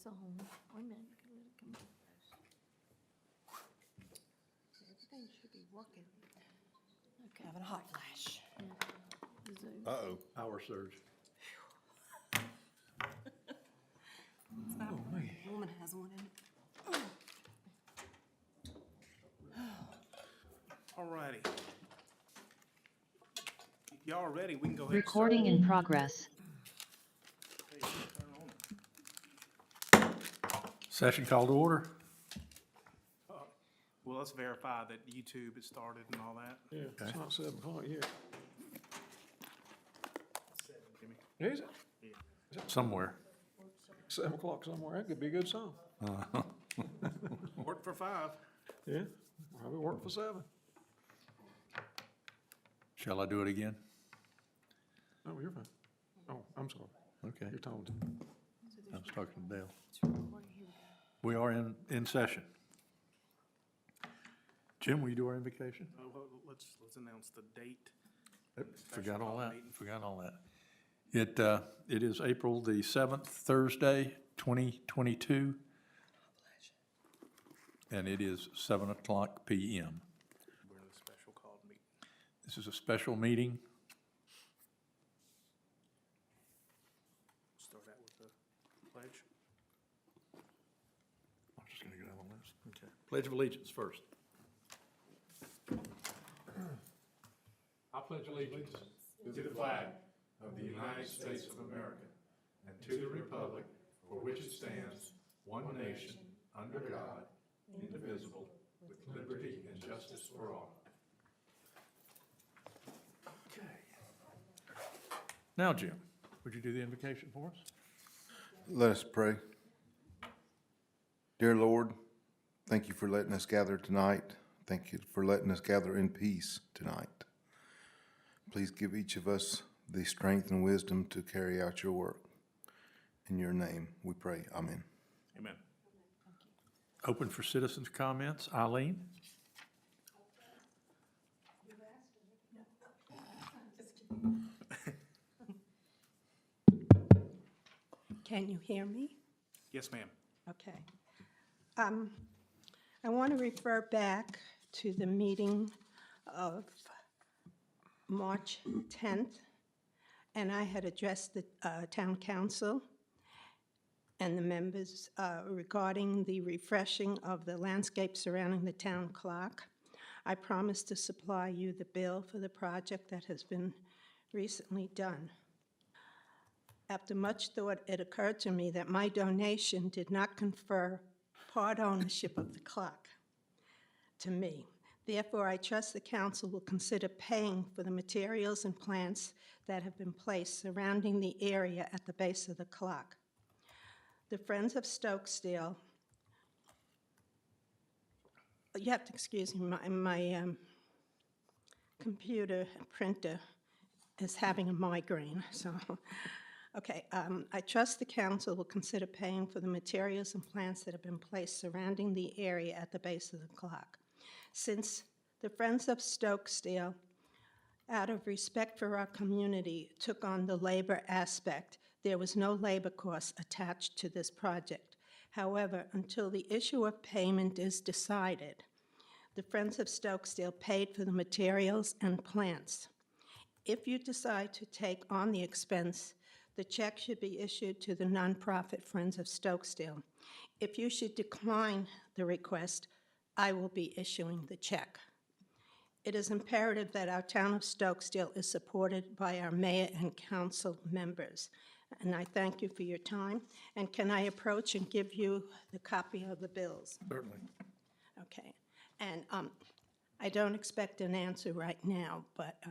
It's on. Wait a minute. Let it come up. Everything should be working. Okay. Having a hot flash. Zoom. Uh-oh, power surge. It's not a woman has one in it. All righty. If y'all are ready, we can go ahead. Recording in progress. Session called to order. Well, let's verify that YouTube has started and all that. Yeah, Okay. it's not 7 o'clock yet. Jimmy? Is it? Somewhere. 7 o'clock somewhere. That could be a good song. Work for 5. Yeah, probably work for 7. Shall I do it again? Oh, you're fine. Oh, I'm sorry. Okay, You're talking to me. I was talking to Dale. We are in session. Jim, will you do our invocation? Oh, well, let's announce the date. Forgot all that, forgot all that. It is April the 7th, Thursday, 2022. And it is 7 o'clock PM. We're in a special called meeting. This is a special meeting. Start out with the pledge. I'm just gonna go down the list. Okay. Pledge of Allegiance first. I pledge allegiance to the flag of the United States of America and to the republic for which it stands, one nation, under God, indivisible, with liberty and justice for all. Okay. Now, Jim, would you do the invocation for us? Let us pray. Dear Lord, thank you for letting us gather tonight. Thank you for letting us gather in peace tonight. Please give each of us the strength and wisdom to carry out your work. In your name we pray. Amen. Amen. Open for citizens' comments. Eileen? Can you hear me? Yes, ma'am. Okay. I want to refer back to the meeting of March 10th, and I had addressed the town council and the members regarding the refreshing of the landscape surrounding the town clock. I promised to supply you the bill for the project that has been recently done. After much thought, it occurred to me that my donation did not confer part ownership of the clock to me. Therefore, I trust the council will consider paying for the materials and plants that have been placed surrounding the area at the base of the clock. The Friends of Stokesdale, you have to excuse me, my computer printer is having a migraine, so. Okay, I trust the council will consider paying for the materials and plants that have been placed surrounding the area at the base of the clock. Since the Friends of Stokesdale, out of respect for our community, took on the labor aspect, there was no labor cost attached to this project. However, until the issue of payment is decided, the Friends of Stokesdale paid for the materials and plants. If you decide to take on the expense, the check should be issued to the nonprofit Friends of Stokesdale. If you should decline the request, I will be issuing the check. It is imperative that our town of Stokesdale is supported by our mayor and council members. And I thank you for your time. And can I approach and give you the copy of the bills? Certainly. Okay. And I don't expect an answer right now, but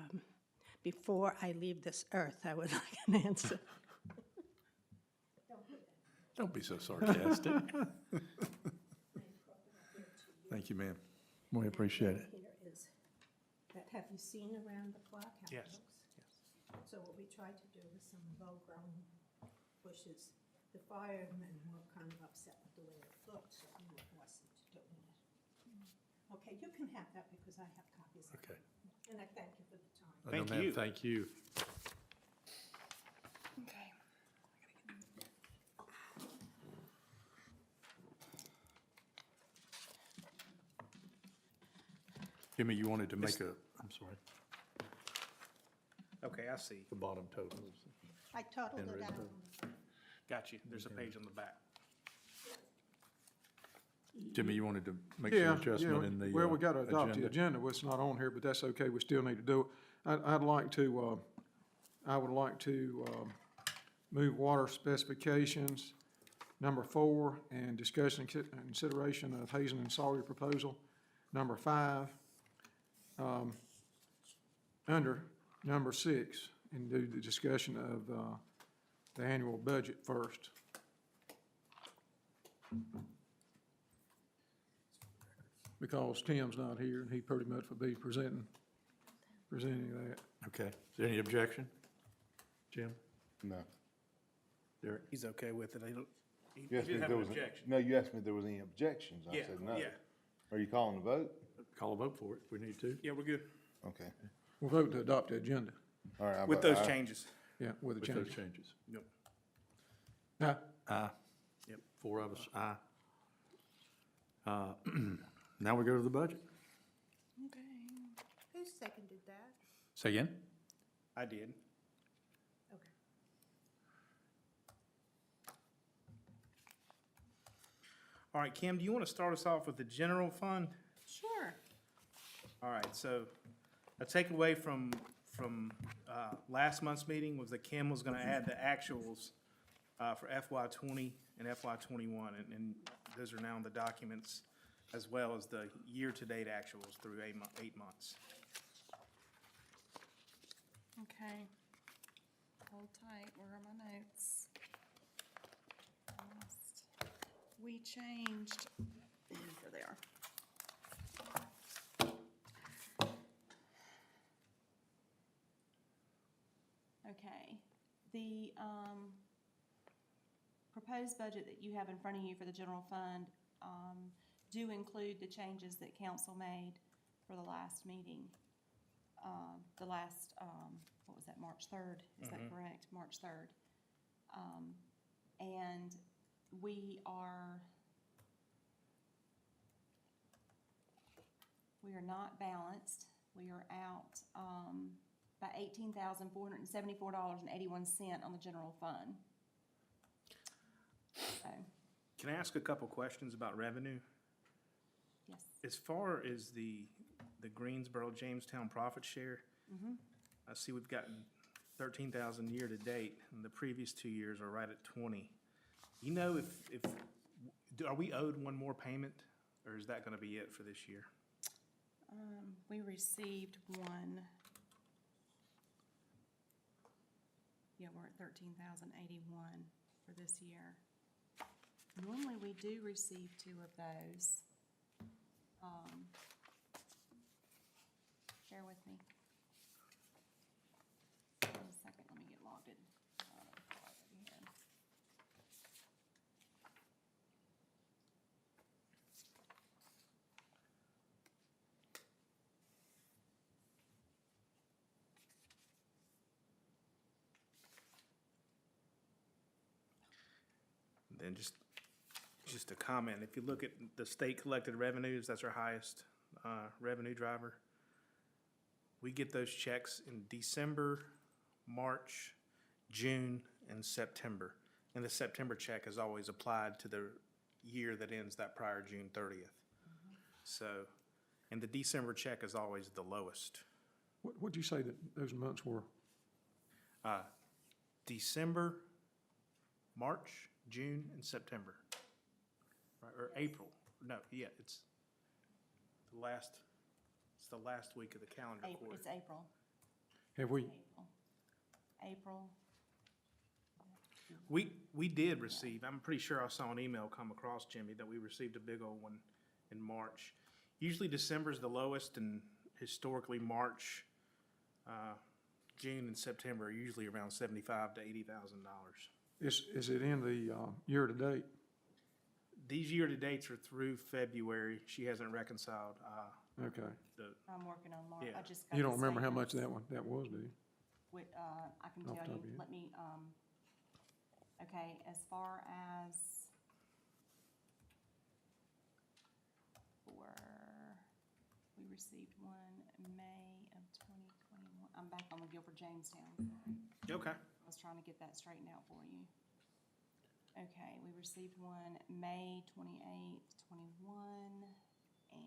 before I leave this earth, I would like an answer. Don't be so sarcastic. Thank you, ma'am. We appreciate it. Here is, that have you seen around the clock how it Yes. looks? So what we tried to do is some low-grown bushes. The firemen were kind of upset with the way it looked, so we were forced into doing it. Okay, you can have that because I have copies of it. Okay. And I thank you for the time. No, Thank ma'am, you. Thank you. Okay. Jimmy, you wanted to make I'm sorry, Okay, I see. the bottom total. I totaled And it read out. Got you. There's a page on the back. Jimmy, you wanted to make Yeah, some adjustment in the well, we got to adopt the agenda? agenda, well, it's not on here, but that's okay, we still need to do it. I would like to move water specifications, number 4, and discussion and consideration of Hazen and Sawyer proposal, number 5, under number 6, and do the discussion of the annual budget first. Because Tim's not here, and he pretty much will be presenting that. Okay, is there any objection? Jim? No. Derek? He's okay with it. He You asked me didn't if have there an was, objection. no, you asked me if there was any objections. I Yeah, said no. yeah. Are you calling the vote? Call a vote for it if we need to. Yeah, we're good. Okay. We'll vote to adopt the agenda, All right. how With about those aye? changes. yeah, with the With those changes. changes. Yep. Aye. Yep. 4 of us, aye. Now we go to the budget. Okay. Who seconded that? Say again? I did. Okay. All right, Kim, do you want to start us off with the general fund? Sure. All right, so a takeaway from last month's meeting was that Kim was going to add the actuals for FY '20 and FY '21, and those are now in the documents, as well as the year-to-date actuals through 8 months. Okay. Hold tight. Where are my notes? Almost. We changed, here they are. Okay, the proposed budget that you have in front of you for the general fund do include the changes that council made for the last meeting. The last, what was that, March 3rd? Is that correct? March 3rd. And we are not balanced. We are out by $18,474.81 on the general fund. So, Can I ask a couple questions about revenue? yes. As far as the Greensboro Jamestown profit share, I see we've gotten 13,000 year to date, and the previous 2 years are right at 20. You know, are we owed one more payment, or is that going to be it for this year? We received one. Yeah, we're at 13,081 for this year. Normally, we do receive 2 of those. Bear with me. Give me a second, let me get logged in. Over here. Then just a comment, if you look at the state collected revenues, that's our highest revenue driver. We get those checks in December, March, June, and September. And the September check is always applied to the year that ends that prior June 30th. So, and the December check is always the lowest. What'd you say that those months were? December, March, June, and September. Right, or April. No, yeah, it's the last week of the calendar April, quarter. it's April. Have we, April. We did receive, I'm pretty sure I saw an email come across, Jimmy, that we received a big old one in March. Usually December's the lowest, and historically March, June, and September are usually around $75,000 to $80,000. is it in the year-to-date? These year-to-dates are through February. She hasn't reconciled Okay. I'm working on March. Yeah. I just got You the don't remember how much statements. that was, do you? I can Off tell the top you, of your let me, okay, as far as we received one May of 2021. I'm back on the Guilford Jamestown, sorry. Okay. I was trying to get that straightened out for you. Okay, we received one May 28th, 21, and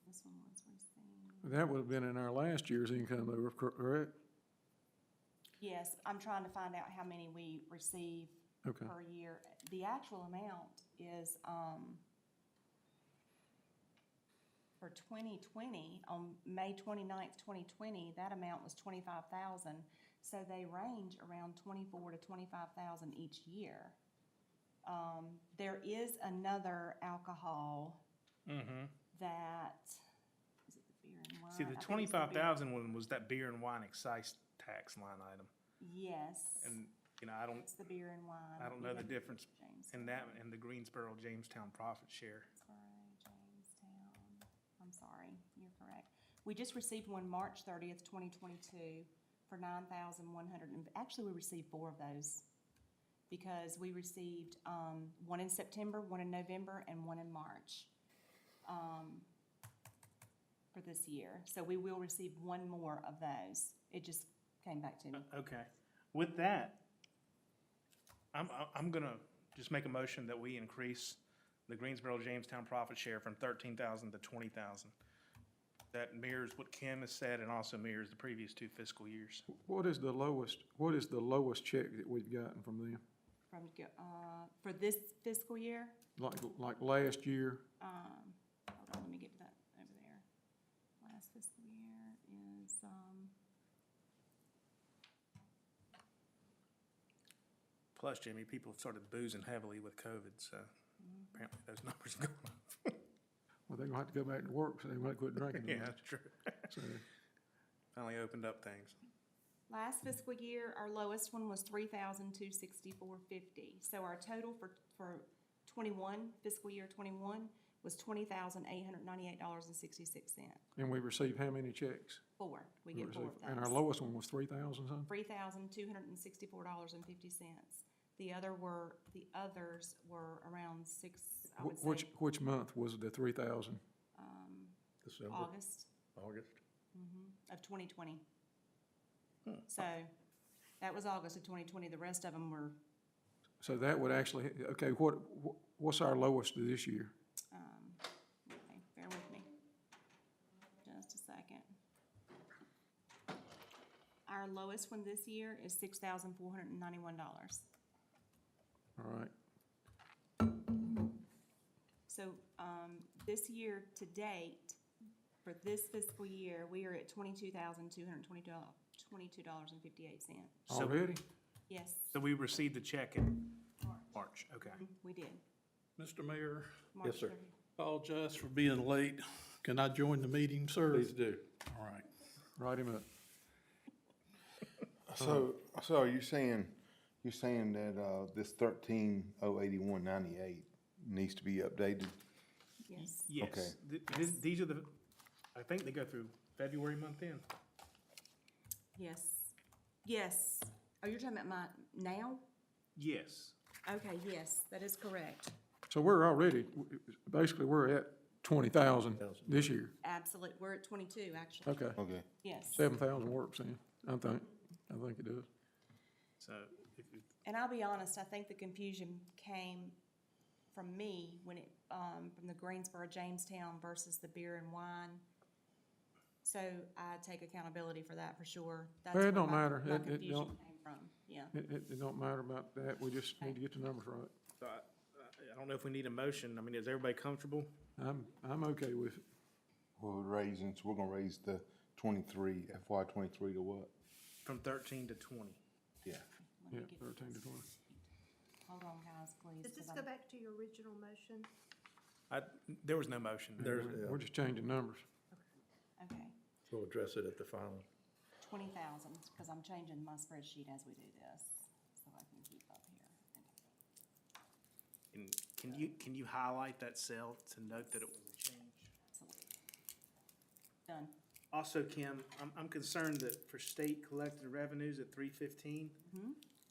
this one was received. That would have been in our last year's income, though, correct? Yes, I'm trying to find out how many we receive Okay. per year. The actual amount is, for 2020, on May 29th, 2020, that amount was 25,000. So they range around 24 to 25,000 each year. There is another alcohol that, is it the beer and wine? See, the I think it's 25,000 one was that beer and wine excise tax line item. Yes, And, you know, I don't it's the beer and wine. I don't know the Yeah. difference Jamestown. in that and the Greensboro Jamestown profit share. Jamestown. I'm sorry, you're correct. We just received one March 30th, 2022 for 9,100, and actually we received 4 of those because we received one in September, one in November, and one in March for this year. So we will receive one more of those. It just came back to me. Okay. With that, I'm gonna just make a motion that we increase the Greensboro Jamestown profit share from 13,000 to 20,000. That mirrors what Kim has said and also mirrors the previous 2 fiscal years. What is the lowest check that we've gotten from them? For this fiscal year, Like last year? hold on, let me get to that over there. Last fiscal year is, Plus, Jimmy, people have started boozing heavily with COVID, so apparently those numbers are going up. Well, they're gonna have to go back to work, so they might quit drinking. Yeah, tonight. that's true. So, Finally opened up things. last fiscal year, our lowest one was 3,264.50. So our total for 21, fiscal year 21, was $20,898.66. and we received how many checks? 4, we get 4 of those. And our lowest one was 3,000 something? $3,264.50. The others were around 6, I would say, Which month was the 3,000? December, August August. of 2020. So that was August of 2020. The rest of them were, So that would actually, okay, what's our lowest this year? okay, bear with me. Just a second. Our lowest one this year is $6,491. All right, So, this year to date, for this fiscal year, we are at $22,222.58. already? Yes, So we received the check in March, okay. we did. Mr. Mayor, March sir. 30th. apologize for being late. Can I join the meeting, sir? Please do. All right. Write him up. So are you saying that, this 13,081.98 needs to be updated? Yes, Yes. These are the, I think they go through February month end. yes, yes. Oh, you're talking about my, now? Yes. Okay, yes, that is correct. So we're already, basically, we're at 20,000 this year. Absolutely, we're at 22, actually. Okay, Okay. Yes. 7,000 works in, I think it does. So if And I'll be honest, I think the confusion came from me when it, from the Greensboro Jamestown versus the beer and wine. So I take accountability for that for sure. That's Well, it where don't my- matter. My It confusion don't- came from, yeah. It don't matter about that, we just need to get the numbers right. So I don't know if we need a motion. I mean, is everybody comfortable? I'm okay with it. We're gonna raise the 23, FY 23 to what? From 13 to 20. Yeah. Let Yeah, me get 13 to 20. Hold on, guys, please. Does this 'cause go I'm- back to your original motion? There was no motion. We're just changing numbers. Okay, We'll address it at the final. 20,000, because I'm changing my spreadsheet as we do this, so I can keep up here. And can you highlight that cell to note that it will change? Absolutely. Done. Also, Kim, I'm concerned that for state collected revenues at 315,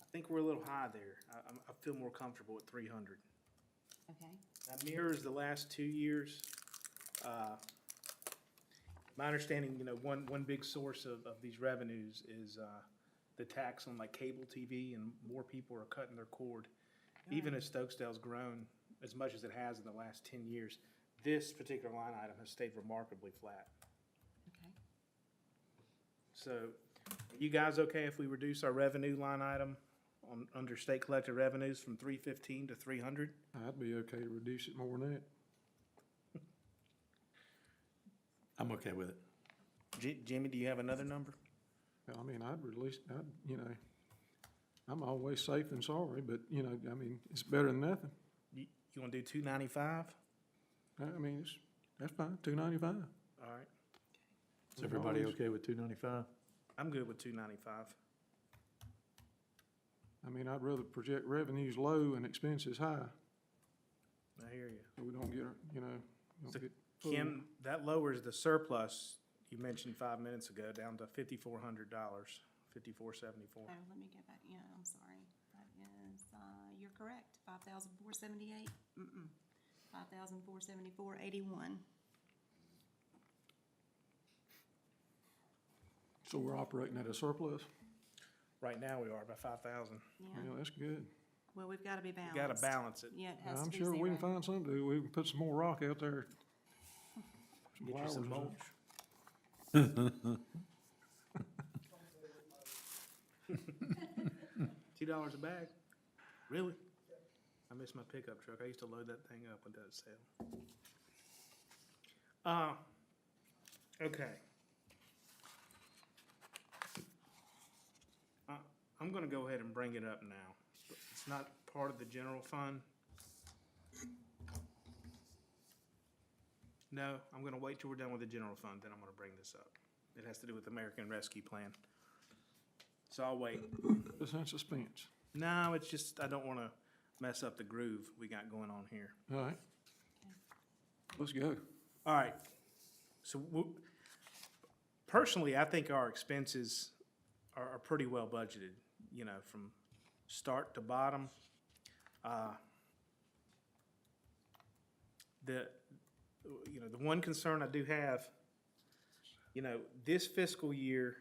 I think we're a little high there. I feel more comfortable at 300. Okay, That mirrors the last 2 years. My understanding, one big source of these revenues is, the tax on like cable TV, and more people are cutting their cord. Even as Stokesdale's grown as much as it has in the last 10 years, this particular line item has stayed remarkably flat. Okay. So, are you guys okay if we reduce our revenue line item under state collected revenues from 315 to 300? I'd be okay to reduce it more than that. I'm okay with it. Jimmy, do you have another number? I mean, I'm always safe than sorry, but, it's better than nothing. You want to do 295? That's fine, 295. All right, Is everybody okay with 295? I'm good with 295. I'd rather project revenues low and expenses high, I hear you. so we don't get, So, get fooled. Kim, that lowers the surplus you mentioned 5 minutes ago down to $5,400, $5,474. Oh, let me get back, yeah, I'm sorry. That is, you're correct, 5,478, 5,474.81. So we're operating at a surplus? Right now we are by 5,000. Yeah, Yeah, that's good. well, we've got to be You balanced. got to balance it. Yeah, it has to I'm be sure we can zero. find something to do. We can put some more rock out there. Some Get you some flowers or mulch. $2 a bag? Really? I miss my pickup truck. I used to load that thing up when that sale. Okay. I'm gonna go ahead and bring it up now. It's not part of the general fund. No, I'm gonna wait till we're done with the general fund, then I'm gonna bring this up. It has to do with the American Rescue Plan. So I'll wait. Just in suspense. No, it's just, I don't wanna mess up the groove we got going on here. All right. Let's go. All right, so personally, I think our expenses are pretty well budgeted, from start to bottom. The one concern I do have, this fiscal year,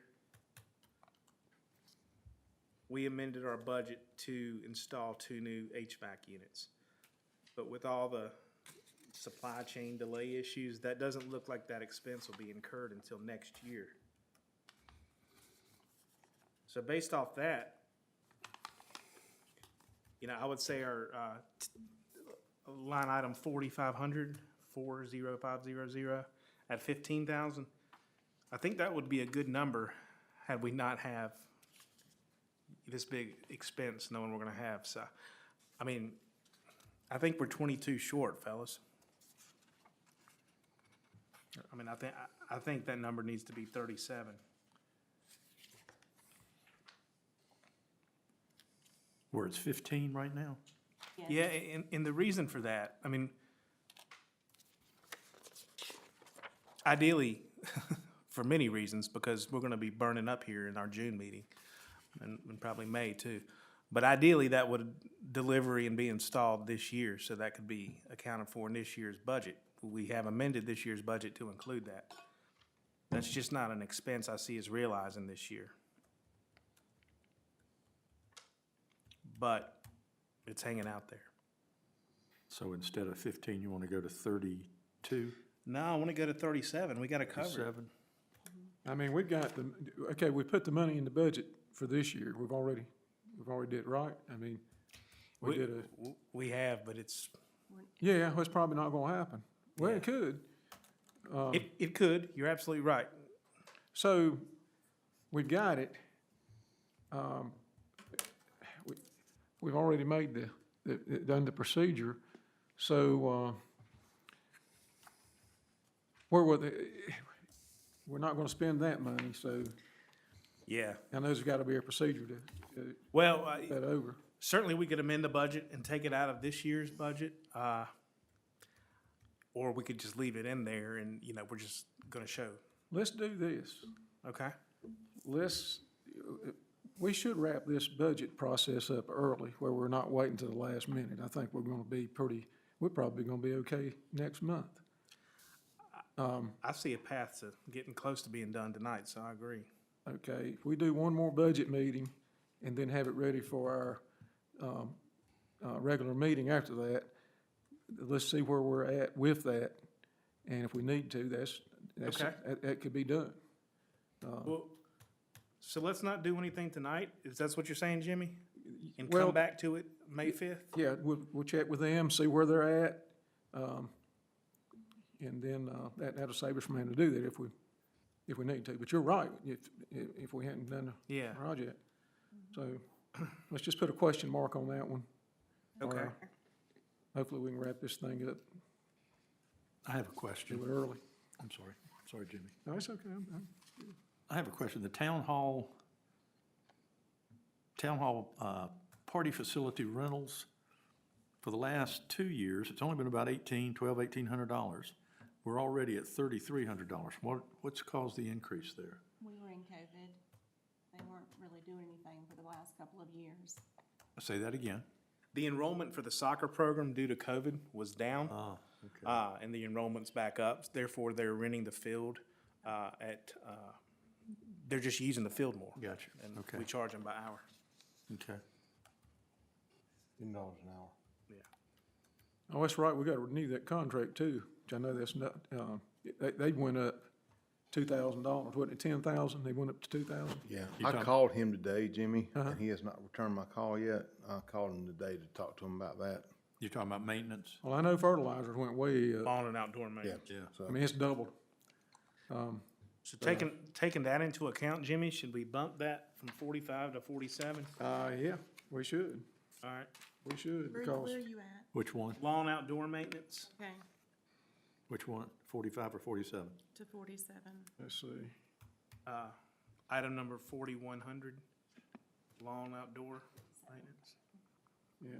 we amended our budget to install 2 new HVAC units. But with all the supply chain delay issues, that doesn't look like that expense will be incurred until next year. So based off that, I would say our line item 4,500, 40500 at 15,000. I think that would be a good number had we not have this big expense knowing we're gonna have. So, I think we're 22 short, fellas. I think that number needs to be 37. Where it's 15 right now? Yes. Yeah, and the reason for that, ideally, for many reasons, because we're gonna be burning up here in our June meeting, and probably May too. But ideally, that would delivery and be installed this year, so that could be accounted for in this year's budget. We have amended this year's budget to include that. That's just not an expense I see as realizing this year. But it's hanging out there. So instead of 15, you want to go to 32? No, I wanna go to 37, we gotta cover it. 7? We've got we put the money in the budget for this year. We've already did it, right? We did a, We have, but it's, yeah, it's probably not gonna happen. Well, it could. it could, you're absolutely right. So, we've got it. We've already made done the procedure, so, we're not gonna spend that money, so Yeah, I know there's gotta be a procedure to well, that over. certainly we could amend the budget and take it out of this year's budget, or we could just leave it in there and, we're just gonna show, Let's do this. okay? We should wrap this budget process up early, where we're not waiting till the last minute. I think we're probably gonna be okay next month. I see a path to getting close to being done tonight, so I agree. Okay, if we do one more budget meeting and then have it ready for our regular meeting after that, let's see where we're at with that. And if we need to, Okay. that could be done. Well, so let's not do anything tonight? Is that what you're saying, Jimmy? And Well- come back to it May 5th? Yeah, we'll check with them, see where they're at. And then that'll save us from having to do that if we need to. But you're right, if we hadn't done the Yeah. project. So let's just put a question mark on that one. Okay. Hopefully we can wrap this thing up, I have a do question. it early. I'm sorry. Sorry, Jimmy. No, it's okay. I have a question. The town hall party facility rentals, for the last 2 years, it's only been about $1,800. We're already at $3,300. What's caused the increase there? We were in COVID. They weren't really doing anything for the last couple of years. I say that again. The enrollment for the soccer program due to COVID was down. Okay. And the enrollment's back up. Therefore, they're renting the field they're just using the field more. Gotcha. And Okay. we charge them by hour. Okay. $10 an hour. Yeah. Oh, that's right, we gotta renew that contract too, which I know that's not, they went up $2,000, wasn't it, 10,000? They went up to 2,000? Yeah, You I talk- called him today, Jimmy, Uh-huh. and he has not returned my call yet. I called him today to talk to him about that. You're talking about maintenance? Well, I know fertilizers went way up. Lawn and outdoor maintenance. Yeah. I So, mean, it's doubled. So taking that into account, Jimmy, should we bump that from 45 to 47? Yeah, we should, All right. we should, because, you at? Which one? Lawn outdoor maintenance, Okay, Which one? 45 or 47? to 47. let's see, item number 4100, lawn outdoor maintenance. yeah.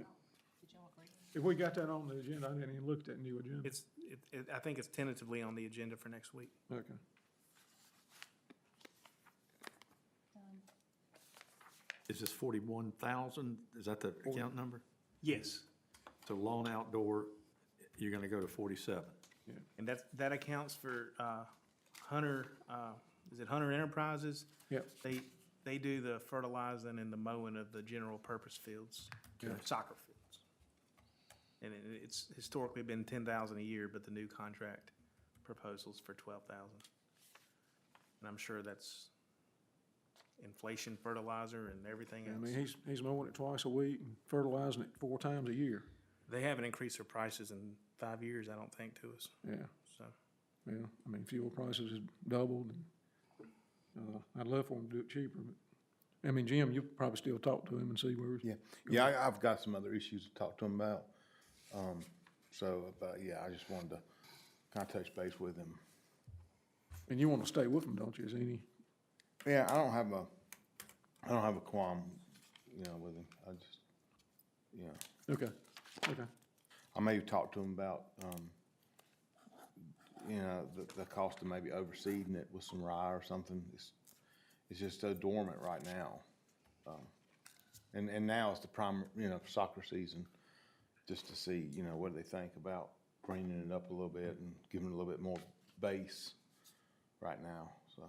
Did y'all agree? If we got that on the agenda, I didn't even look at that new agenda. I think it's tentatively on the agenda for next week. Okay. Done. Is this 41,000? Is that the account number? Yes. So lawn outdoor, you're gonna go to 47. And that accounts for Hunter, is it Hunter Enterprises? Yep. They do the fertilizing and the mowing of the general purpose fields, soccer fields. And it's historically been 10,000 a year, but the new contract proposal's for 12,000. And I'm sure that's inflation fertilizer and everything I mean, else. he's mowing it twice a week and fertilizing it 4 times a year. They haven't increased their prices in 5 years, I don't think, to us, Yeah, so. yeah, I mean, fuel prices have doubled, and, I'd love for him to do it cheaper, but, I mean, Jim, you'll probably still talk to him and see where. yeah, I've got some other issues to talk to him about. But yeah, I just wanted to kind of touch base with him. And you want to stay with him, don't you? Is any, Yeah, I don't have a qualm, with him. I just, okay, okay, I may talk to him about, the cost of maybe overseeding it with some rye or something. It's just so dormant right now. And now it's the prime, soccer season, just to see, what do they think about greening it up a little bit and giving it a little bit more base right now, so.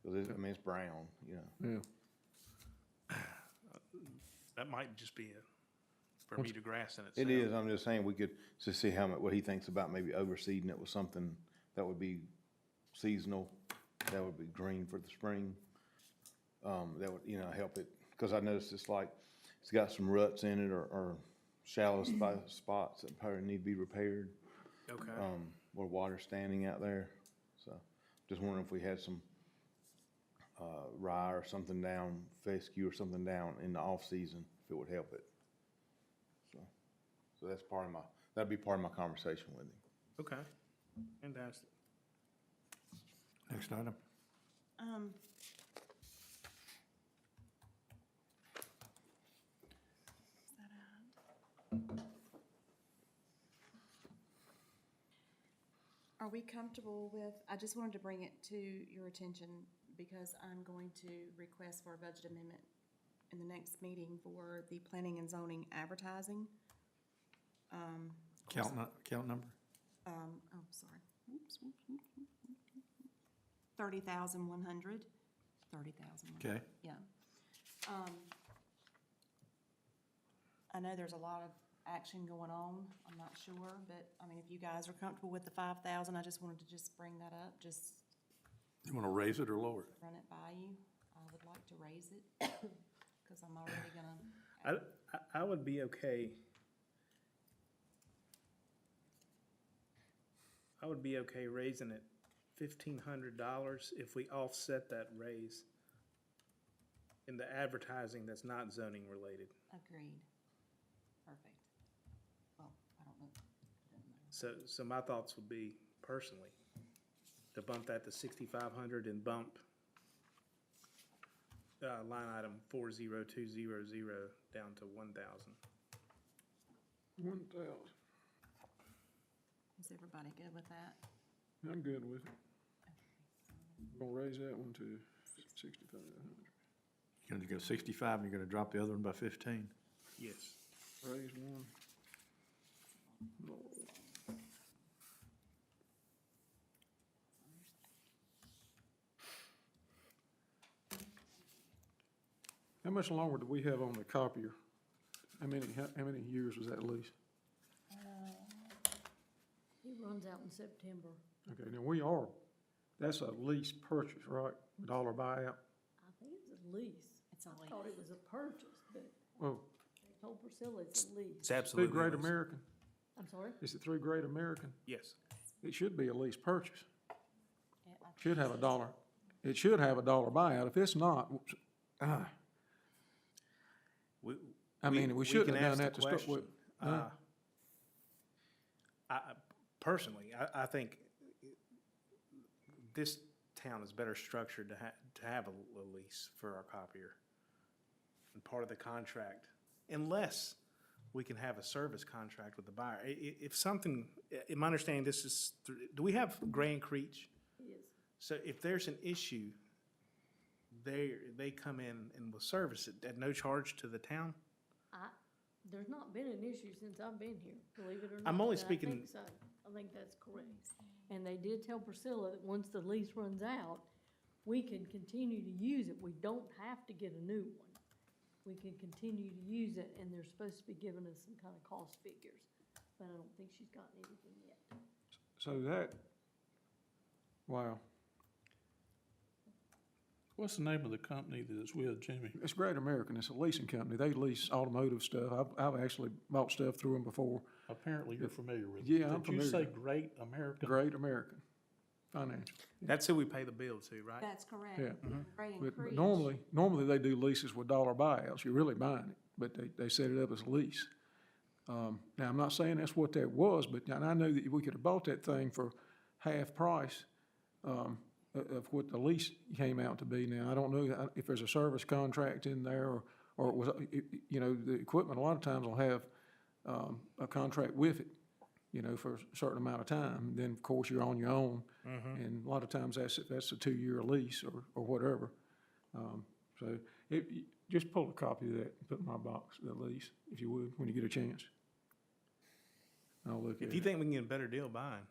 'Cause it's brown, yeah. That might just be a Bermuda grass in itself. It is, I'm just saying, we could just see what he thinks about maybe overseeding it with something that would be seasonal, that would be green for the spring. That would, help it, because I noticed it's got some ruts in it or shallow spots that probably need to be repaired, Okay. where water's standing out there. So, just wondering if we had some, rye or something down, fescue or something down in the off-season, if it would help it. So that's that'd be part of my conversation with him. Okay, fantastic. Next item. Are we comfortable with, I just wanted to bring it to your attention because I'm going to request for a budget amendment in the next meeting for the planning and zoning advertising. Count number? Oh, sorry. 30,100. 30,000. Okay. Yeah. I know there's a lot of action going on, I'm not sure, but, I mean, if you guys are comfortable with the 5,000, I just wanted to just bring that up, just You want to raise it or lower it? run it by you. I would like to raise it, because I'm already gonna. I would be okay. I would be okay raising it $1,500 if we offset that raise in the advertising that's not zoning related. Agreed. Perfect. Well, I don't know. So my thoughts would be, personally, to bump that to 6,500 and bump line item 40200 down to 1,000. 1,000. Is everybody good with that? I'm good with it. We're gonna raise that one to 6,500. You're gonna go 65 and you're gonna drop the other one by 15. Yes. Raise one. How much longer do we have on the copier? How many years was that lease? It runs out in September. Okay, now that's a lease purchase, right? Dollar buyout? I think it's a lease. It's a I lease. thought it was a purchase, but Well, they told Priscilla it's a lease. It's through absolutely. Great a lease. American? I'm sorry? Is it through Great American? Yes. It should be a lease purchase. Yeah, I- Should have a dollar, it should have a dollar buyout. If it's not, we shouldn't can have done ask that the to start with. question. Personally, I think this town is better structured to have a lease for our copier. And part of the contract, unless we can have a service contract with the buyer. If something, in my understanding, this is, do we have Gray and Creech? It is. So if there's an issue, they come in and will service it at no charge to the town? There's not been an issue since I've been here, believe it or not. I'm only and speaking- I think so. I think that's correct. And they did tell Priscilla that once the lease runs out, we can continue to use it. We don't have to get a new one. We can continue to use it, and they're supposed to be giving us some kind of cost figures. But I don't think she's gotten anything yet. So that, wow, What's the name of the company that it's with, Jimmy? it's Great American. It's a leasing company. They lease automotive stuff. I've actually bought stuff through them before. Apparently you're familiar with it. Yeah, I'm Did you say familiar. Great American? Great American Financial. That's who we pay the bill to, right? That's correct. Yeah. Gray and But Creech. normally they do leases with dollar buyouts. You're really buying it, but they set it up as a lease. Now, I'm not saying that's what that was, but and I know that we could have bought that thing for half price of what the lease came out to be. Now, I don't know if there's a service contract in there or it was, the equipment a lot of times will have a contract with it, for a certain amount of time. Then, of course, you're on your own. And a lot of times that's a 2-year lease or whatever. So just pull a copy of that and put in my box, the lease, if you would, when you get a chance. I'll look at If you it. think we can get a better deal buying,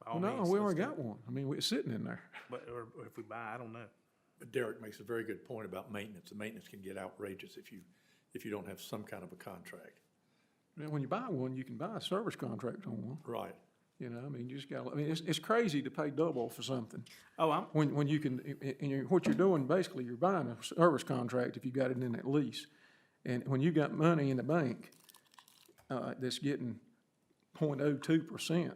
by all Well, no, means, we let's already do got it. one. I mean, it's sitting in there. But, or if we buy, I don't know. But Derek makes a very good point about maintenance. The maintenance can get outrageous if you don't have some kind of a contract. And when you buy one, you can buy a service contract on one. Right. You just got, it's crazy to pay double for something. Oh, When you can, what you're doing, basically, you're buying a service contract if you got it in that lease. And when you got money in the bank, that's getting 0.02%,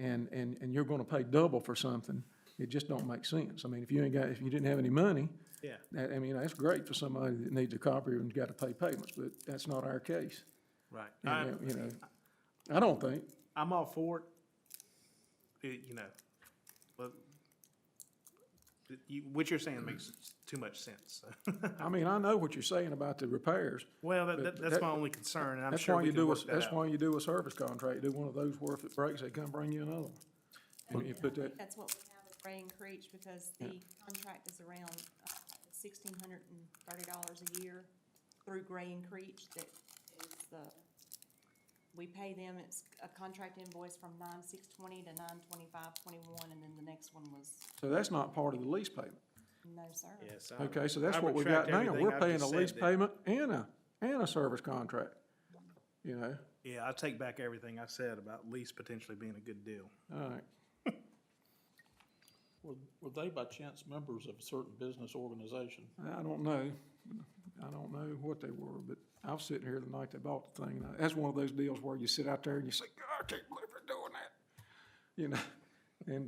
and you're gonna pay double for something, it just don't make sense. I mean, if you didn't have any money, yeah. that's great for somebody that needs a copier and got to pay payments, but that's not our case. Right. And, I don't think. I'm all for it. But what you're saying makes too much sense. I mean, I know what you're saying about the repairs. Well, But that's my only concern, and I'm That's sure why we you can do work that That's out. why you do a service contract. Do one of those where if it breaks, they come bring you another one. And you put that, That's what we have with Gray and Creech, because the contract is around $1,630 a year through Gray and Creech. That is we pay them, it's a contract invoice from 9/6/20 to 9/25/21, and then the next one was, So that's not part of the lease payment. no, sir. Yes. Okay, so that's what we got now. We're paying a lease payment and a service contract, you know? Yeah, I take back everything I said about lease potentially being a good deal. All right. Were they by chance members of a certain business organization? I don't know. I don't know what they were, but I was sitting here the night they bought the thing. And that's one of those deals where you sit out there and you say, God, I can't believe they're doing that. You know,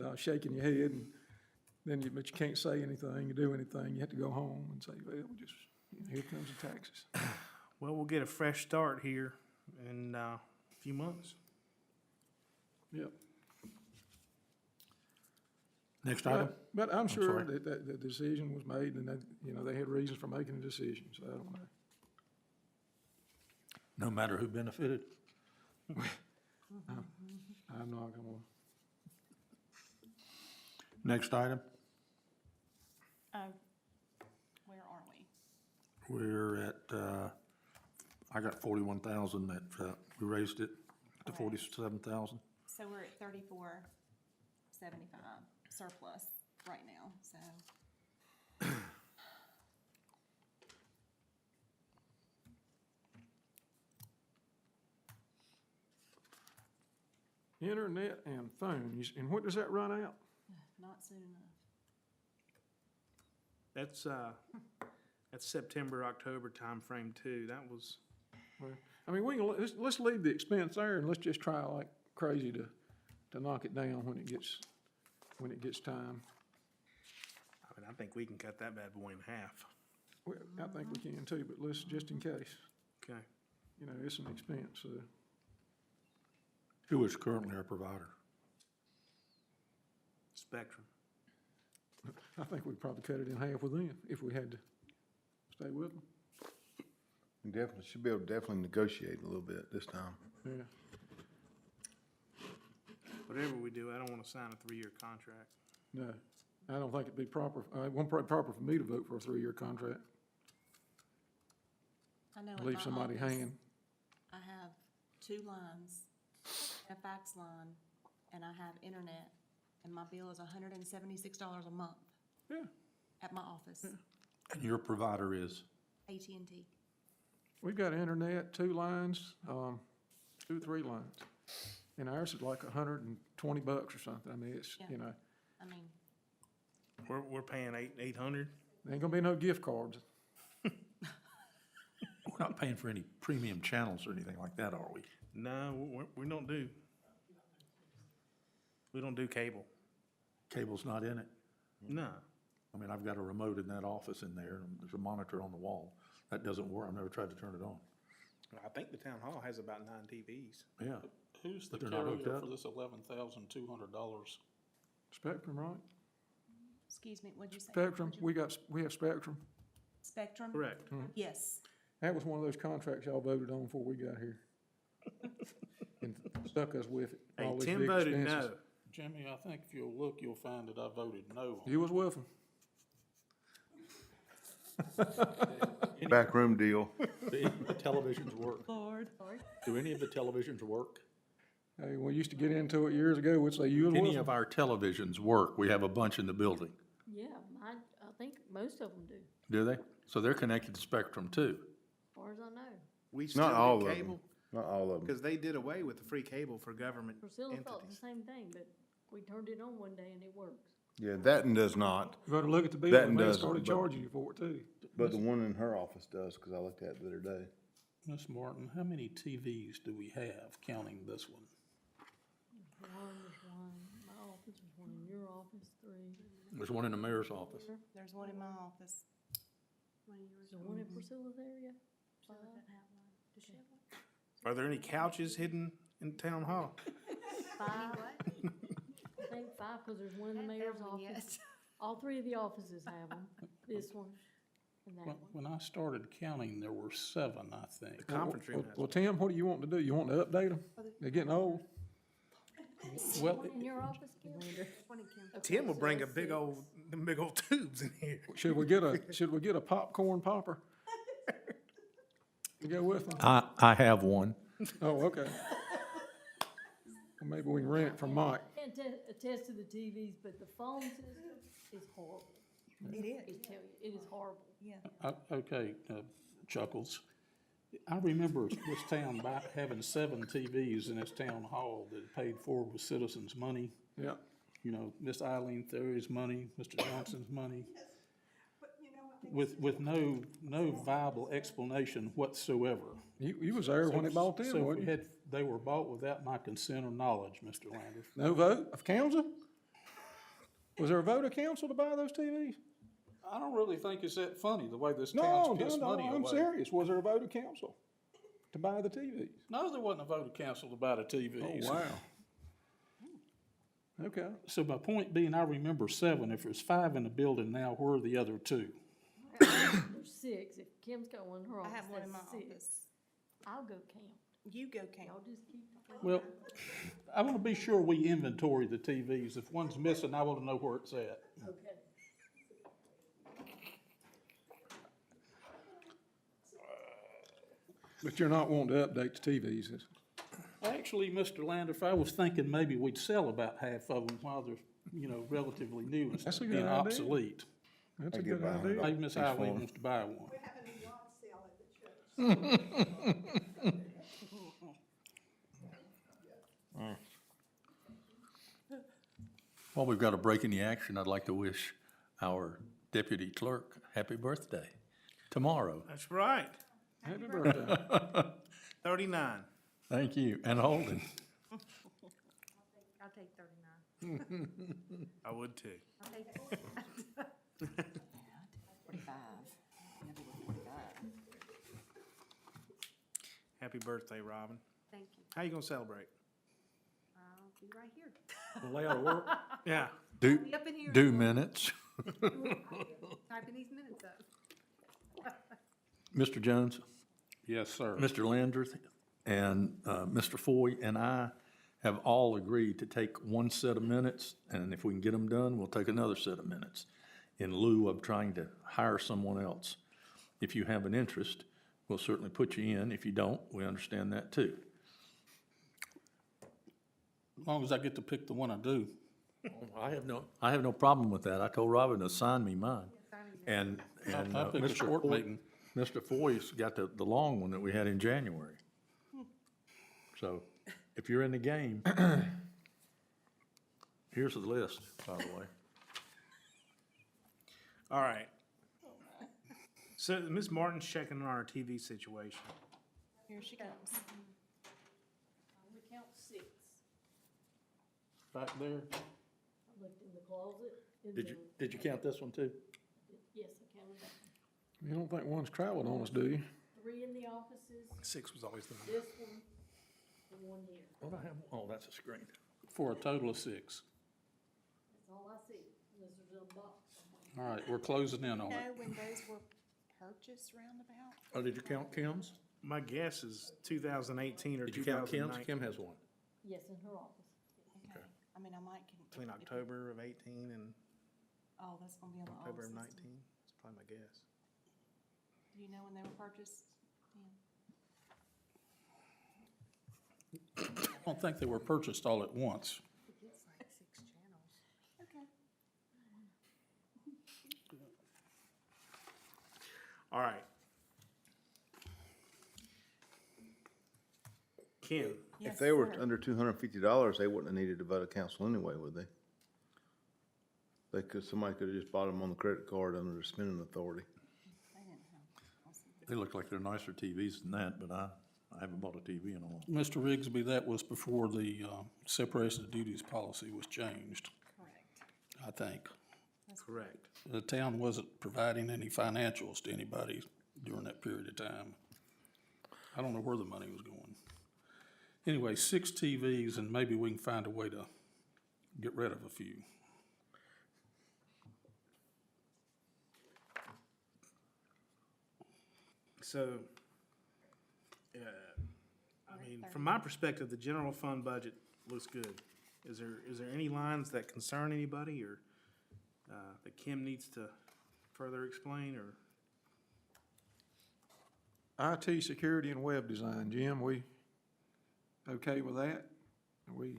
and shaking your head, and then but you can't say anything, you do anything. You have to go home and say, well, here comes the taxes. Well, we'll get a fresh start here in a few months. Yep. Next item? But I'm sure sorry. that the decision was made, and that, you know, they had reasons for making the decision, so I don't know. No matter who benefited? I'm not gonna, Next item? Oh, where are we? We're at, I got 41,000 that, we raised it to Correct. 47,000. So we're at 34.75 surplus right now, so. internet and phones, and what does that run out? Not soon enough. That's September, October timeframe too. That was, Well, I mean, let's leave the expense there, and let's just try like crazy to knock it down when it gets time. I mean, I think we can cut that bad boy in half. Well, I think we can too, but let's, just in case, Okay. you know, it's an expense, so. Who is currently our provider? Spectrum. I think we'd probably cut it in half with them if we had to stay with them. We definitely, should be able to definitely negotiate a little bit this time. Yeah. Whatever we do, I don't want to sign a 3-year contract. No, I don't think it'd be proper, it won't be proper for me to vote for a 3-year contract. I know in Leave my somebody office, hanging. I have 2 lines, a fax line, and I have internet, and my bill is $176 a month Yeah, at my office, And your provider is? AT&T. we've got internet, 2 lines, 2 or 3 lines. And ours is like $120 or something. I mean, it's, Yeah. you know, I mean, We're paying 800. there ain't gonna be no gift cards. We're not paying for any premium channels or anything like that, are we? No, we don't do. We don't do cable. Cable's not in it? No. I mean, I've got a remote in that office in there, and there's a monitor on the wall. That doesn't work. I've never tried to turn it on. I think the town hall has about 9 TVs. Yeah. Who's the But they're not hooked carrier up? for this $11,200? Spectrum, right? excuse me, what'd you say? Spectrum, What'd you- we have Spectrum. Spectrum? Correct. Yes. That was one of those contracts y'all voted on before we got here. And stuck us with it. Hey, all these Tim big voted expenses. no. Jimmy, I think if you'll look, you'll find that I voted no. You was with them. Backroom deal. Do any of the televisions work? Lord. Do any of the televisions work? Hey, we used to get into it years ago, we'd say you was with Any them. of our televisions work? We have a bunch in the building. Yeah, I think most of them do, Do they? So they're connected to Spectrum too? as far as I know. We still Not all get of them. cable Not all of them. because they did away with the free cable for government Priscilla thought the entities. same thing, but we turned it on one day and it works. Yeah, that one does not, You better look at the bill, That and they doesn't, started but- charging you for it too. but the one in her office does, because I looked at it the other day. Miss Martin, how many TVs do we have, counting this one? There's one in my office, there's one in your office, 3. There's one in the mayor's office. There's one in my office. Is there one in Priscilla's area? 5? Are there any couches hidden in town hall? 5? I think 5, because there's one in the mayor's office. All 3 of the offices have them, this one and that one. When I started counting, there were 7, I think. The conference room has Well, Tim, what do you want to do? You want to update them? They're getting old. Well, One in your office, Kim? Tim will bring them big old tubes in here. Should we get a popcorn popper? To go with them? I have one. Oh, okay. Well, maybe we can rent it from Mike. Can't attest to the TVs, but the phone system is horrible. It I is, tell you, it is horrible. yeah. Okay, Chuckles. I remember this town having 7 TVs in its town hall that it paid for with citizens' money. Yeah. You know, Miss Eileen Theory's money, Mr. Johnson's money, with no viable explanation whatsoever. You was there when they bought them, So if we wasn't you? had, they were bought without my consent or knowledge, Mr. Landers. No vote of council? Was there a vote of council to buy those TVs? I don't really think it's that funny, the way this No, town's no, pissed money away. I'm serious. Was there a vote of council to buy the TVs? No, there wasn't a vote of council to buy the TVs. Oh, wow. Okay. So my point being, I remember 7. If there's 5 in the building now, where are the other 2? There's 6. If Kim's got one in her I office, have one in my that's 6. office. I'll go count. You go count. Y'all just keep talking. Well, I want to be sure we inventory the TVs. If one's missing, I want to know where it's at. Okay. But you're not wanting to update the TVs, is Actually, Mr. Landers, I was thinking maybe we'd sell about half of them while they're, you know, relatively new That's a instead of good being idea. obsolete. That's a I get good behind idea. Maybe Miss Thanks for Eileen them. wants to buy one. While we've got a break in the action, I'd like to wish our deputy clerk happy birthday tomorrow. That's right. Happy birthday. 39. Thank you, and Holden. I'll take 39. I would too. I'll take 45. Never with 45. Happy birthday, Robin. Thank you. How you gonna celebrate? I'll be right here. Lay out of work. Yeah. Do, Be up in here. do minutes. Typing these minutes up. Mr. Jones, Yes, sir. Mr. Landers, and Mr. Foy and I have all agreed to take one set of minutes, and if we can get them done, we'll take another set of minutes in lieu of trying to hire someone else. If you have an interest, we'll certainly put you in. If you don't, we understand that too. As long as I get to pick the one I do. I have no problem with that. I told Robin to assign me mine. And I'll pick a short meeting. Mr. Foy's got the long one that we had in January. So if you're in the game, here's the list, by the way. All right. So Ms. Martin's checking on our TV situation. Here she comes. I'm gonna count 6. Back there. I looked in the closet. in Did you, the- did you count this one too? Yes, I counted that. You don't think one's traveled on us, do you? 3 in the offices, 6 was always the number. this one, and 1 here. What do I have? Oh, that's a screen. For a total of 6. That's all I see, unless there's a box somewhere. All right, we're closing in on Know it. when those were purchased roundabout? Oh, did you count Kim's? My guess is 2018 or Did you count Kim's? 2019. Kim has one. Yes, in her office. Okay. I mean, I might. Between October of 18 and Oh, that's gonna be on the old October of system. 19. That's probably my guess. Do you know when they were purchased? Dan? I don't think they were purchased all at once. It's like 6 channels. Okay. All right. Kim, Yes, If they were sir. under $250, they wouldn't have needed a vote of council anyway, would they? Somebody could have just bought them on the credit card under the spending authority. They didn't have. They look like they're nicer TVs than that, but I haven't bought a TV in a while. Mr. Rigsby, that was before the separation of duties policy was changed, Correct. I think. correct. The town wasn't providing any financials to anybody during that period of time. I don't know where the money was going. Anyway, 6 TVs, and maybe we can find a way to get rid of a few. So, I mean, from my perspective, the general fund budget looks good. Is there any lines that concern anybody or that Kim needs to further explain or? IT security and web design, Jim, we okay with that? We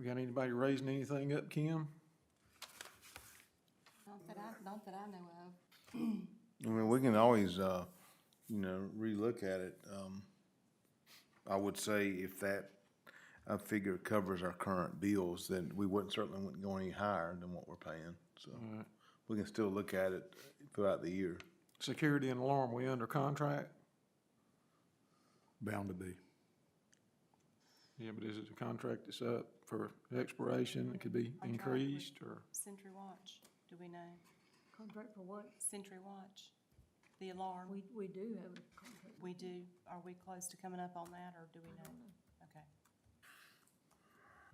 got anybody raising anything up, Kim? Not that I know of. I mean, we can always, relook at it. I would say if that, I figure covers our current bills, then we certainly wouldn't go any higher than what we're paying. So All right. we can still look at it throughout the year. Security and alarm, we under contract? Bound to be. Yeah, but is it a contract that's up for expiration? It could be Contract with increased or? Century Watch, do we know? Contract for what? Century Watch, the alarm, We do have a contract. we do. Are we close to coming up on that, or do we know? Okay.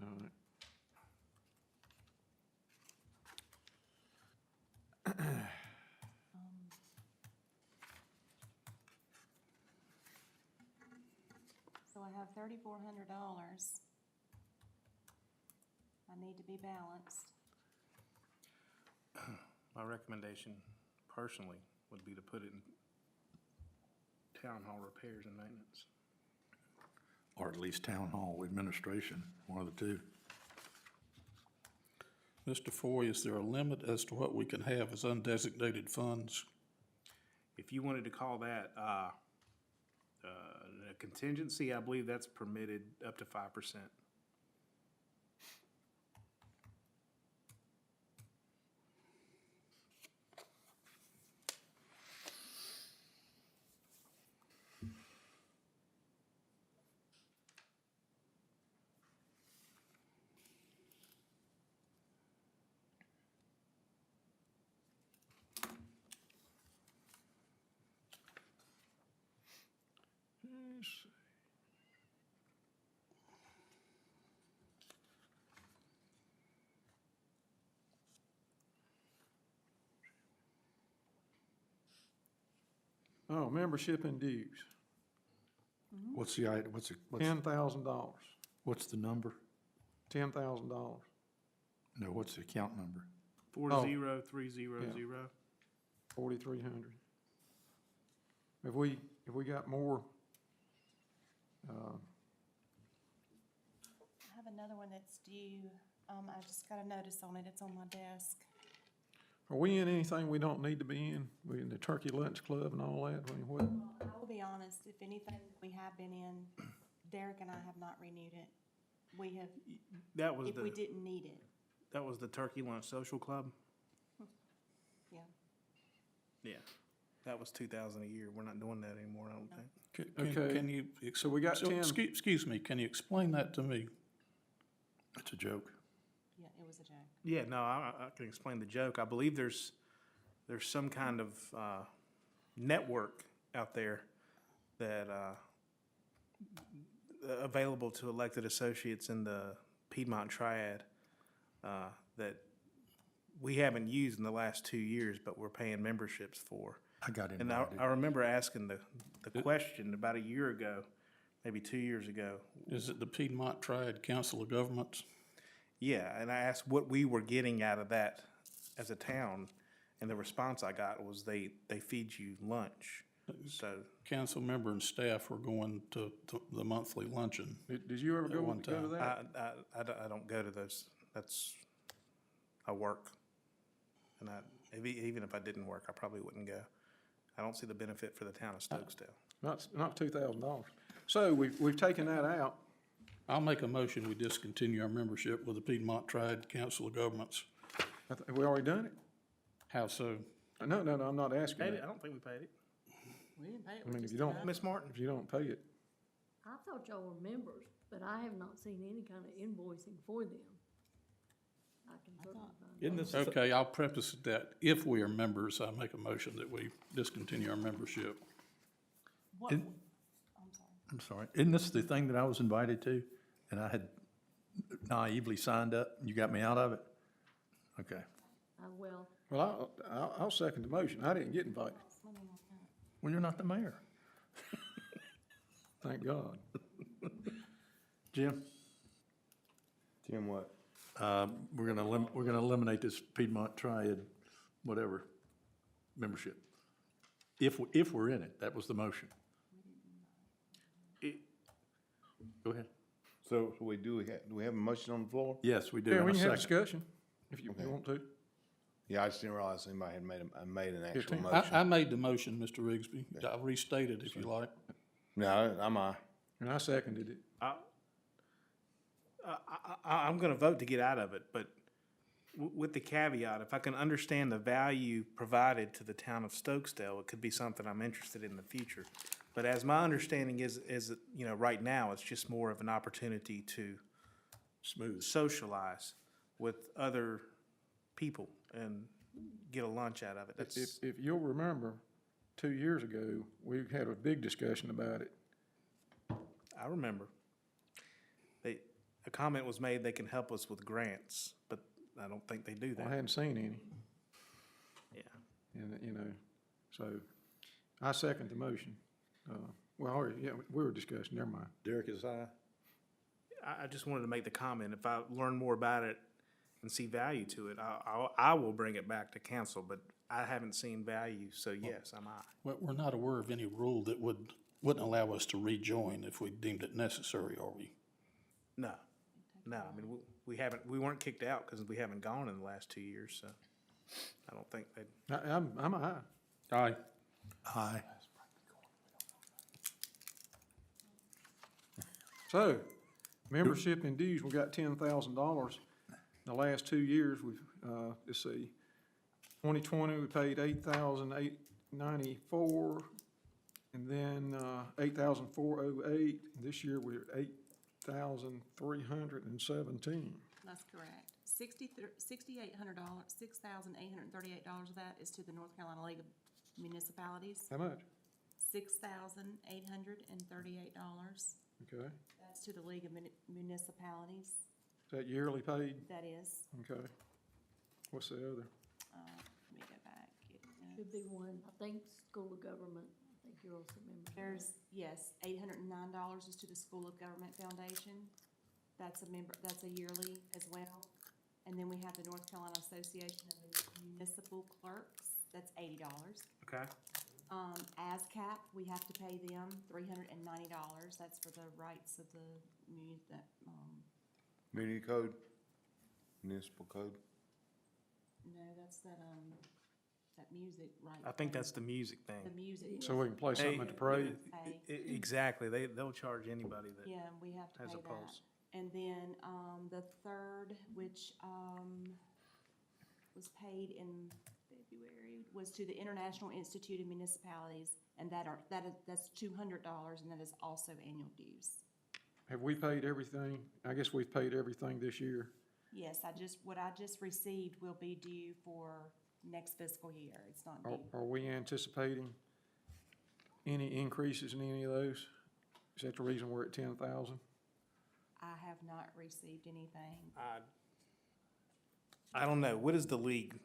All right. So I have $3,400. I need to be balanced. My recommendation personally would be to put it in town hall repairs and maintenance. Or at least town hall administration, one of the two. Mr. Foy, is there a limit as to what we can have as undesignated funds? If you wanted to call that, a contingency, I believe that's permitted up to 5%. Oh, membership and dues, What's the item, what's $10,000, the number? $10,000. No, what's the account number? 40300. 4,300. If we got more, I have another one that's due. I just got a notice on it. It's on my desk. are we in anything we don't need to be in? We in the Turkey Lunch Club and all that? I mean, what? I will be honest, if anything we have been in, Derek and I have not renewed it. We have, That was if we didn't need it, that was the Turkey Lunch Social Club? yeah. Yeah. That was 2,000 a year. We're not doing that anymore, I don't think. Okay. Can you? So we got 10. Excuse me, can you explain that to me? It's a joke. Yeah, it was a joke. Yeah, no, I can explain the joke. I believe there's some kind of network out there that available to elected associates in the Piedmont Triad that we haven't used in the last 2 years, but we're paying memberships for. I got And I invited. remember asking the question about a year ago, maybe 2 years ago. Is it the Piedmont Triad Council of Governments? Yeah, and I asked what we were getting out of that as a town, and the response I got was they feed you lunch. So, Council member and staff were going to the monthly luncheon. Did you ever go one to time. that? I don't go to those. I work. And even if I didn't work, I probably wouldn't go. I don't see the benefit for the town of Stokesdale. Not $2,000. So we've taken that out. I'll make a motion, we discontinue our membership with the Piedmont Triad Council of Governments. Have we already done it? How so? No, I'm not asking Paid it? that. I don't think we paid it. We didn't pay it. I mean, if you don't, Miss Martin? if you don't pay it, I thought y'all were members, but I have not seen any kind of invoicing for them. I can certainly find Isn't out. this, Okay, I'll preface it that if we are members, I make a motion that we discontinue our membership. What, Did- I'm sorry. I'm sorry, isn't this the thing that I was invited to? And I had naively signed up, and you got me out of it? Okay. Well, well, I'll second the motion. I didn't get invited, Let me look up. Well, you're not the mayor. thank God. Jim? Jim, what? We're gonna eliminate this Piedmont Triad, whatever, membership. If we're in it, that was the motion. Go ahead. So do we have a motion on the floor? Yes, we do. Yeah, and we a can have second. discussion if you want to. Yeah, I just didn't realize anybody had made an actual 15. motion. I made the motion, Mr. Rigsby. I'll restate it if you like. No, I'm And I seconded it. I'm gonna vote to get out of it, but with the caveat, if I can understand the value provided to the town of Stokesdale, it could be something I'm interested in the future. But as my understanding is, you know, right now, it's just more of an opportunity to socialize with other people and get a lunch out of it. That's, If you'll remember, 2 years ago, we had a big discussion about it. I remember. A comment was made, they can help us with grants, but I don't think they do I that. hadn't seen any, Yeah. and, you know, so I second the motion. Well, yeah, we were discussing, never mind. Derek is aye. I just wanted to make the comment, if I learn more about it and see value to it, I will bring it back to council, but I haven't seen value, so yes, I'm aye. Well, we're not aware of any rule that wouldn't allow us to rejoin if we deemed it necessary, are we? No, I mean, we weren't kicked out because we haven't gone in the last 2 years, so I don't think they'd. I'm a aye. Aye. Aye. So, membership and dues, we got $10,000. The last 2 years, we've, let's see, 2020, we paid $8,894, and then, $8,408. This year, we're at $8,317. That's correct. $6,838 of that is to the North Carolina League of Municipalities. How much? $6,838. Okay. That's to the League of Municipalities. Is that yearly paid? That is. Okay. What's the other? Let me go back. Should be one, I think, School of Government. I think you're also members. There's, yes, $809 is to the School of Government Foundation. That's a yearly as well. And then we have the North Carolina Association of Municipal Clerks, that's $80. Okay. ASCAP, we have to pay them $390. That's for the rights of the Community code, municipal code. no, that's that music right. I think that's the music The thing. music. So we can play something at the parade? Exactly, they'll charge anybody that Yeah, we have to has pay a that. pulse. And then, the third, which, was paid in February, was to the International Institute of Municipalities, and that's $200, and that is also annual dues. Have we paid everything? I guess we've paid everything this year. Yes, what I just received will be due for next fiscal year. It's not due. Are we anticipating any increases in any of those? Is that the reason we're at 10,000? I have not received anything. I don't know, what does the league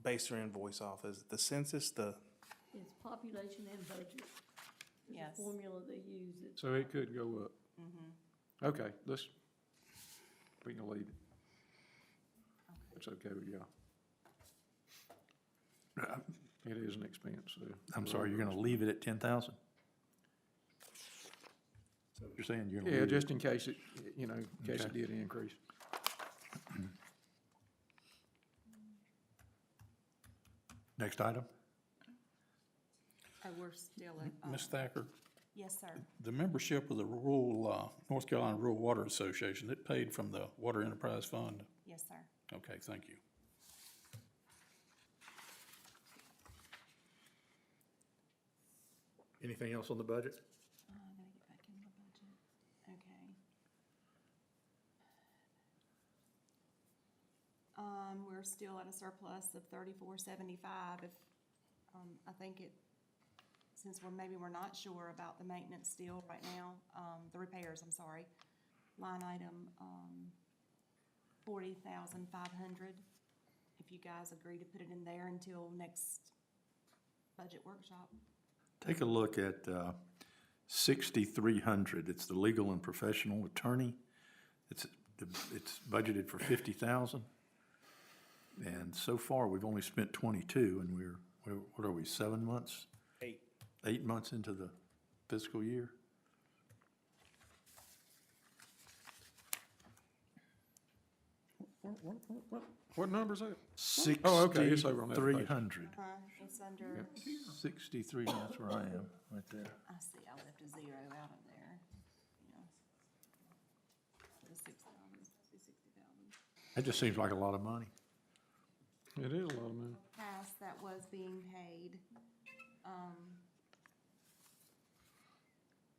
base their invoice off? Is it the census, It's population and budget. There's Yes. a formula they use. It's So it could go up. Okay, we can leave it. It's okay with y'all. It is an expense, so. I'm sorry, you're gonna leave it at 10,000? You're saying you're gonna Yeah, leave it? just in case it, you know, in case it Okay. did increase. Next item? Oh, we're still at, Ms. Thacker, yes, sir. the membership of the North Carolina Rural Water Association, it paid from the Water Enterprise Fund? Yes, sir. Okay, thank you. Anything else on the budget? I gotta get back in the budget. Okay. We're still at a surplus of $34.75. If, I think since we're not sure about the maintenance still right now, the repairs, I'm sorry. Line item, $40,500. If you guys agree to put it in there until next budget workshop. Take a look at 6,300. It's the legal and professional attorney. It's budgeted for 50,000. And so far, we've only spent 22, and what are we, 7 months? 8. 8 months into the fiscal year? What number is that? Oh, okay, it's over on that page. 6,300. It's under, 63, that's where I am, right there. I see, I left a zero out of there. Yeah. The 6,000, 60,000. That just seems like a lot of money. It is a lot of money. Past that was being paid,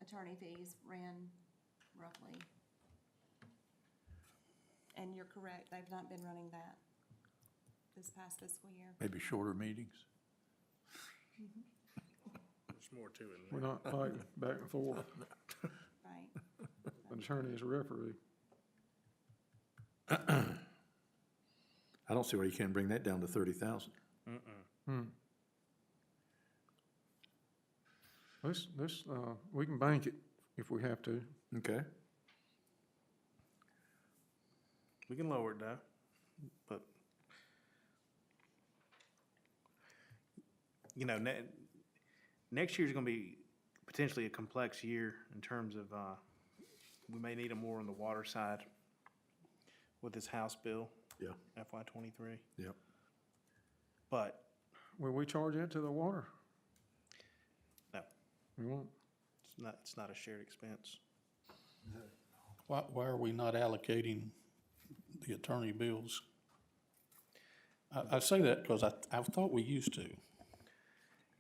attorney fees ran roughly. And you're correct, they've not been running that this past fiscal year. Maybe shorter meetings. There's more to it. We're not fighting back and forth. Right. An attorney is a referee. I don't see why you can't bring that down to 30,000. We can bank it if we have to. Okay. We can lower it down, but, you know, next year's gonna be potentially a complex year in terms of, we may need them more on the water side with this House bill. Yeah. FY '23, Yep. but, Will we charge that to the water? no, We won't. it's not a shared expense. Why are we not allocating the attorney bills? I say that because I thought we used to.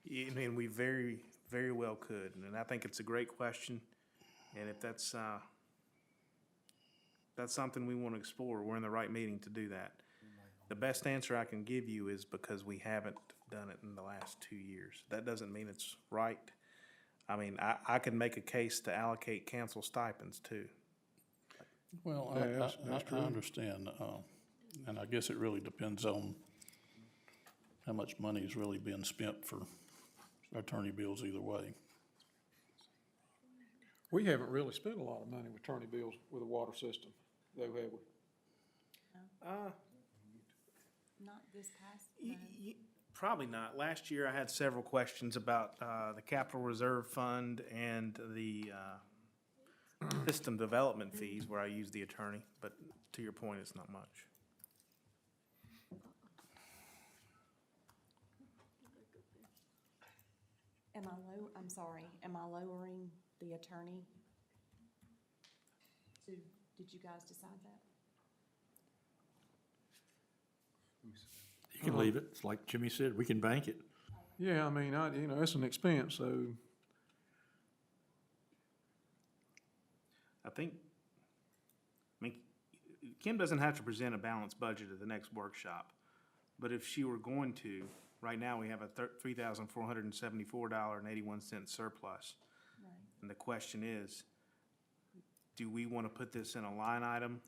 I mean, we very, very well could, and I think it's a great question, and if that's something we want to explore, we're in the right meeting to do that. The best answer I can give you is because we haven't done it in the last 2 years. That doesn't mean it's right. I mean, I could make a case to allocate council stipends too. Well, Yeah, that's I true. understand, and I guess it really depends on how much money is really being spent for attorney bills either way. We haven't really spent a lot of money with attorney bills with the water system, though, have we? Not this past, Probably not. Last year, I had several questions about the capital reserve fund and the system development fees where I use the attorney, but to your point, it's not much. I'm sorry, am I lowering the attorney? Did you guys decide that? You can leave it. It's like Jimmy said, we can bank it. Yeah, I mean, it's an expense, so I mean, Kim doesn't have to present a balanced budget at the next workshop, but if she were going to, right now, we have a $3,474.81 surplus. Right. And the question is, do we want to put this in a line item?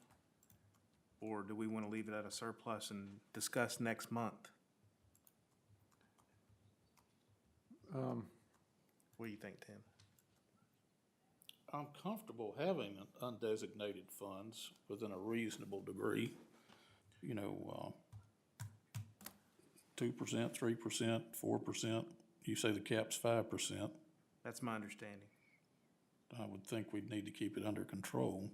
Or do we want to leave it at a surplus and discuss next month? What do you think, Tim? I'm comfortable having undesignated funds within a reasonable degree. 2%, 3%, 4%. You say the cap's 5%. That's my understanding. I would think we'd need to keep it under control.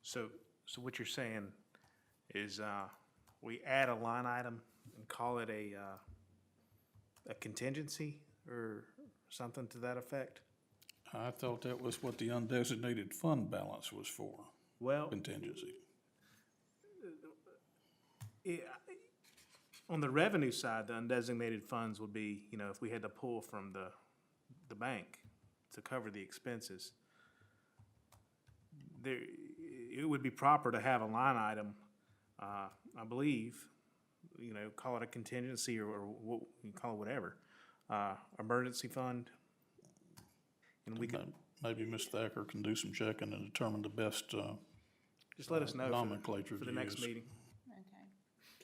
So what you're saying is, we add a line item and call it a contingency or something to that effect? I thought that was what the undesignated fund balance was for, Well, contingency. on the revenue side, the undesignated funds would be, if we had to pull from the bank to cover the expenses. It would be proper to have a line item, I believe, call it a contingency or what, you can call it whatever, emergency fund. And we could, Maybe Ms. Thacker can do some checking and determine the best just let us know nomenclature for to the next use. meeting. Okay.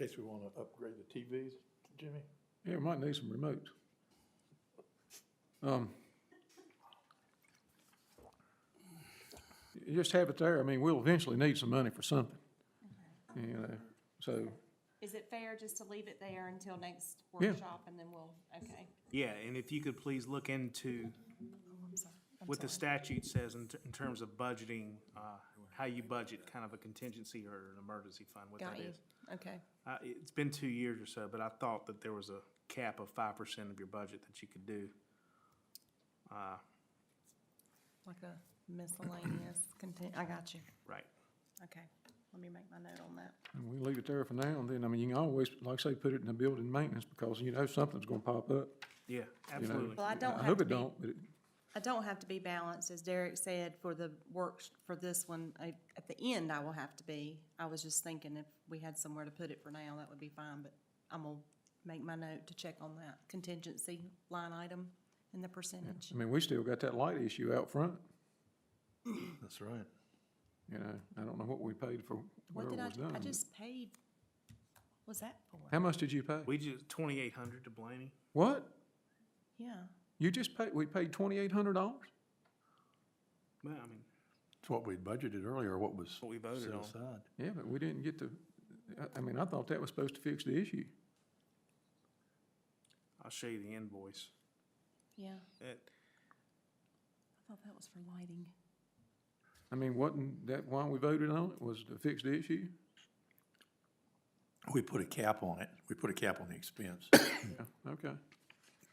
In case we want to upgrade the TVs, Jimmy? yeah, we might need some remotes. You just have it there. I mean, we'll eventually need some money for something, so, Is it fair just to leave it there until next Yeah. workshop and then we'll, okay. Yeah, and if you could please look into I'm sorry. what the statute says in terms of budgeting, how you budget kind of a contingency or an emergency fund, what Got that you. is. Okay. It's been 2 years or so, but I thought that there was a cap of 5% of your budget that you could do. Like a miscellaneous I got you. Right. Okay. Let me make my note on that. And we leave it there for now, and then, I mean, you can always, like I say, put it in the building maintenance, because you know something's gonna pop up. Yeah, you know. absolutely. Well, I don't I have hope to it be, don't, but I don't have to be balanced, as Derek said, for the work, for this one. At the end, I will have to be. I was just thinking if we had somewhere to put it for now, that would be fine, but I'm gonna make my note to check on that contingency line item and the percentage. I mean, we still got that light issue out front, That's right. you know. I don't know what we paid for What whatever did was done. I but- just paid, what's that for? How much did you pay? We just, 2,800 to Blaney. What? Yeah, You just paid, we paid $2,800? Well, I mean, It's what we budgeted earlier, what was what we voted set on. aside. Yeah, but we didn't get to, I mean, I thought that was supposed to fix the issue. I'll show you the invoice. yeah. It, I thought that was for lighting. I mean, wasn't that why we voted on it, was to fix the issue? We put a cap on it. We put a cap on the expense. Yeah, okay.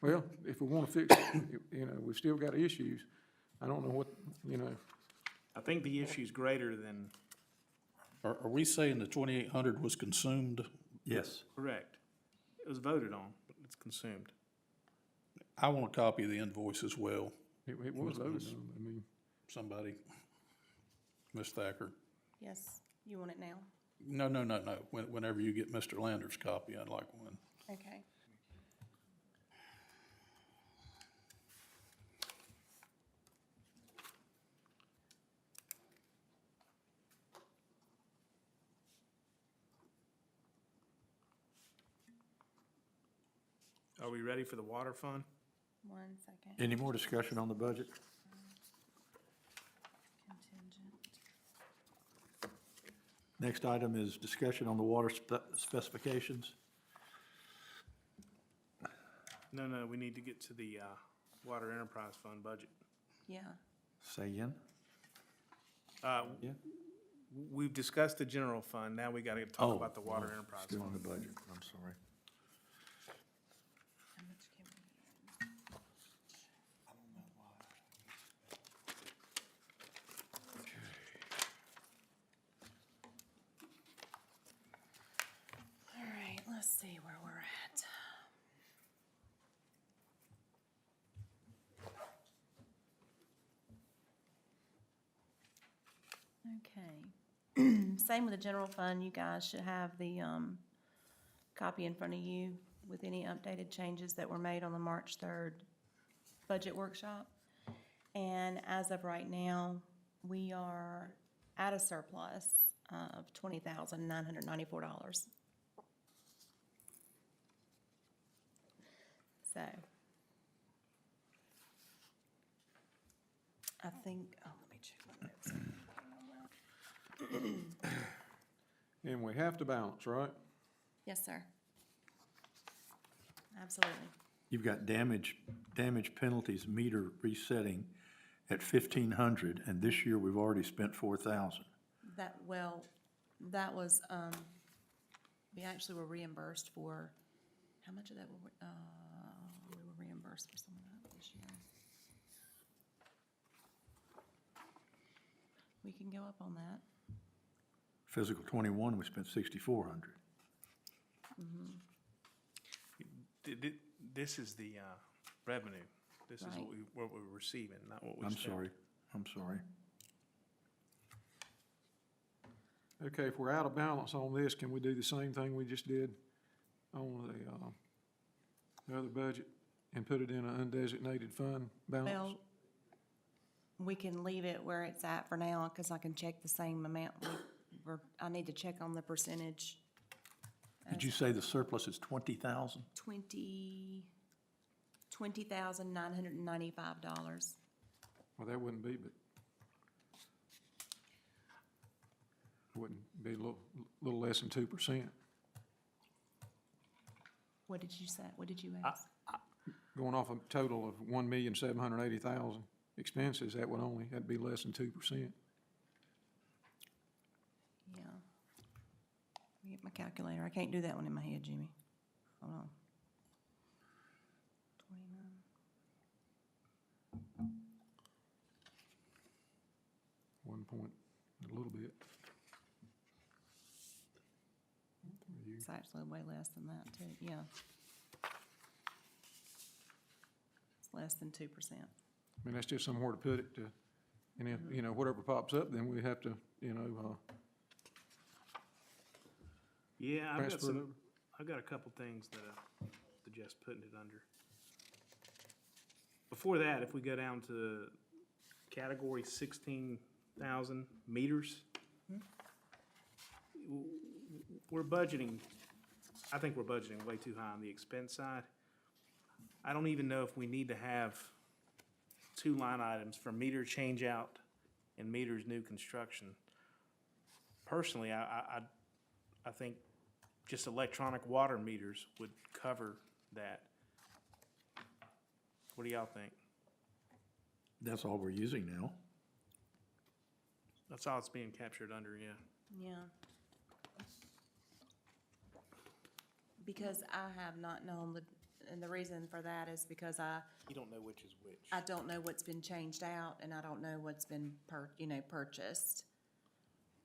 Well, if we want to fix it, you know, we've still got issues. I don't know what, you know, I think the issue's greater than, Are we saying the 2,800 was consumed? Yes. correct. It was voted on, but it's consumed. I want a copy of the invoice as well, it was voted on. I mean, somebody. Ms. Thacker. Yes, you want it now? No. Whenever you get Mr. Lander's copy, I'd like one. Okay. Are we ready for the water fund? 1 second. Any more discussion on the budget? Contingent. Next item is discussion on the water specifications. No, we need to get to the water enterprise fund budget. Yeah, Say again? Yeah. We've discussed the general fund, now we gotta talk about the water enterprise Still on fund. the budget, I'm sorry. how much can we? All right, let's see where we're at. Okay. Same with the general fund, you guys should have the, copy in front of you with any updated changes that were made on the March 3rd budget workshop. And as of right now, we are at a surplus of $20,994. So, I think, oh, let me check my notes. and we have to balance, right? Yes, sir. Absolutely. You've got damage penalties meter resetting at 1,500, and this year we've already spent 4,000. That, well, that was, we actually were reimbursed for, how much of that were, we were reimbursed for some of that this year. We can go up on that. Physical 21, we spent 6,400. This is the revenue. This is Right. what we're receiving, not what we I'm spent. sorry. Okay, if we're out of balance on this, can we do the same thing we just did on the other budget and put it in an undesignated fund balance? Well, we can leave it where it's at for now, because I can check the same amount. I need to check on the percentage. Did you say the surplus is 20,000? $20,995. Well, that wouldn't be, but wouldn't be a little less than 2%. What did you say? What did you ask? Going off a total of 1,780,000 expenses, that'd be less than 2%. Get my calculator. I can't do that one in my head, Jimmy. Hold on. 29. 1 point, a little bit. It's actually way less than that too, yeah. It's less than 2%. I mean, that's just somewhere to put it to, and if, you know, whatever pops up, then we have to, you know, Yeah, transfer it over. I've got a couple things that I suggest putting it under. Before that, if we go down to category 16,000 meters, we're budgeting, I think we're budgeting way too high on the expense side. I don't even know if we need to have 2 line items for meter change out and meters new construction. Personally, I think just electronic water meters would cover that. What do y'all think? That's all we're using now. That's all it's being captured under, yeah. Yeah. Because I have not known and the reason for that is because You don't know which is which. I don't know what's been changed out and I don't know what's been purchased.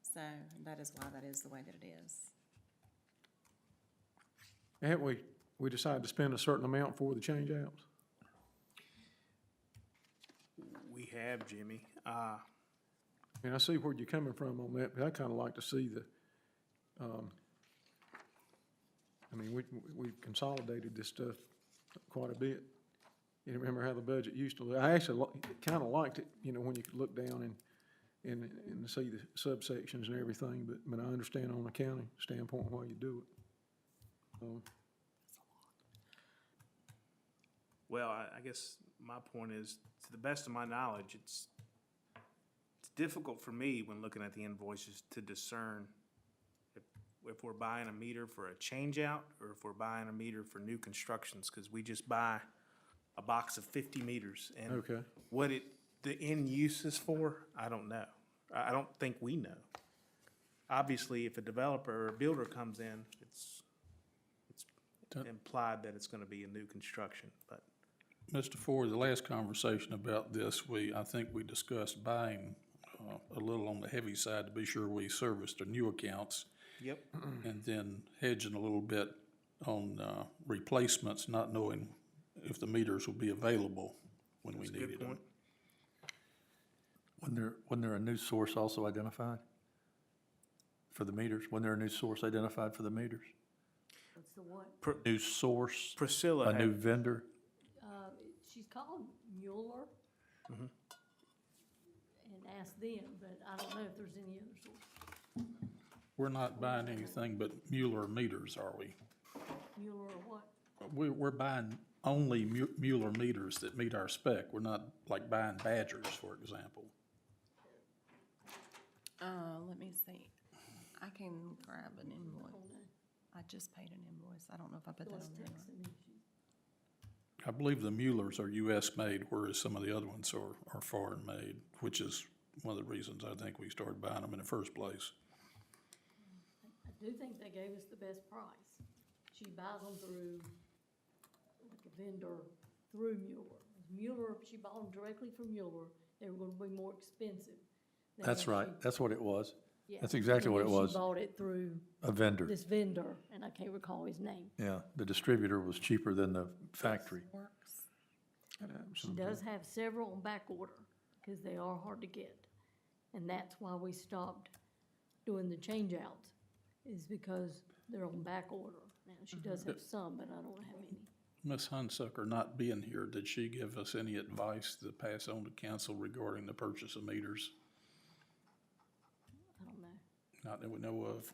So that is why that is the way that it is. Haven't we decided to spend a certain amount for the change outs? We have, Jimmy. And I see where you're coming from on that, but I kind of like to see the, I mean, we've consolidated this stuff quite a bit. You remember how the budget used to look? I actually kind of liked it, you know, when you could look down and see the subsections and everything, but I understand on a county standpoint why you do it. Well, I guess my point is, to the best of my knowledge, it's difficult for me when looking at the invoices to discern if we're buying a meter for a change out or if we're buying a meter for new constructions, because we just buy a box of 50 meters. And Okay. what the end use is for, I don't know. I don't think we know. Obviously, if a developer or a builder comes in, it's implied that it's gonna be a new construction, but. Mr. Ford, the last conversation about this, I think we discussed buying a little on the heavy side to be sure we serviced the new accounts. Yep. And then hedging a little bit on replacements, not knowing if the meters will be available when we That's a good needed them. point. Wasn't there a new source also identified for the meters? Wasn't there a new source identified for the meters? What's the what? New source, Priscilla a new had, vendor? She's called Mueller. Mhm. And asked them, but I don't know if there's any other source. We're not buying anything but Mueller meters, are we? Mueller or what? We're buying only Mueller meters that meet our spec. We're not like buying Badgers, for example. Let me see. I can grab an invoice. I just paid an invoice. I don't know if I put that Let's on there. text them if she- I believe the Muellers are US made, whereas some of the other ones are foreign made, which is one of the reasons I think we started buying them in the first place. I do think they gave us the best price. She buys them through, like a vendor through Mueller. Mueller, she bought them directly from Mueller, they were gonna be more expensive. than That's if right, she- that's what it was. yeah. That's exactly And what then it was. She bought it through A vendor. this vendor, and I can't recall his name. Yeah, the distributor was cheaper than the factory. Works. She does have several on back order, because they are hard to get. And that's why we stopped doing the changeouts, is because they're on back order. Now, she does have some, but I don't know how many. Ms. Hunsucker not being here, did she give us any advice to pass on to council regarding the purchase of meters? I don't know. Not that we know of.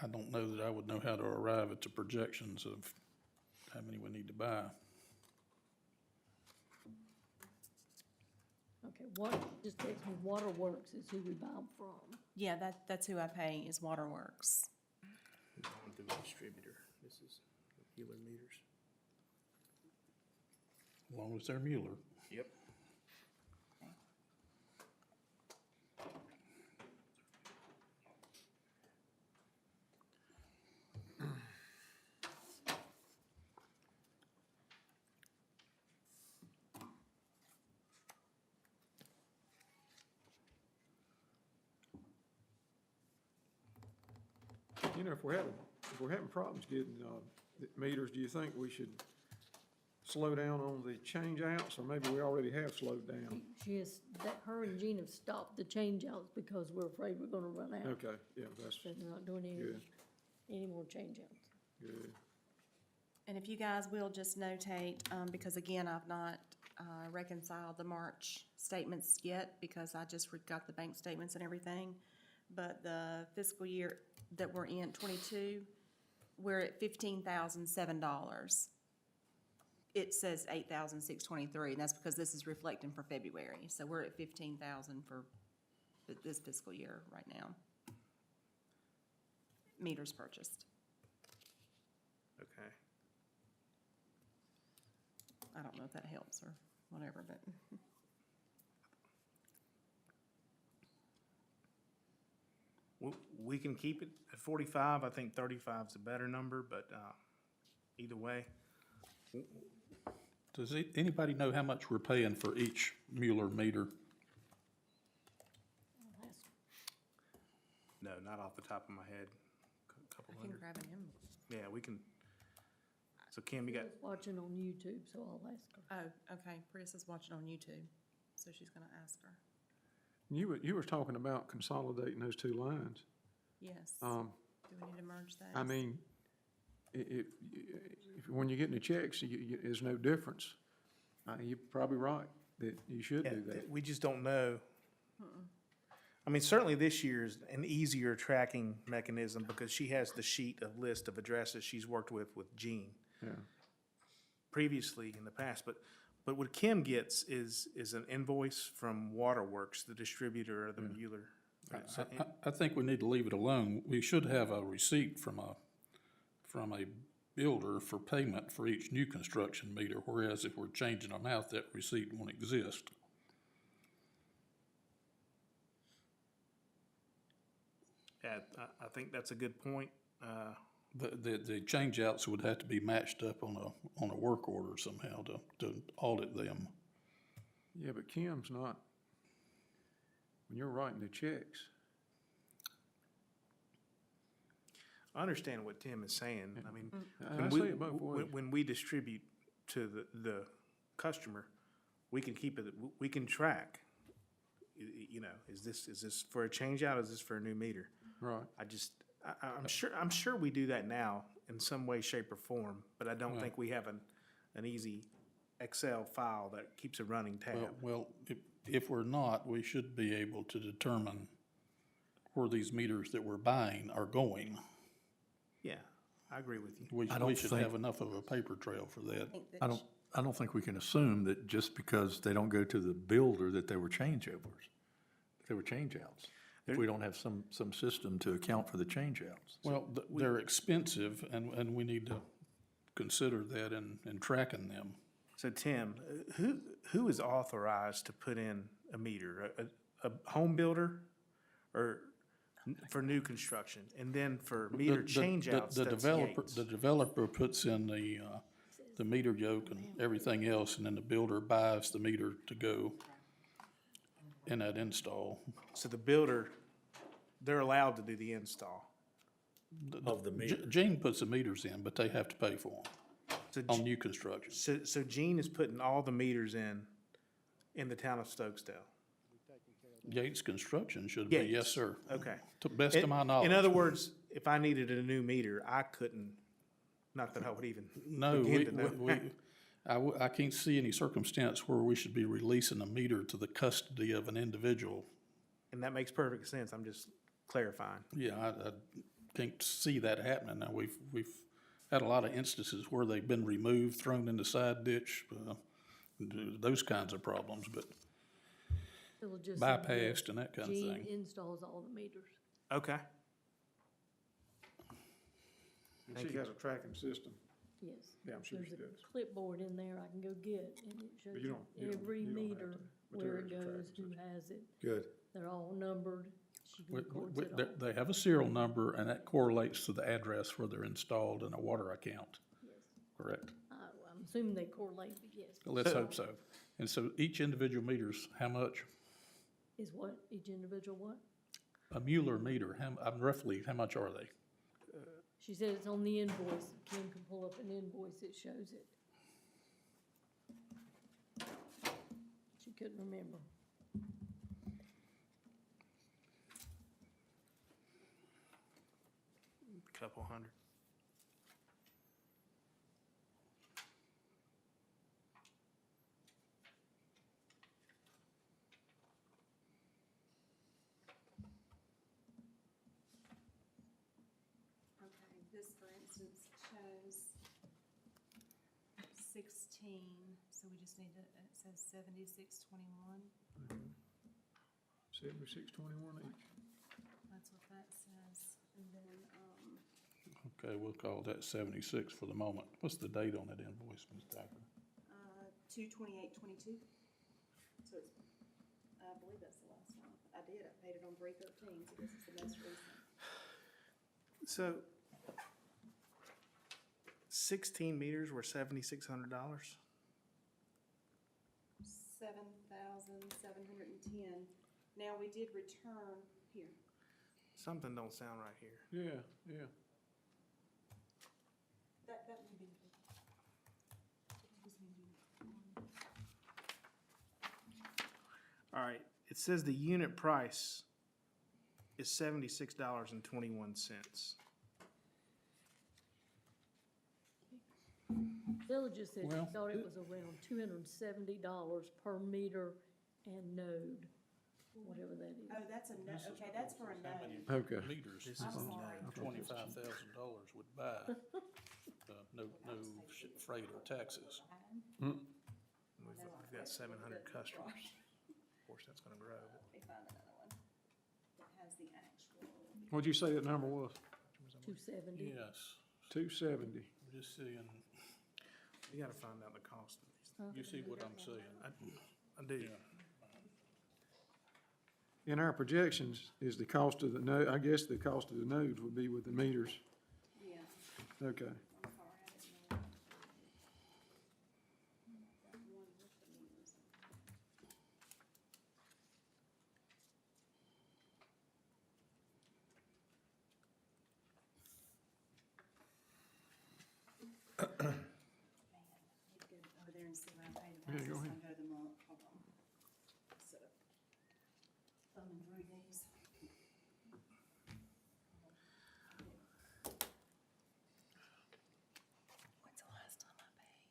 I don't know that I would know how to arrive at the projections of how many we need to buy. Okay, just text me, Waterworks is who we buy them from. Yeah, that's who I pay, is Waterworks. We're going through a distributor. This is Mueller meters. As long as they're Mueller. Yep. You know, if we're having problems getting, the meters, do you think we should slow down on the change outs, or maybe we already have slowed down? She has, that, her and Gene have stopped the change outs because we're afraid we're gonna run out. Okay, yeah, that's So they're not doing good, any more change outs. good. And if you guys will just notate, because again, I've not reconciled the March statements yet, because I just got the bank statements and everything. But the fiscal year that we're in, 22, we're at $15,007. It says 8,623, and that's because this is reflecting for February. So we're at 15,000 for this fiscal year right now. Meters purchased. Okay. I don't know if that helps or whatever, but. We can keep it at 45. I think 35 is a better number, but either way. Does anybody know how much we're paying for each Mueller meter? No, not off the top of my head. Couple I can hundred. grab him. Yeah, we can. So Kim, you got, She's watching on YouTube, so I'll ask her. Oh, okay. Prius is watching on YouTube, so she's gonna ask her. You were talking about consolidating those two lines. Yes. Do we need to merge those? I mean, if when you're getting the checks, there's no difference. You're probably right that you should do that. we just don't know. I mean, certainly this year's an easier tracking mechanism because she has the sheet of list of addresses she's worked with Gene Yeah. previously in the past. But what Kim gets is an invoice from Waterworks, the distributor of the Mueller. So- I think we need to leave it alone. We should have a receipt from a builder for payment for each new construction meter, whereas if we're changing them out, that receipt won't exist. Yeah, I think that's a good point. The change outs would have to be matched up on a work order somehow to audit them. Yeah, but Kim's not, when you're writing the checks, I understand what Tim is saying. I mean, I when see we, it both ways. when we distribute to the customer, we can keep it, we can track. You know, is this for a change out? Is this for a new meter? Right. I'm sure we do that now in some way, shape, or form, but I don't think we have an easy Excel file that keeps a running tab. Well, if we're not, we should be able to determine where these meters that we're buying are going. Yeah, I agree with you. We don't should think- have enough of a paper trail for that. I don't think we can assume that just because they don't go to the builder that they were changeovers. They were changeouts. If we don't have some system to account for the changeouts. Well, they're expensive, and we need to consider that in tracking them. So Tim, who is authorized to put in a meter? A home builder or for new construction? And then for meter change outs, The that's developer, Yates. the developer puts in the meter yoke and everything else, and then the builder buys the meter to go in that install. So the builder, they're allowed to do the install. Of the meter. Gene puts the meters in, but they have to pay for So them on new construction. So Gene is putting all the meters in the town of Stokesdale. Yates Construction should be, yes, Yates. sir. Okay. To the best of my knowledge. In other words, if I needed a new meter, I couldn't, not that I would even No, begin to know. I can't see any circumstance where we should be releasing a meter to the custody of an individual. And that makes perfect sense. I'm just clarifying. Yeah, I can't see that happening. Now, we've had a lot of instances where they've been removed, thrown in the side ditch, those kinds of problems, but It'll just say that bypassed and that kind of Gene thing. installs all the meters. Okay. And she has a tracking system. Yes. Yeah, I'm sure she There's a does. clipboard in there I can go get, and it shows you don't every have to. meter, where it Materials goes, tracking who has it. Good. They're all numbered. She records it all. They have a serial number, and that correlates to the address where they're installed in a water account, Yes. correct? I'm assuming they correlate, but yes. Let's hope so. And so each individual meter's how much? Is what, each individual what? A Mueller meter, roughly, how much are they? She said it's on the invoice. Kim can pull up an invoice that shows it. She couldn't remember. Couple hundred. Okay, this, for instance, shows 16, so we just need to, it says 7621. 7621 each. That's what that says. And then, Okay, we'll call that 76 for the moment. What's the date on that invoice, Ms. Thacker? 2/28/22. So it's, I believe that's the last one. I did, I paid it on 3/13, so this is the most recent. So 16 meters were $7,600. 7,710. Now, we did return, here, Something don't sound right here. Yeah, yeah. that may be. All right, it says the unit price is $76.21. Village said Well, she thought it was around $270 per meter and node, whatever that is. Oh, that's a no, okay, that's for a How no. many Okay. meters This I'm is sorry. $25,000 would buy? No freight or taxes. We've got 700 customers. Of course, that's gonna grow. Let me find another one that has the actual. What'd you say that number was? 270. Yes, 270. we're just seeing, We gotta find out the cost of these. you see what I'm saying? I do. Yeah. In our projections, is the cost of the node, I guess the cost of the nodes would be with the meters. Yeah, Okay. I'm sorry, I didn't know. That one with the meters. Man, I need to go over there and see what I paid. Yeah, go ahead. I'll go to the month, hold on. Instead of thumbing through these. When's the last time I paid?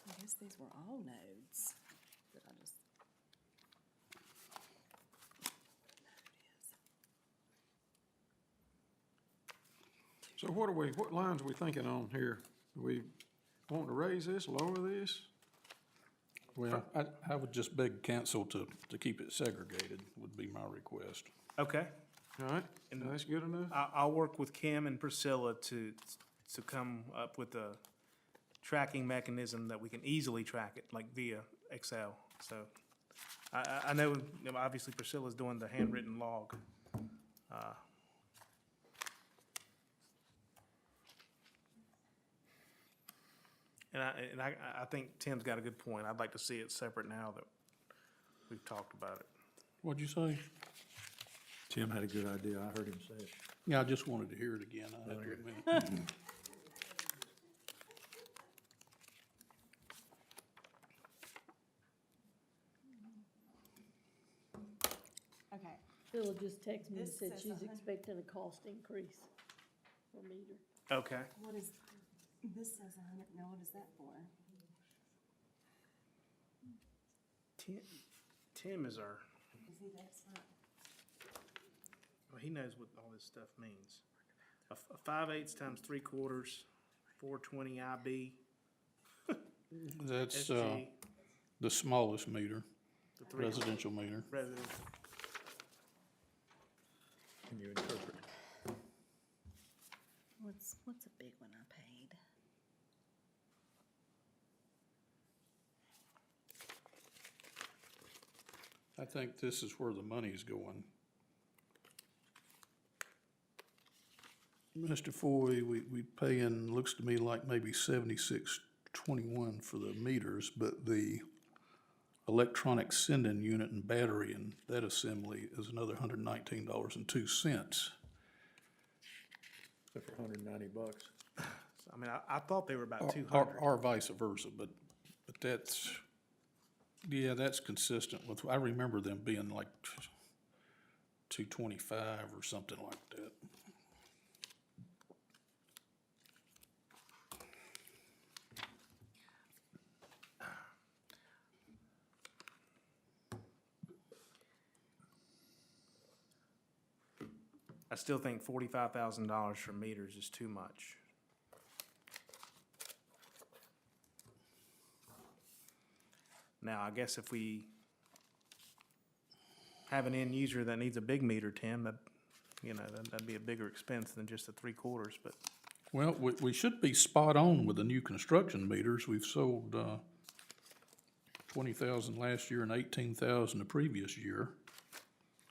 I guess these were all nodes that I just. So what lines are we thinking on here? Do we want to raise this, lower this? Well, I would just beg council to keep it segregated, would be my request. Okay, All right, that's good enough? I'll work with Kim and Priscilla to come up with a tracking mechanism that we can easily track it, like via Excel. So I know, obviously Priscilla's doing the handwritten log. And I think Tim's got a good point. I'd like to see it separate now that we've talked about it. What'd you say? Tim had a good idea. I heard him say it. Yeah, I just wanted to hear it again, I have to admit. Okay, Phil just texted me and This said says she's 100. expecting a cost increase per meter. Okay. what is, this says 100, now what is that for? Tim is our, Is he the expert? well, he knows what all this stuff means. A 5/8 times 3/4, 420 IB, That's, SG, the smallest meter, the three residential meter. residential. Can you interpret? What's a big one I paid? I think this is where the money's going. Mr. Foy, we paying, looks to me like maybe 76.21 for the meters, but the electronic sending unit and battery, and that assembly is another $119.02. So for $190. I mean, I thought they were about Or, 200. or vice versa, but that's, yeah, that's consistent with, I remember them being like 225 or something like that. I still think $45,000 for meters is too much. Now, I guess if we have an end user that needs a big meter, Tim, that'd be a bigger expense than just the 3/4, but. Well, we should be spot on with the new construction meters. We've sold, 20,000 last year and 18,000 the previous year.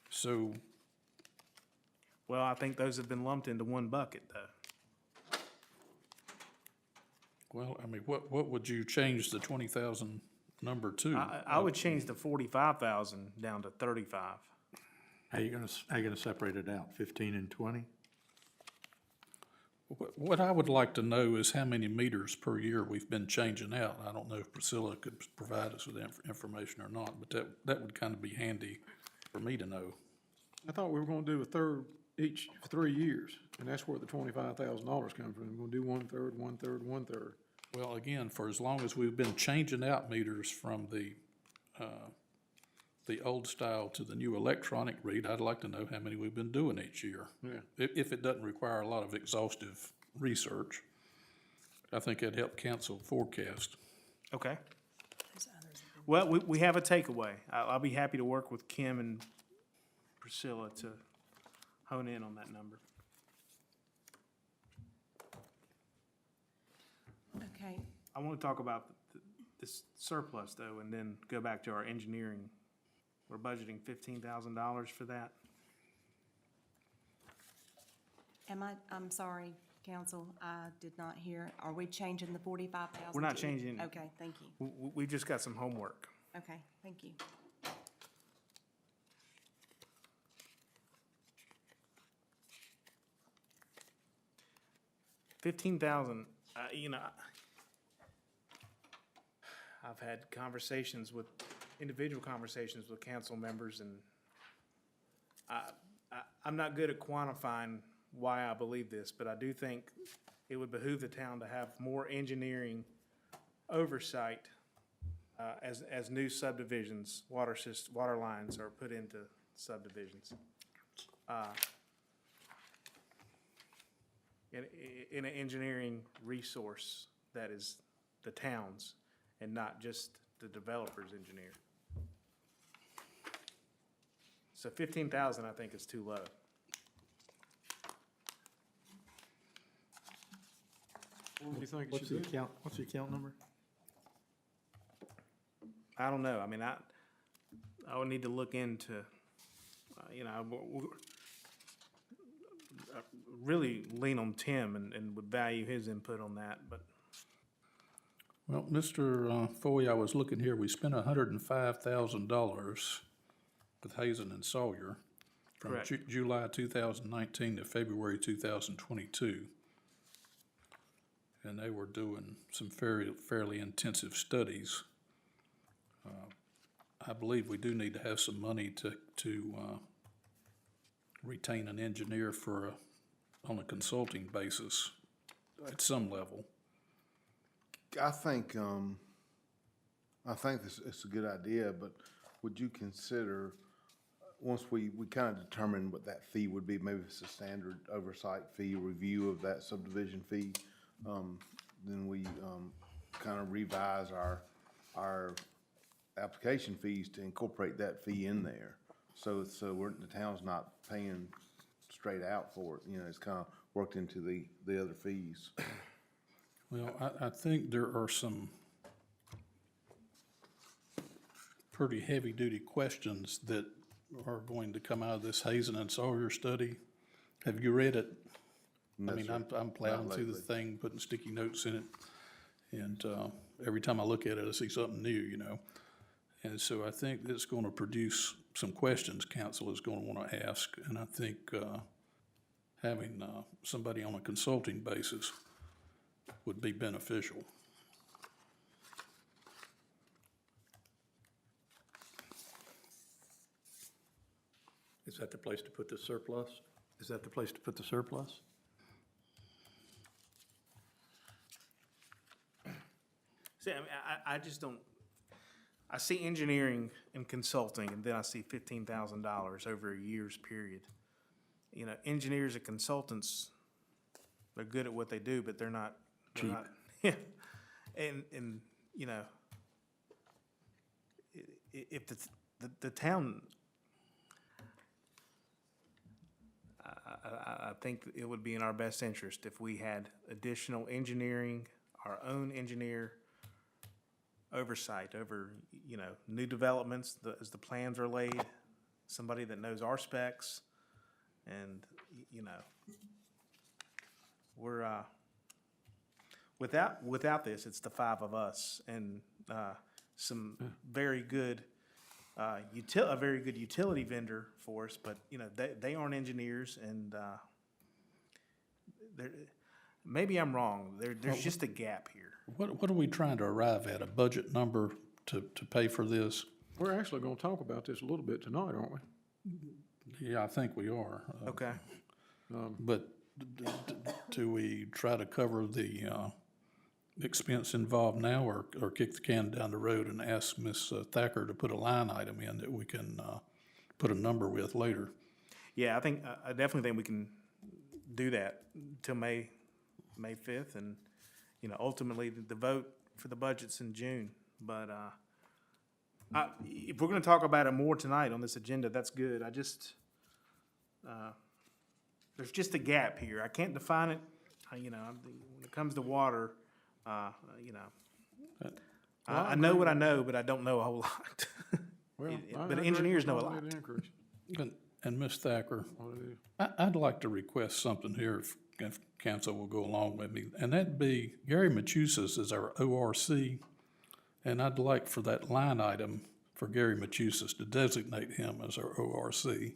So, Well, I think those have been lumped into one bucket, though. well, I mean, what would you change the 20,000 number to? I would change the 45,000 down to 35. How you gonna separate it out, 15 and 20? What I would like to know is how many meters per year we've been changing out. I don't know if Priscilla could provide us with that information or not, but that would kind of be handy for me to know. I thought we were gonna do a third each for 3 years, and that's where the $25,000 comes from. We're gonna do 1/3, 1/3, 1/3. Well, again, for as long as we've been changing out meters from the old style to the new electronic read, I'd like to know how many we've been doing each year. Yeah. If it doesn't require a lot of exhaustive research, I think it'd help council forecast. Okay. Well, we have a takeaway. I'll be happy to work with Kim and Priscilla to hone in on that number. Okay, I want to talk about this surplus, though, and then go back to our engineering. We're budgeting $15,000 for that. I'm sorry, council, I did not hear. Are we changing the 45,000? We're not changing. Okay, thank you. We've just got some homework. Okay, thank you. $15,000, I've had individual conversations with council members, and I'm not good at quantifying why I believe this, but I do think it would behoove the town to have more engineering oversight as new subdivisions, water lines are put into subdivisions. In an engineering resource that is the town's and not just the developer's engineer. So 15,000, I think, is too low. What do you think it What's should the be? account, what's the account number? I don't know. I mean, I would need to look into, I really lean on Tim and would value his input on that, but. Well, Mr. Foy, I was looking here, we spent $105,000 with Hazen and Sawyer from Correct. July 2019 to February 2022. And they were doing some fairly intensive studies. I believe we do need to have some money to retain an engineer on a consulting basis at some level. I think this is a good idea, but would you consider, once we kind of determine what that fee would be, maybe it's a standard oversight fee, review of that subdivision fee, then we kind of revise our application fees to incorporate that fee in there. So the town's not paying straight out for it, it's kind of worked into the other fees. Well, I think there are some pretty heavy-duty questions that are going to come out of this Hazen and Sawyer study. Have you read it? No, I mean, sir. I'm plowing Not through the lately. thing, putting sticky notes in it, and every time I look at it, I see something new, And so I think it's gonna produce some questions council is gonna wanna ask, and I think, having, somebody on a consulting basis would be beneficial. Is that the place to put the surplus? Is that the place to put the surplus? See, I mean, I just don't, I see engineering and consulting, and then I see $15,000 over a year's period. You know, engineers and consultants, they're good at what they do, but they're not. Cheap. Yeah, and, you know, if the town, I think it would be in our best interest if we had additional engineering, our own engineer oversight over, you know, new developments, as the plans are laid, somebody that knows our specs, and, you know, we're, without this, it's the five of us, and, some very good, a very good utility vendor for us, but, you know, they aren't engineers, and, maybe I'm wrong, there's just a gap here. What are we trying to arrive at, a budget number to pay for this? We're actually gonna talk about this a little bit tonight, aren't we? Yeah, I think we are. Okay. But do we try to cover the expense involved now, or kick the can down the road and ask Ms. Thacker to put a line item in that we can put a number with later? Yeah, I definitely think we can do that till May 5th, and, you know, ultimately, the vote for the budget's in June. But, if we're gonna talk about it more tonight on this agenda, that's good. I just, there's just a gap here. I can't define it, you know, when it comes to water, you know. I know what I know, but I don't know a whole lot. Well, But I engineers know a agree lot. with the increase. And Ms. Thacker, What it is. I'd like to request something here, if council will go along with me, and that'd be Gary Machusis is our ORC, and I'd like for that line item for Gary Machusis to designate him as our ORC.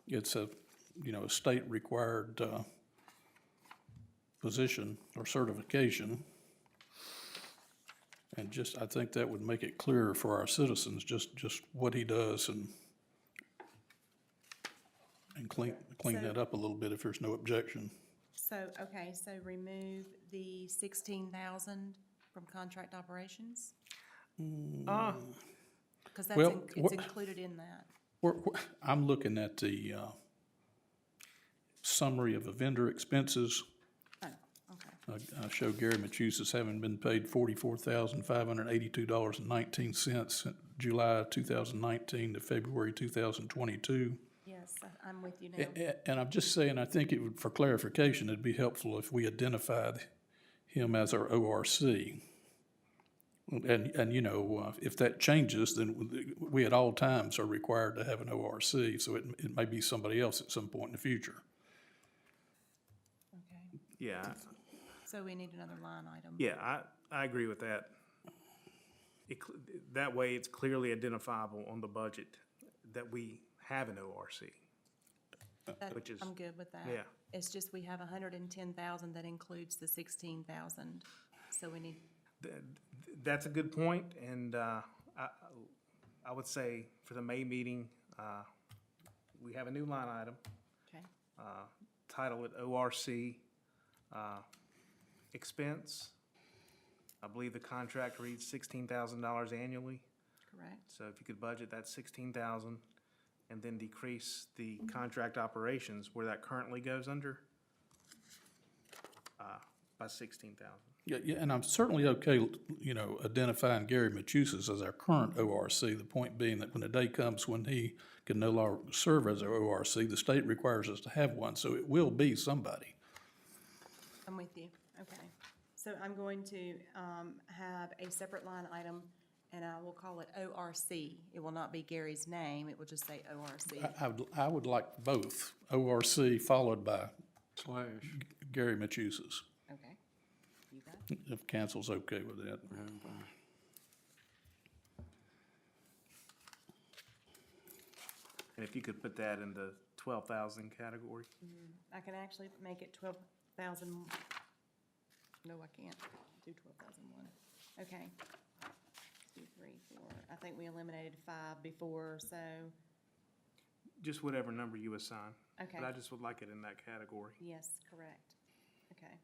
It's a, you know, a state-required position or certification. And just, I think that would make it clearer for our citizens, just what he does, and clean that up a little bit if there's no objection. So, okay, so remove the 16,000 from contract operations? Because that's, Well, it's included in that. I'm looking at the summary of the vendor expenses. Oh, okay. I show Gary Machusis having been paid $44,582.19 since July 2019 to February 2022. Yes, I'm with you now. And I'm just saying, I think it would, for clarification, it'd be helpful if we identified him as our ORC. And you know, if that changes, then we at all times are required to have an ORC, so it may be somebody else at some point in the future. Okay, Yeah, so we need another line item. yeah, I agree with that. That way, it's clearly identifiable on the budget that we have an ORC. That- which is- I'm good with that. yeah. It's just we have 110,000 that includes the 16,000, so we need, That's a good point, and I would say for the May meeting, we have a new line item, okay, title it ORC expense. I believe the contract reads $16,000 annually, correct? so if you could budget that 16,000 and then decrease the contract operations where that currently goes under by 16,000. Yeah, and I'm certainly okay, you know, identifying Gary Machusis as our current ORC. The point being that when the day comes when he can no longer serve as our ORC, the state requires us to have one, so it will be somebody. I'm with you, okay. So I'm going to have a separate line item, and I will call it ORC. It will not be Gary's name, it will just say ORC. I would like both, ORC followed by / Gary Machusis, Okay, you got it. if council's okay with that. And if you could put that in the 12,000 category. I can actually make it 12,000. No, I can't do 12,001. Okay. 2, 3, 4. I think we eliminated 5 before, so, Just whatever number you assign. okay. But I just would like it in that category. Yes, correct. Okay.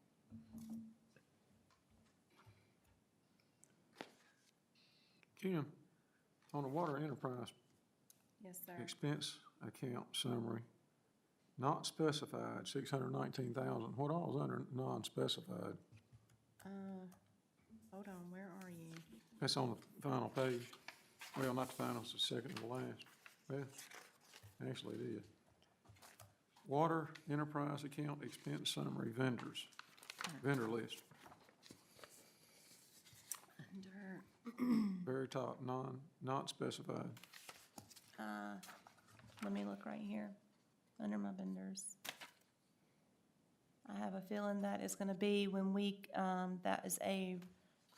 Kim, on the water enterprise Yes, sir. expense account summary, not specified, 619,000. What all is under non-specified? Hold on, where are you? That's on the final page. Well, not the final, it's the second to the last. Well, actually it is. Water enterprise account expense summary vendors, vendor list, Under, very top, not specified. let me look right here, under my vendors. I have a feeling that is gonna be when we, that is a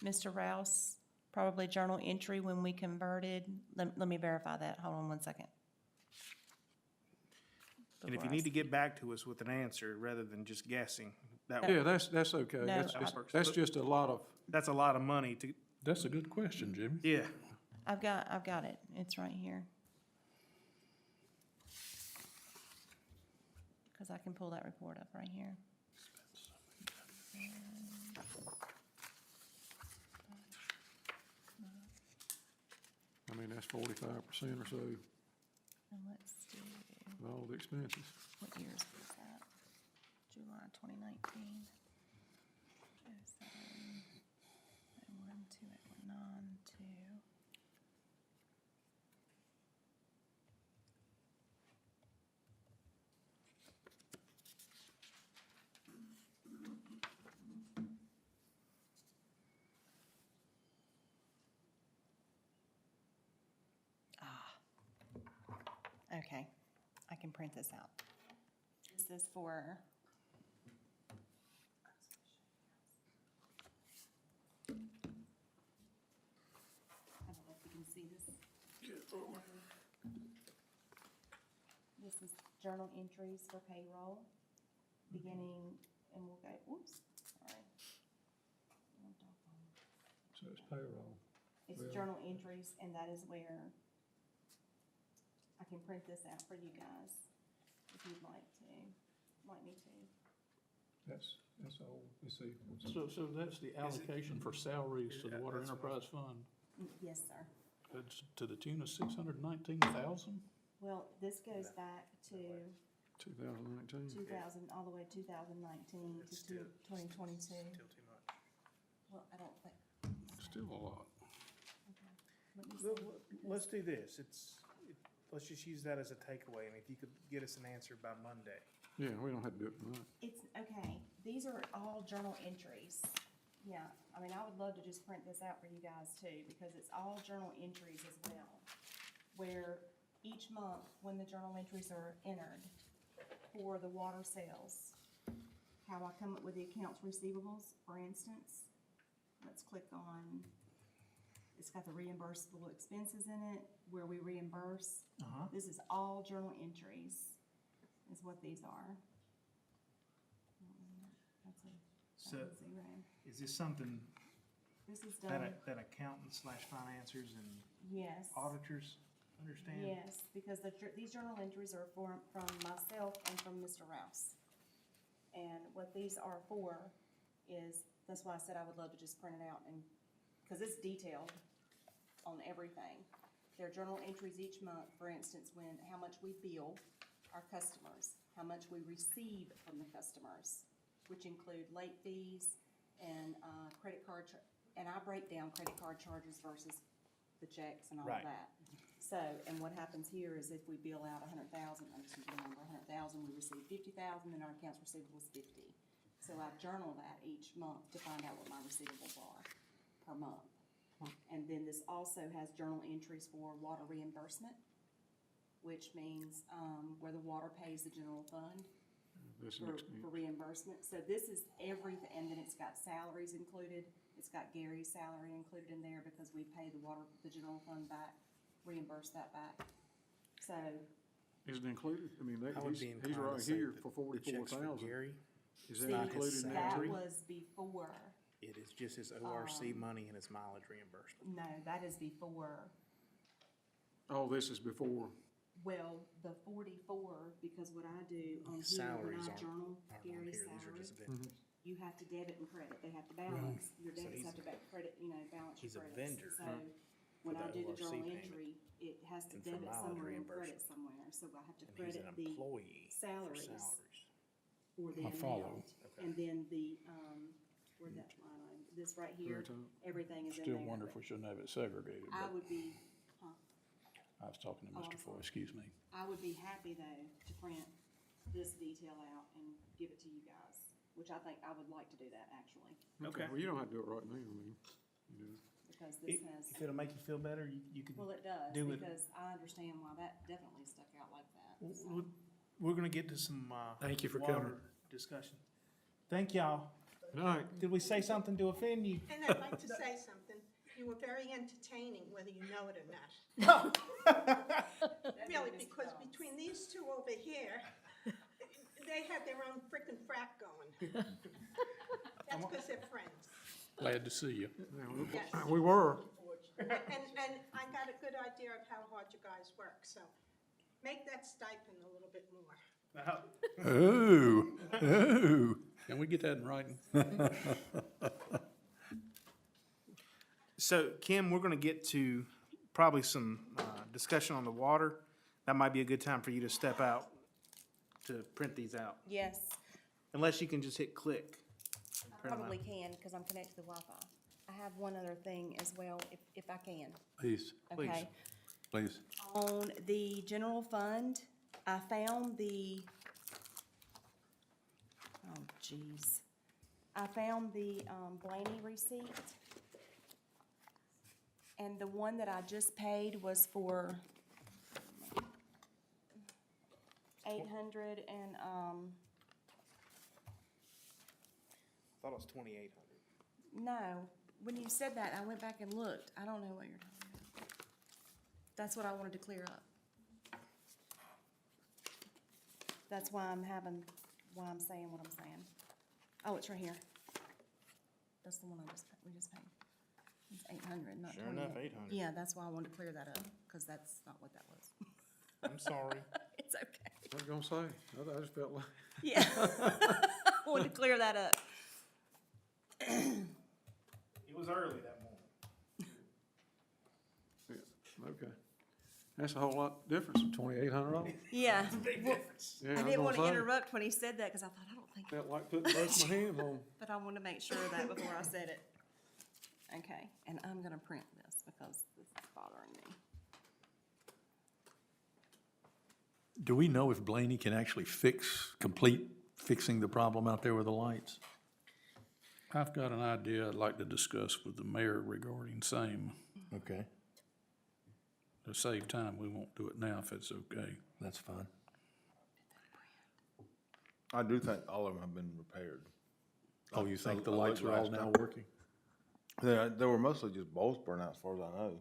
Mr. Rouse, probably journal entry when we converted. Let me verify that. Hold on one second. And if Before you I need to get back to us with an answer rather than just guessing, that Yeah, that's okay. No, That's just a lot of, that's a lot of money to, That's a good question, Jimmy. yeah. I've got it. It's right here. Because I can pull that report up right here. I mean, that's 45% or so And let's do, of all the expenses. what years was that? July 2019. 07, 81, 2819, 2. Okay, I can print this out. This is for. I don't know if you can see this. This is journal entries for payroll, beginning, and we'll go, oops, sorry. So it's payroll. It's Well- journal entries, and that is where I can print this out for you guys, if you'd like me to. That's all, let's see. So that's the allocation for salaries to the Water Enterprise Fund. Yes, sir. It's to the tune of 619,000? Well, this goes back to 2019. 2000, all the way 2019 It's to still- 2022. Still too much. Well, I don't think, Still a lot. okay. Let me see. Let's do this. Let's just use that as a takeaway, and if you could get us an answer by Monday. Yeah, we don't have to do it tonight. It's, okay, these are all journal entries. Yeah, I mean, I would love to just print this out for you guys too, because it's all journal entries as well. Where each month, when the journal entries are entered for the water sales, how I come up with the accounts receivables, for instance. Let's click on, it's got the reimbursable expenses in it, where we reimburse. This is all journal entries, is what these are. That's So- a 0. Is this something This is done, that accountants / financiers and yes. auditors understand? Yes, because these journal entries are from myself and from Mr. Rouse. And what these are for is, that's why I said I would love to just print it out and, because it's detailed on everything. There are journal entries each month, for instance, how much we bill our customers, how much we receive from the customers, which include late fees and credit card, and I break down credit card charges versus the checks and all of Right. that. So, and what happens here is if we bill out 100,000, I'm just gonna remember 100,000, we receive 50,000, then our accounts receivable is 50. So I journal that each month to find out what my receivables are per month. And then this also has journal entries for water reimbursement, which means, where the water pays the general fund This for next week. reimbursement. So this is everything, and then it's got salaries included. It's got Gary's salary included in there because we pay the general fund back, reimburse that back. So Is it included? I mean, I would he's be inclined to right say here that for the checks for 44,000. Gary, Is See, that included in that that three? was before, it is just his ORC money and his mileage reimbursement. no, that is before, Oh, this is before. well, the 44, because what I do on here, when Salaries I aren't journal on Gary's here, these are salary, just vendors. you have to debit and credit, they have to balance, your So debits he's- have to credit, balance your he's a credits. vendor So, when for I the do the ORC journal payment entry, it has to and for debit mileage somewhere and credit reimbursement. somewhere, so I have to And he's credit an the employee for salaries salaries. for the I follow. amount. And then the, where's that line item, this right here, Very top. everything is in Still there. wonder if we shouldn't have it segregated, I but would be, I was talking to Oh, Mr. I'm Foy, sorry. excuse me. I would be happy though to print this detail out and give it to you guys, which I think I would like to do that actually, Okay. Well, you don't have to do it right now, I mean, you know. because this has, If it'll make you feel better, you can. well, it does, do it. because I understand why that definitely stuck out like that. so. We're gonna get to some, Thank you for water coming. discussion. Thank y'all. Good night. Did we say something to offend you? And I'd like to say something. You were very entertaining, whether you know it or not. Really, because between these two over here, they have their own frickin' frat going. That's because they're friends. Glad to see you. Yes. We were. And I got a good idea of how hard you guys work, so make that stipend a little bit more. Oh. Can we get that in writing? So, Kim, we're gonna get to probably some, discussion on the water. That might be a good time for you to step out to print these out, Yes, unless you can just hit click. I Print 'em probably out. can, because I'm connected to Wi-Fi. I have one other thing as well, if I can, Please, Please. okay? please. On the general fund, I found oh geez. I found the Blaney receipt. And the one that I just paid was for $800 and, Thought it was 2,800. no, when you said that, I went back and looked. I don't know what you're talking about. That's what I wanted to clear up. That's why I'm saying what I'm saying. Oh, it's right here. That's the one we just paid. It's 800, not 28. Sure enough, 800. Yeah, that's why I wanted to clear that up, because that's not what that was. I'm sorry. It's okay. What you gonna say? I just felt like, Yeah. I wanted to clear that up. It was early that morning. yeah, okay. That's a whole lot difference from $2,800. Yeah. Big Well, difference. Yeah, I was didn't want to gonna say, interrupt when he said that, because I thought, I don't think, felt like putting both my hands on. but I wanted to make sure of that before I said it. Okay, and I'm gonna print this because this is bothering me. Do we know if Blaney can actually complete fixing the problem out there with the lights? I've got an idea I'd like to discuss with the mayor regarding same. Okay, To save time, we won't do it now if it's okay. that's fine. I do think all of them have been repaired. Oh, you think the I lights looked are all last now time. working? They were mostly just bolts burnt out as far as I know.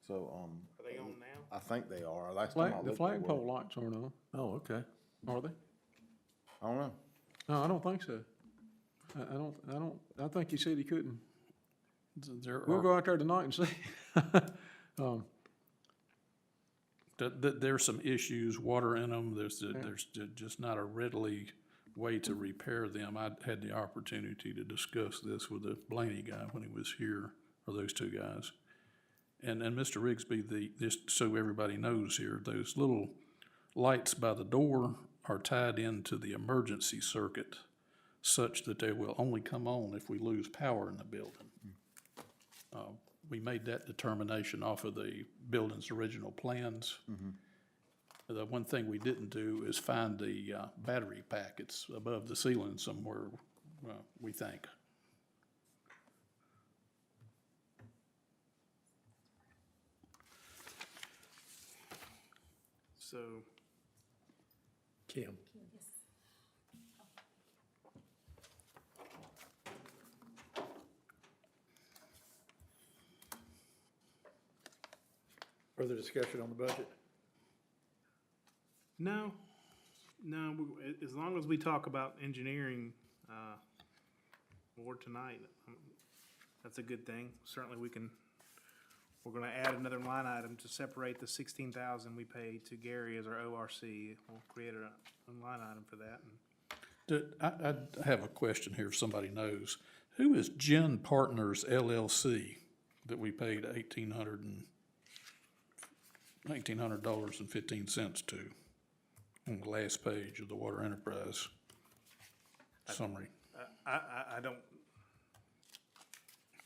So, Are they on now? I think they are. Last time I The looked, they flagpole were. lights aren't on, Oh, okay. are they? I don't know. No, I don't think so. I think he said he couldn't. There We'll are, go out there tonight and see. there's some issues, water in them, there's just not a readily way to repair them. I had the opportunity to discuss this with the Blaney guy when he was here, or those two guys. And Mr. Rigsby, just so everybody knows here, those little lights by the door are tied into the emergency circuit such that they will only come on if we lose power in the building. We made that determination off of the building's original plans. The one thing we didn't do is find the battery pack. It's above the ceiling somewhere, we think. So, Kim? Further discussion on the budget? No, as long as we talk about engineering, more tonight, that's a good thing. Certainly we're gonna add another line item to separate the 16,000 we paid to Gary as our ORC. We'll create a line item for that. I have a question here if somebody knows. Who is Gen Partners LLC that we paid $1,800.15 to on the last page of the Water Enterprise summary? I don't,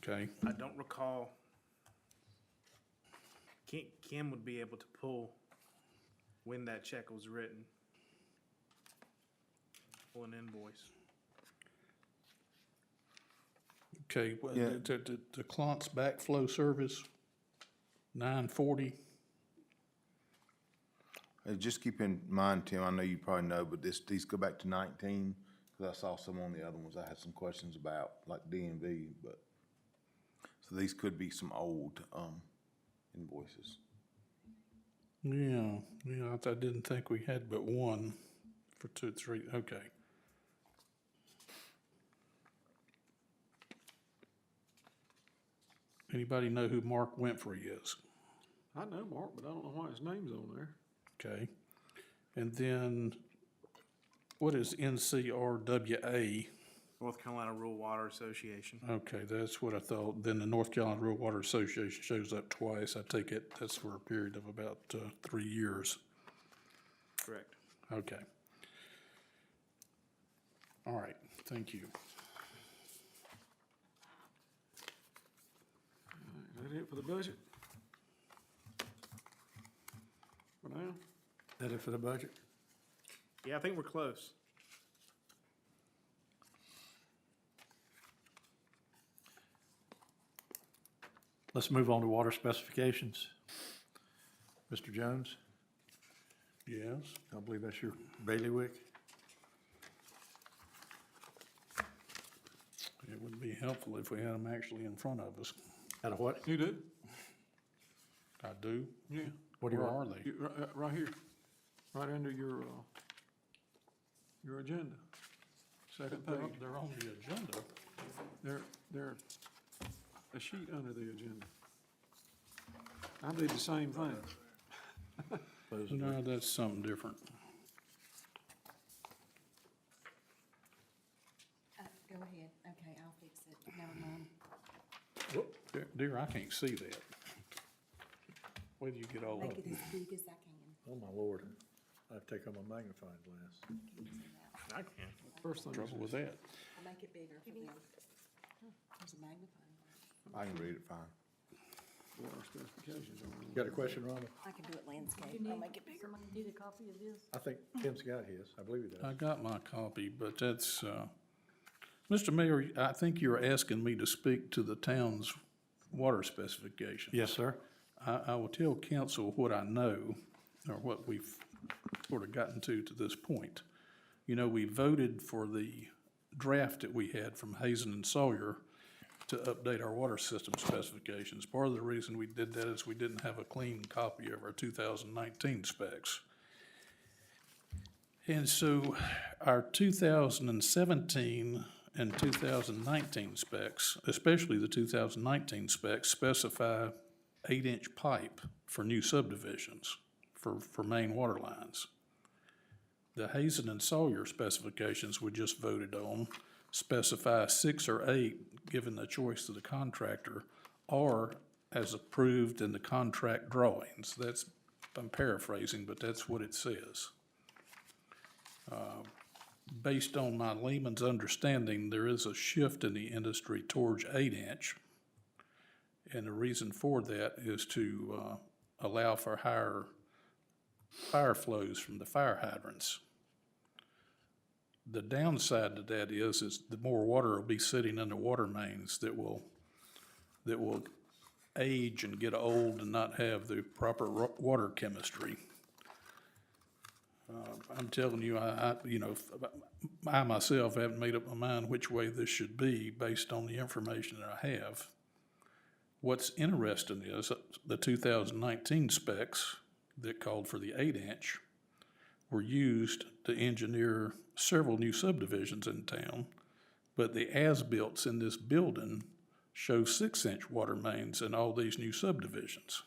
Okay, I don't recall. Kim would be able to pull when that check was written. Pull an invoice. okay, well, Yeah. the Clont's backflow service, $940. Just keep in mind, Tim, I know you probably know, but these go back to 19, because I saw some on the other ones I had some questions about, like DMV, but, so these could be some old, invoices. Yeah, I didn't think we had but one for 2, 3, okay. Anybody know who Mark Winfrey is? I know Mark, but I don't know why his name's on there. Okay. And then, what is NCRWA? North Carolina Rural Water Association. Okay, that's what I thought. Then the North Carolina Rural Water Association shows up twice. I take it that's for a period of about 3 years. Correct. Okay. All right, thank you. Is that it for the budget? For now? That it for the budget? Yeah, I think we're close. Let's move on to water specifications. Mr. Jones, Yes? I believe that's your bailiwick. It would be helpful if we had them actually in front of us. Out of what? You do? I do. Yeah. What do Where you are they? Right here, right under your agenda. Second page. They're on the agenda. They're a sheet under the agenda. I did the same thing. No, that's something different. Go ahead, okay, I'll fix it, never mind. Dear, I can't see that. Whether you get all Make of it it. as big as I can. Oh, my Lord. I have to take on my magnifying glass. Can you see that? I can. First thing. Trouble with that. I'll make it bigger for them. There's a magnifying glass. I can read it fine. Water specifications on it. Got a question, Rhonda? I can do it landscape, You I'll need, make it bigger. somebody need a copy of this? I think Tim's got his. I believe he does. I got my copy, but that's, Mr. Mayor, I think you're asking me to speak to the town's water specifications. Yes, sir. I will tell council what I know, or what we've sort of gotten to this point. You know, we voted for the draft that we had from Hazen and Sawyer to update our water system specifications. Part of the reason we did that is we didn't have a clean copy of our 2019 specs. And so our 2017 and 2019 specs, especially the 2019 specs, specify 8-inch pipe for new subdivisions for main water lines. The Hazen and Sawyer specifications we just voted on specify 6 or 8, given the choice to the contractor, or as approved in the contract drawings. That's, I'm paraphrasing, but that's what it says. Based on my layman's understanding, there is a shift in the industry towards 8-inch. And the reason for that is to allow for higher fire flows from the fire hydrants. The downside to that is the more water will be sitting in the water mains that will age and get old and not have the proper water chemistry. I'm telling you, I myself haven't made up my mind which way this should be based on the information that I have. What's interesting is the 2019 specs that called for the 8-inch were used to engineer several new subdivisions in town, but the as-built in this building show 6-inch water mains in all these new subdivisions.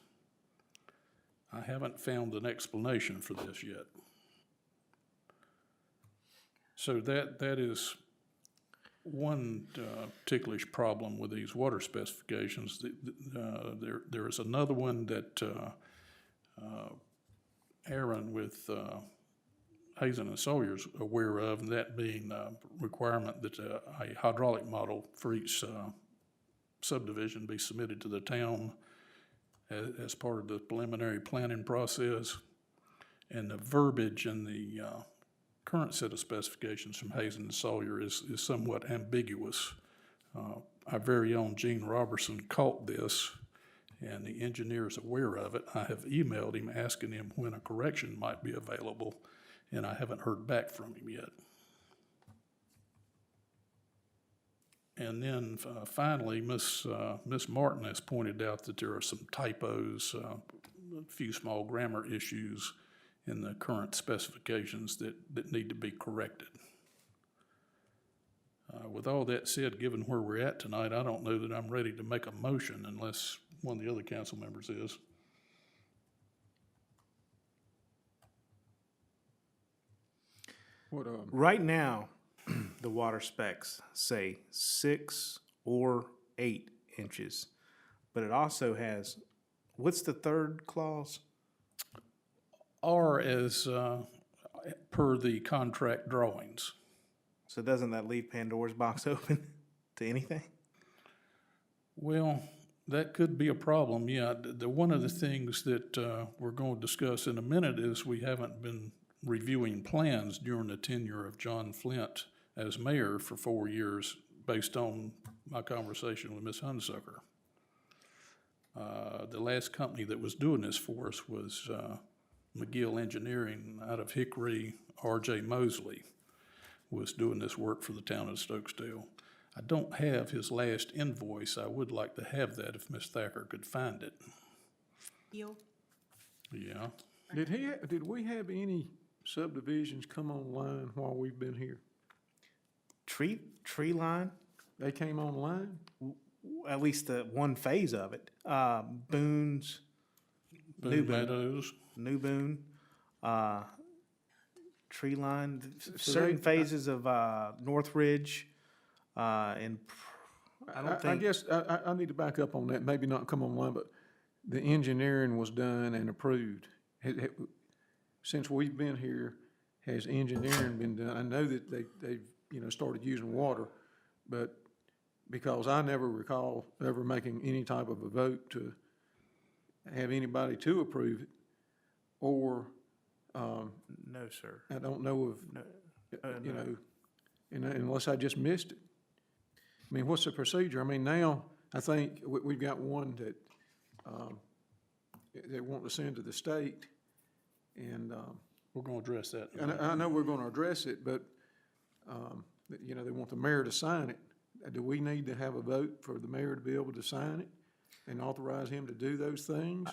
I haven't found an explanation for this yet. So that is one ticklish problem with these water specifications. There is another one that Aaron with Hazen and Sawyer's aware of, and that being requirement that a hydraulic model for each subdivision be submitted to the town as part of the preliminary planning process. And the verbiage in the current set of specifications from Hazen and Sawyer is somewhat ambiguous. Our very own Gene Robertson caught this, and the engineer is aware of it. I have emailed him asking him when a correction might be available, and I haven't heard back from him yet. And then finally, Miss Martin has pointed out that there are some typos, a few small grammar issues in the current specifications that need to be corrected. With all that said, given where we're at tonight, I don't know that I'm ready to make a motion unless one of the other council members is. What, Right now, the water specs say 6 or 8 inches, but it also has, what's the third clause? Or as per the contract drawings. So doesn't that leave Pandora's box open to anything? Well, that could be a problem, yeah. One of the things that we're going to discuss in a minute is we haven't been reviewing plans during the tenure of John Flint as mayor for 4 years, based on my conversation with Ms. Hunsucker. The last company that was doing this for us was McGill Engineering out of Hickory. R.J. Mosley was doing this work for the town of Stokesdale. I don't have his last invoice. I would like to have that if Ms. Thacker could find it. Deal? Yeah. did we have any subdivisions come online while we've been here? Tree line, They came online? at least the one phase of it. Boone's, New Boone Boone. Meadows. New Boone, Tree Line, So certain they- phases of Northridge, and I don't I think, guess I need to back up on that, maybe not come online, but the engineering was done and approved. Since we've been here, has engineering been done? I know that they've, started using water, but because I never recall ever making any type of a vote to have anybody to approve it, or, no, sir. I don't know No, of, unless I just missed it. I mean, what's the procedure? I mean, now, I think we've got one that, they want to send to the state, and, We're gonna address that. and I know we're gonna address it, but, they want the mayor to sign it. Do we need to have a vote for the mayor to be able to sign it and authorize him to do those things?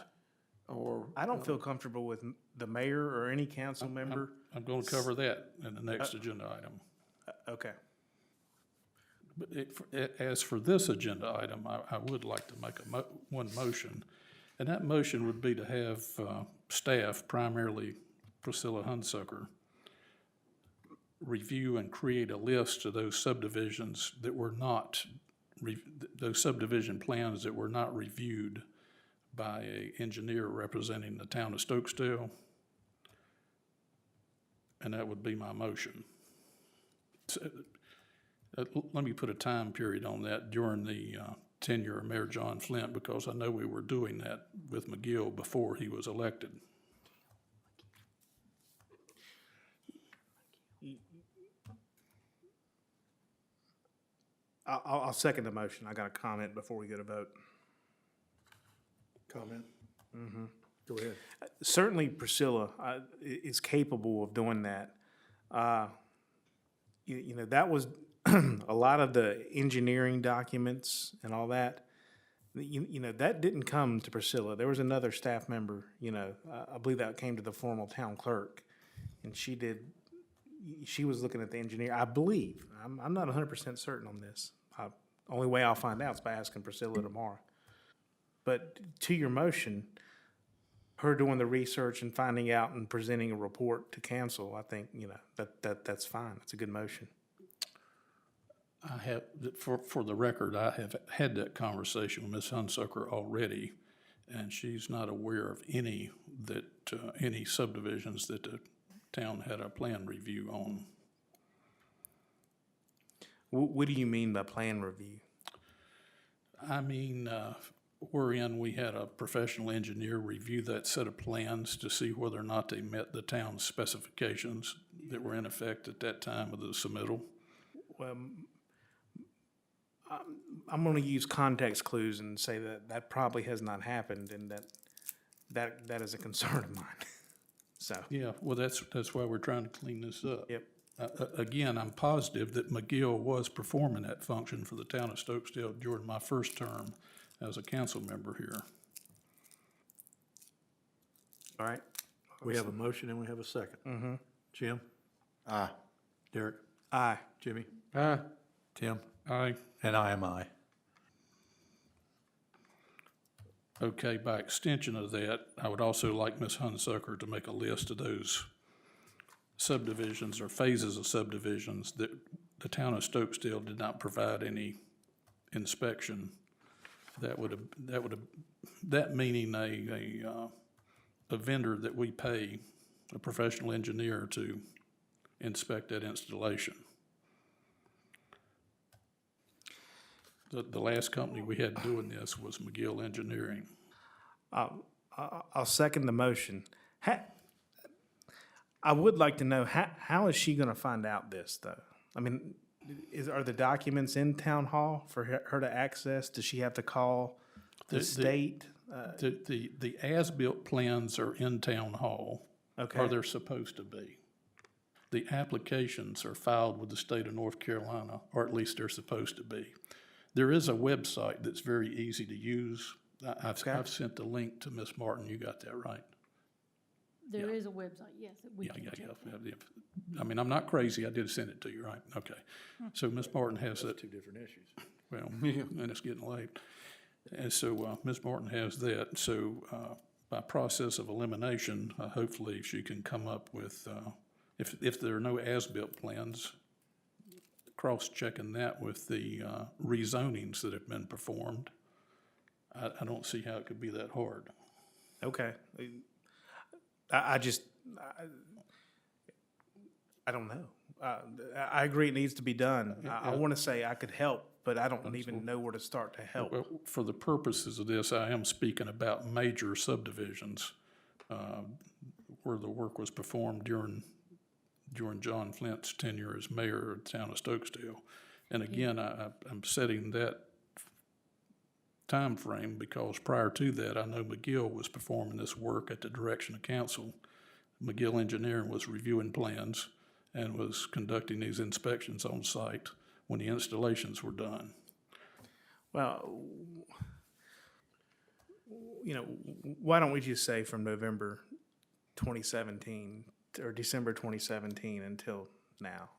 Or? I don't feel comfortable with the mayor or any council member. I'm gonna cover that in the next agenda item. Okay. But as for this agenda item, I would like to make one motion. And that motion would be to have staff, primarily Priscilla Hunsucker, review and create a list of those subdivisions that were not, those subdivision plans that were not reviewed by an engineer representing the town of Stokesdale. And that would be my motion. So, let me put a time period on that during the tenure of Mayor John Flint, because I know we were doing that with McGill before he was elected. I'll second the motion. I got a comment before we go to vote. Comment? Go ahead. Certainly Priscilla is capable of doing that. That was a lot of the engineering documents and all that. That didn't come to Priscilla. There was another staff member, I believe that came to the formal town clerk. and she was looking at the engineer, I believe. I'm not 100% certain on this. Only way I'll find out is by asking Priscilla tomorrow. But to your motion, her doing the research and finding out and presenting a report to council, I think, that's fine. That's a good motion. I have, for the record, I have had that conversation with Ms. Hunsucker already, and she's not aware of any subdivisions that the town had a plan review on. What do you mean by plan review? I mean, wherein we had a professional engineer review that set of plans to see whether or not they met the town's specifications that were in effect at that time of the submittal. Well, I'm going to use context clues and say that probably has not happened, and that is a concern of mine. So. Yeah, well, that's why we're trying to clean this up. Yep. Again, I'm positive that McGill was performing that function for the town of Stokesdale during my first term as a council member here. All right. We have a motion and we have a second. Mm-hmm. Jim? Aye. Derek? Aye. Jimmy? Aye. Tim? Aye. And I am aye. Okay, by extension of that, I would also like Ms. Hunsucker to make a list of those subdivisions or phases of subdivisions that the town of Stokesdale did not provide any inspection. That meaning a vendor that we pay, a professional engineer to inspect that installation. The last company we had doing this was McGill Engineering. I'll second the motion. I would like to know, how is she going to find out this, though? I mean, are the documents in town hall for her to access? Does she have to call the state? The as-built plans are in town hall, Okay. or they're supposed to be. The applications are filed with the state of North Carolina, or at least they're supposed to be. There is a website that's very easy to use. I've sent the link to Ms. Martin. You got that right? There is a website, yes, that we Yeah, can check. yeah. I mean, I'm not crazy. I did send it to you, right? Okay. So Ms. Martin has that. Two different issues. Well, and it's getting late. And so Ms. Martin has that. So by process of elimination, hopefully she can come up with, if there are no as-built plans, cross-checking that with the rezonings that have been performed, I don't see how it could be that hard. Okay. I don't know. I agree it needs to be done. I want to say I could help, but I don't even know where to start to help. Well, for the purposes of this, I am speaking about major subdivisions where the work was performed during John Flint's tenure as mayor of the town of Stokesdale. And again, I'm setting that time frame because prior to that, I know McGill was performing this work at the direction of council. McGill Engineering was reviewing plans and was conducting these inspections on site when the installations were done. Well, why don't we just say from November 2017 or December 2017 until now?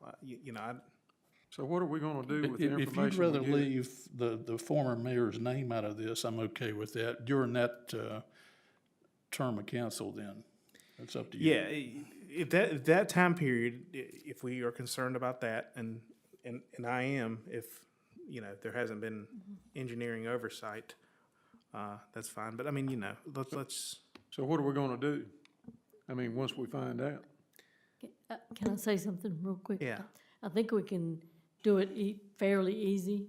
So what are we gonna do with the If you'd information rather we get? leave the former mayor's name out of this, I'm okay with that. During that term of council then, it's up to you. Yeah, if that time period, if we are concerned about that, and I am, if, there hasn't been engineering oversight, that's fine. But I mean, let's, So what are we gonna do? I mean, once we find out? Can I say something real quick? Yeah. I think we can do it fairly easy.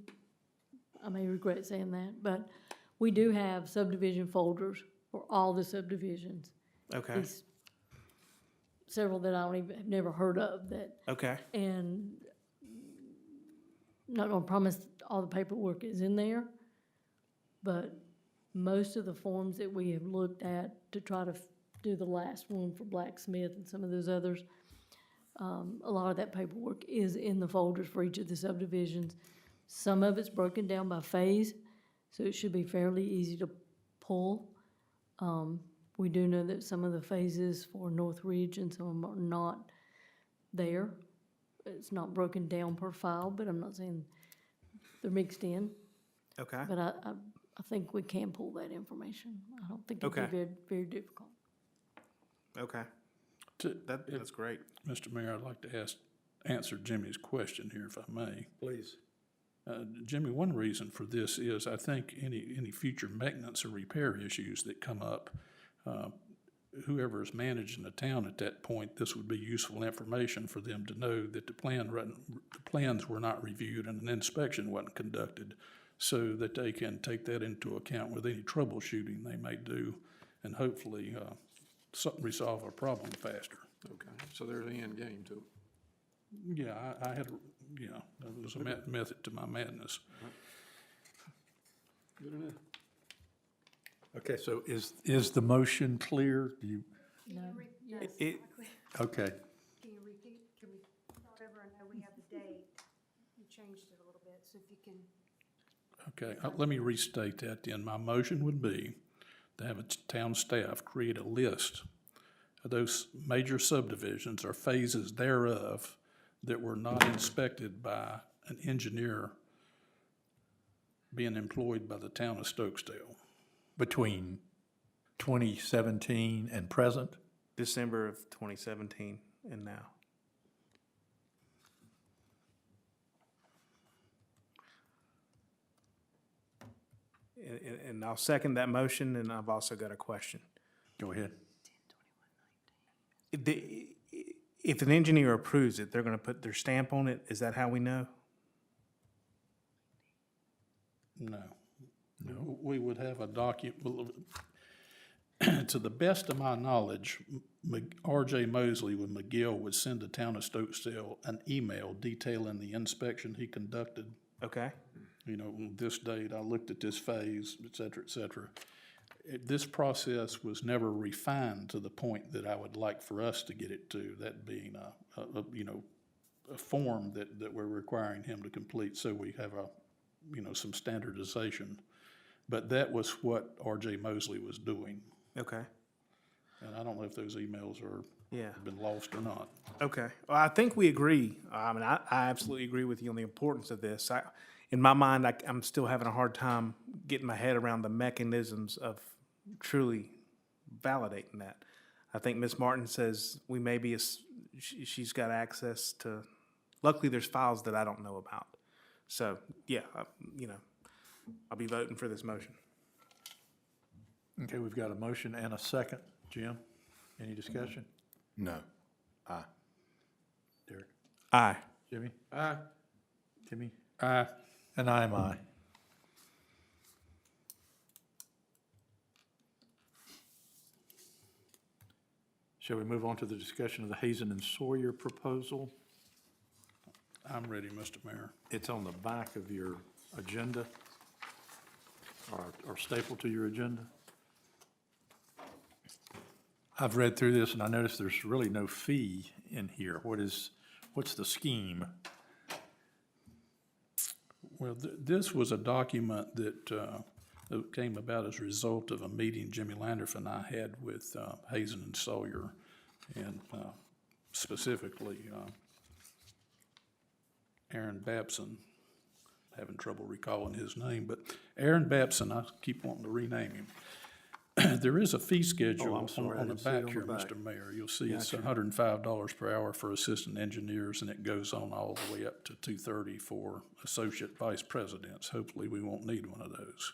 I may regret saying that, but we do have subdivision folders for all the subdivisions. okay, At least several that I have never heard of that, okay, and I'm not gonna promise all the paperwork is in there, but most of the forms that we have looked at to try to do the last one for Blacksmith and some of those others, a lot of that paperwork is in the folders for each of the subdivisions. Some of it's broken down by phase, so it should be fairly easy to pull. We do know that some of the phases for North Ridge and some of them are not there. It's not broken down per file, but I'm not saying they're mixed in. Okay. But I think we can pull that information. I don't think it'd be Okay. very, very difficult. Okay. To- That's great. Mr. Mayor, I'd like to answer Jimmy's question here, if I may. Please. Jimmy, one reason for this is I think any future maintenance or repair issues that come up, whoever is managing the town at that point, this would be useful information for them to know that the plans were not reviewed and an inspection wasn't conducted, so that they can take that into account with any troubleshooting they may do, and hopefully resolve a problem faster. Okay, so there's the end game to it. Yeah, I had, there was a method to my madness. Good enough. Okay, so is the motion clear? Do you, No, yes. okay. Can you repeat, can we start over? I know we have the date. You changed it a little bit, so if you can. Okay, let me restate that then. My motion would be to have a town staff create a list of those major subdivisions or phases thereof that were not inspected by an engineer being employed by the town of Stokesdale. Between 2017 and present? December of 2017 and now. And I'll second that motion, and I've also got a question. Go ahead. If an engineer approves it, they're gonna put their stamp on it, is that how we know? No. No. We would have a to the best of my knowledge, R.J. Mosley with McGill would send the town of Stokesdale an email detailing the inspection he conducted. Okay, On this date, I looked at this phase, et cetera, et cetera. This process was never refined to the point that I would like for us to get it to, that being a form that we're requiring him to complete, so we have some standardization. But that was what R.J. Mosley was doing, okay, and I don't know if those emails yeah. have been lost or not. Okay, well, I think we agree. I absolutely agree with you on the importance of this. In my mind, I'm still having a hard time getting my head around the mechanisms of truly validating that. I think Ms. Martin says we may be, she's got access to, luckily there's files that I don't know about. So, yeah, I'll be voting for this motion. Okay, we've got a motion and a second. Jim, any discussion? No. Aye. Derek? Aye. Jimmy? Aye. Timmy? Aye. And I'm aye. Shall we move on to the discussion of the Hazen and Sawyer proposal? I'm ready, Mr. Mayor. It's on the back of your agenda, or stapled to your agenda. I've read through this and I noticed there's really no fee in here. What's the scheme? Well, this was a document that came about as a result of a meeting Jimmy Landorf and I had with Hazen and Sawyer, and specifically Aaron Babson. Having trouble recalling his name, but Aaron Babson, I keep wanting to rename him. There is a fee schedule I'm sorry, I on the didn't see it back on here, the back. Mr. Mayor. You'll see it's Gotcha. $105 per hour for assistant engineers, and it goes on all the way up to $230 for associate vice presidents. Hopefully, we won't need one of those.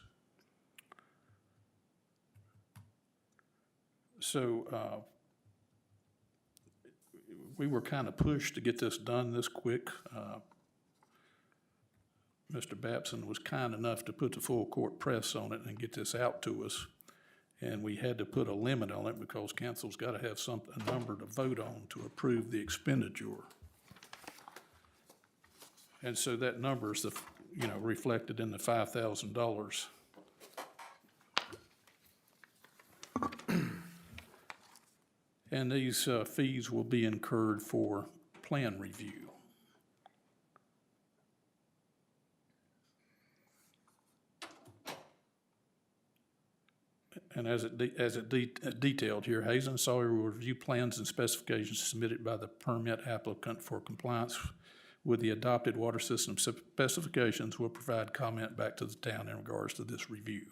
So, we were kind of pushed to get this done this quick. Mr. Babson was kind enough to put the full court press on it and get this out to us. And we had to put a limit on it because council's got to have a number to vote on to approve the expenditure. And so that number is reflected in the $5,000. And these fees will be incurred for plan review. And as detailed here, Hazen Sawyer will review plans and specifications submitted by the permit applicant for compliance with the adopted water system specifications, will provide comment back to the town in regards to this review.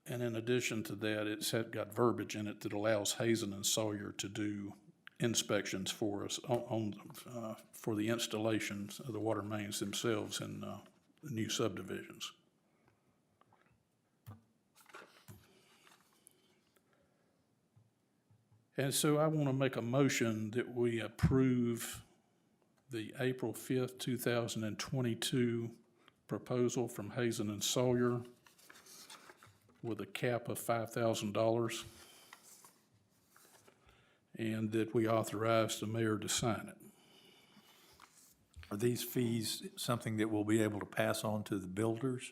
And in addition to that, it's got verbiage in it that allows Hazen and Sawyer to do inspections for us for the installations of the water mains themselves in the new subdivisions. And so I want to make a motion that we approve the April 5th, 2022 proposal from Hazen and Sawyer with a cap of $5,000, and that we authorize the mayor to sign it. Are these fees something that we'll be able to pass on to the builders?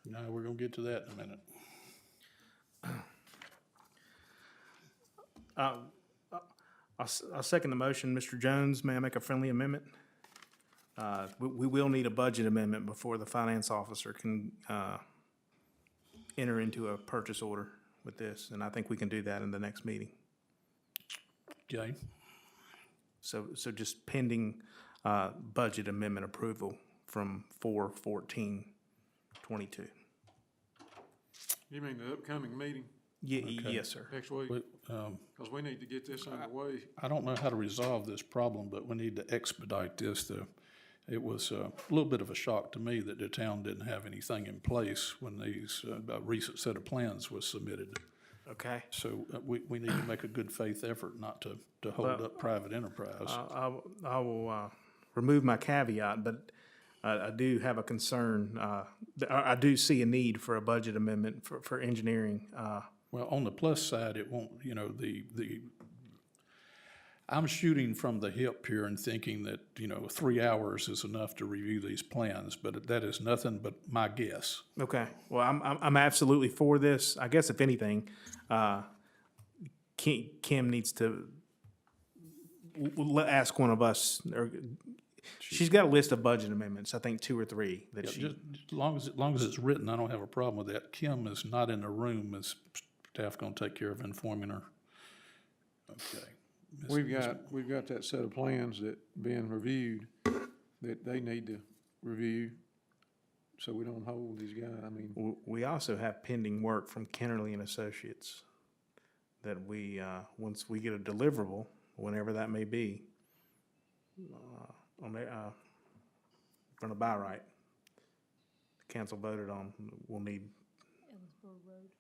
No, we're gonna get to that in a minute. I'll second the motion. Mr. Jones, may I make a friendly amendment? We will need a budget amendment before the finance officer can enter into a purchase order with this, and I think we can do that in the next meeting. Jay? So just pending budget amendment approval from 4/14/22. You mean the upcoming meeting Yes, sir. next week? Because we need to get this underway. I don't know how to resolve this problem, but we need to expedite this. It was a little bit of a shock to me that the town didn't have anything in place when these, a recent set of plans was submitted. Okay. So we need to make a good faith effort not to hold up private enterprise. I will remove my caveat, but I do have a concern. I do see a need for a budget amendment for engineering. Well, on the plus side, it won't, I'm shooting from the hip here and thinking that, 3 hours is enough to review these plans, but that is nothing but my guess. Okay. Well, I'm absolutely for this. I guess if anything, Kim needs to ask one of us, or she's got a list of budget amendments, I think 2 or 3 that she. Just as long as it's written, I don't have a problem with that. Kim is not in the room. Is staff gonna take care of informing her? Okay. We've got that set of plans that being reviewed, that they need to review, so we don't hold these guys, I mean. We also have pending work from Kennerly and Associates that we, once we get a deliverable, whenever that may be, on the, from the buy right, the council voted on, we'll need. Ellisburg Road.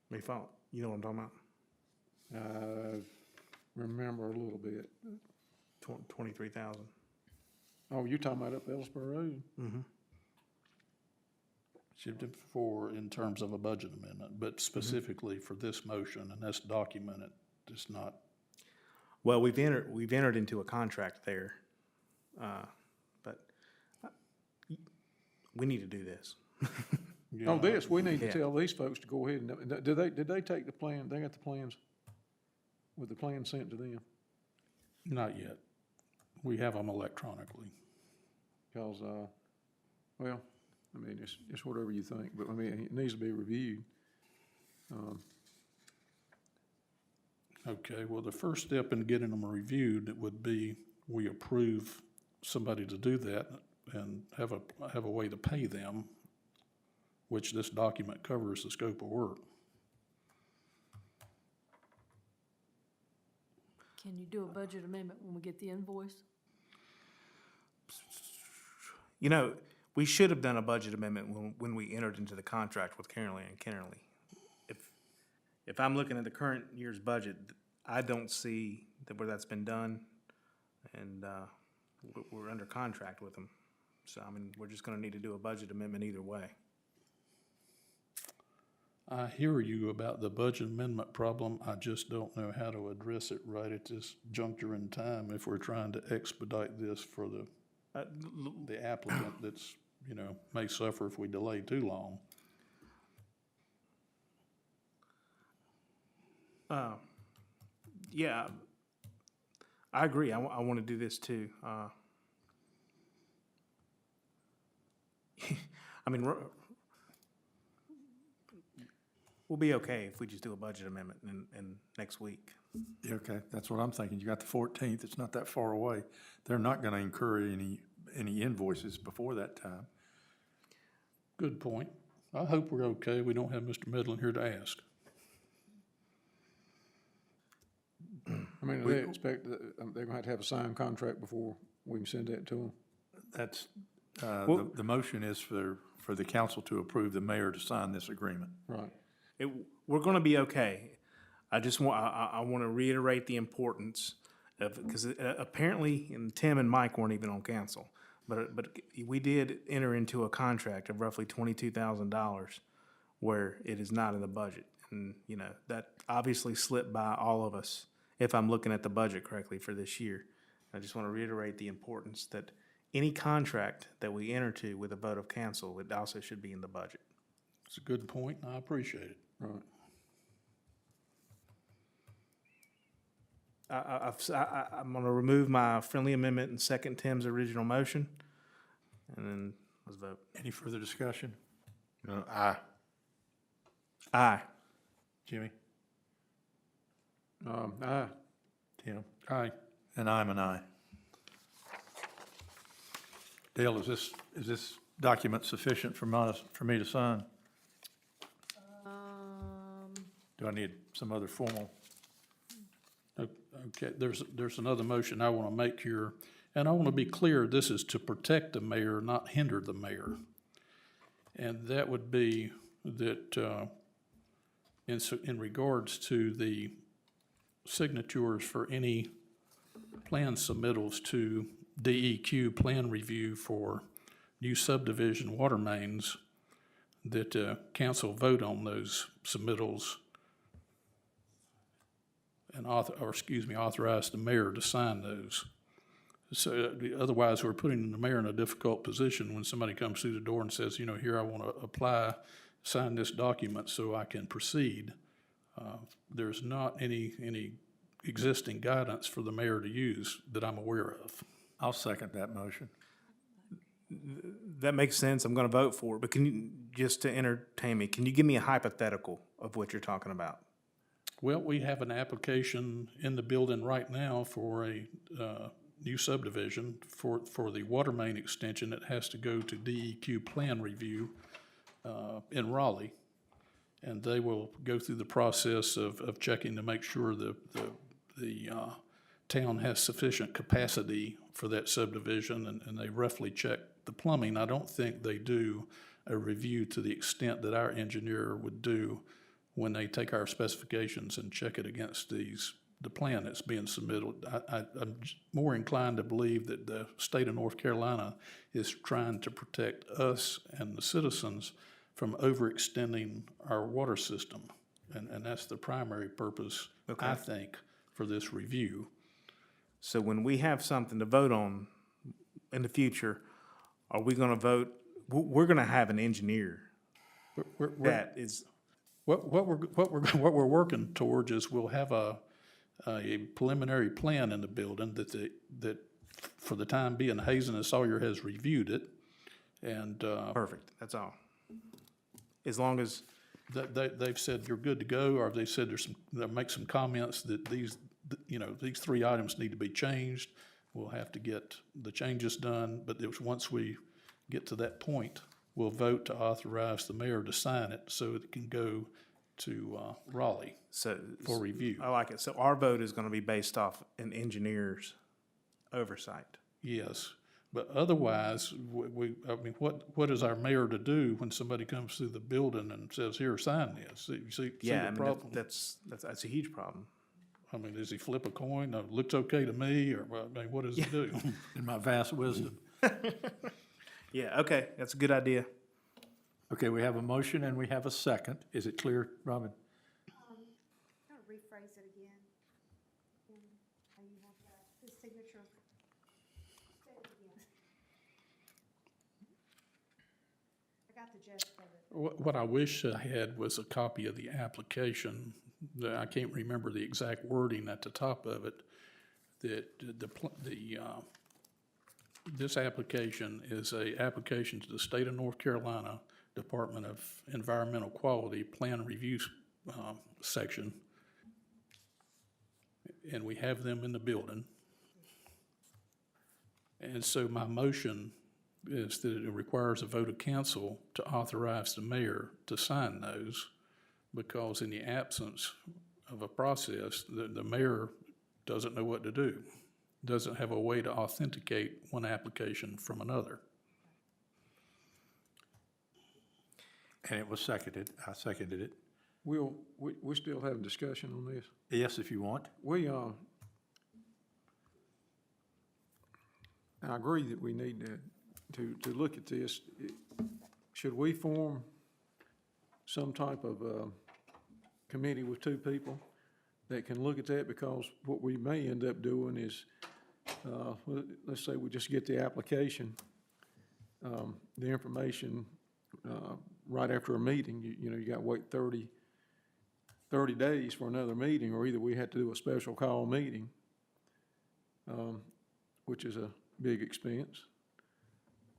May fault, you know what I'm talking about? Remember a little bit. 23,000. Oh, you're talking about up Ellisburg Road? In terms of a budget amendment, but specifically for this motion, and that's documented, it's not. Well, we've entered into a contract there, but we need to do this. Oh, this, we need to Yeah. tell these folks to go ahead and, did they take the plan, they got the plans? Was the plan sent to them? Not yet. We have them electronically. Because, well, I mean, it's whatever you think, but I mean, it needs to be reviewed. Okay, well, the first step in getting them reviewed would be we approve somebody to do that and have a way to pay them, which this document covers the scope of work. Can you do a budget amendment when we get the invoice? We should have done a budget amendment when we entered into the contract with Kennerly and Kennerly. If I'm looking at the current year's budget, I don't see where that's been done, and we're under contract with them. So, I mean, we're just gonna need to do a budget amendment either way. I hear you about the budget amendment problem. I just don't know how to address it right at this juncture in time if we're trying to expedite this for the applicant that's, may suffer if we delay too long. Yeah, I agree. I want to do this too. I mean, we'll be okay if we just do a budget amendment in next week. Yeah, okay, that's what I'm thinking. You got the 14th, it's not that far away. They're not gonna incur any invoices before that time. Good point. I hope we're okay. We don't have Mr. Medlin here to ask. I mean, they expect, that they're gonna have to have a signed contract before we can send that to them. That's, Well- the motion is for the council to approve the mayor to sign this agreement. Right. We're gonna be okay. I just want, I want to reiterate the importance of, because apparently, and Tim and Mike weren't even on council, but we did enter into a contract of roughly $22,000 where it is not in the budget. And, you know, that obviously slipped by all of us, if I'm looking at the budget correctly for this year. I just want to reiterate the importance that any contract that we enter to with a vote of council, it also should be in the budget. It's a good point, and I appreciate it. Right. I'm gonna remove my friendly amendment and second Tim's original motion, and then let's vote. Any further discussion? Aye. Aye. Jimmy? Aye. Tim? Aye. And I'm an aye. Dale, is this document sufficient for me to sign? Do I need some other formal? Okay, there's another motion I want to make here, and I want to be clear, this is to protect the mayor, not hinder the mayor. And that would be that, in regards to the signatures for any plan submittals to DEQ plan review for new subdivision water mains, that council vote on those submittals and authorize the mayor to sign those. So otherwise, we're putting the mayor in a difficult position when somebody comes through the door and says, you know, here, I want to apply, sign this document so I can proceed. There's not any existing guidance for the mayor to use that I'm aware of. I'll second that motion. That makes sense. I'm gonna vote for it, but can you, just to entertain me, can you give me a hypothetical of what you're talking about? Well, we have an application in the building right now for a new subdivision for the water main extension that has to go to DEQ plan review in Raleigh. And they will go through the process of checking to make sure the town has sufficient capacity for that subdivision, and they roughly check the plumbing. I don't think they do a review to the extent that our engineer would do when they take our specifications and check it against the plan that's being submitted. I'm more inclined to believe that the state of North Carolina is trying to protect us and the citizens from overextending our water system. And that's the primary purpose, Okay. I think, for this review. So when we have something to vote on in the future, are we gonna vote, we're gonna have an engineer that is, What we're working towards is we'll have a preliminary plan in the building that for the time being, Hazen and Sawyer has reviewed it. And, perfect, that's all. As long as, they've said you're good to go, or they said they'll make some comments that these 3 items need to be changed. We'll have to get the changes done, but once we get to that point, we'll vote to authorize the mayor to sign it so it can go to Raleigh so. for review. I like it. So our vote is gonna be based off an engineer's oversight. Yes, but otherwise, what is our mayor to do when somebody comes through the building and says, here, sign this? You see Yeah, I the mean, problem? that's a huge problem. I mean, does he flip a coin? No, looks okay to me, or, I mean, what does he do? In my vast wisdom. Yeah, okay, that's a good idea. Okay, we have a motion and we have a second. Is it clear, Robin? Kind of rephrase it again. How you want the signature. Say it again. I got the gist of it. What I wish I had was a copy of the application. I can't remember the exact wording at the top of it, that this application is a application to the State of North Carolina Department of Environmental Quality Plan Review, section. And we have them in the building. And so my motion is that it requires a vote of council to authorize the mayor to sign those, because in the absence of a process, the mayor doesn't know what to do, doesn't have a way to authenticate one application from another. And it was seconded. I seconded it. We still have a discussion on this. Yes, if you want. I agree that we need to look at this. Should we form some type of committee with two people that can look at that? Because what we may end up doing is, let's say we just get the application, the information right after a meeting. You know, you got to wait 30 days for another meeting, or either we have to do a special call meeting, which is a big expense.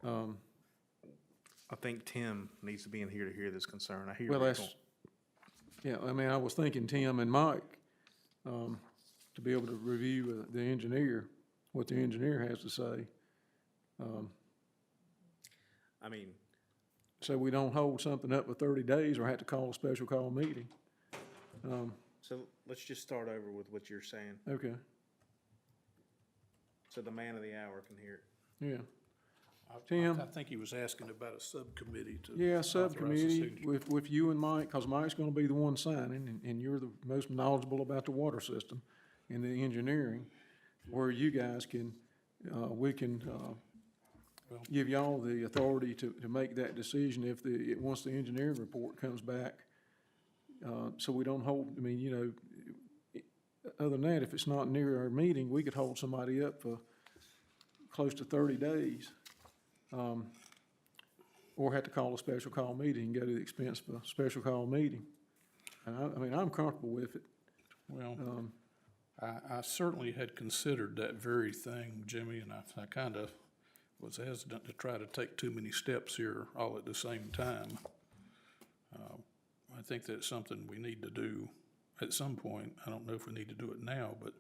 I think Tim needs to be in here to hear this concern. I hear. Well, where you're that's, yeah, I mean, I was thinking Tim and Mike, to be able to review the engineer, what the engineer has to say. I mean, So we don't hold something up for 30 days or have to call a special call meeting. so let's just start over with what you're saying, Okay, so the man of the hour can hear it. yeah. Tim? I think he was asking about a subcommittee to. Yeah, authorize the subcommittee signature. with you and Mike, because Mike's gonna be the one signing, and you're the most knowledgeable about the water system and the engineering, where you guys can, we can, give y'all the authority to make that decision if once the engineering report comes back. So we don't hold, I mean, you know, other than that, if it's not near our meeting, we could hold somebody up for close to 30 days. Or have to call a special call meeting and go to the expense of a special call meeting. And I mean, I'm comfortable with it. Well, I certainly had considered that very thing, Jimmy, and I kind of was hesitant to try to take too many steps here all at the same time. I think that's something we need to do at some point. I don't know if we need to do it now, but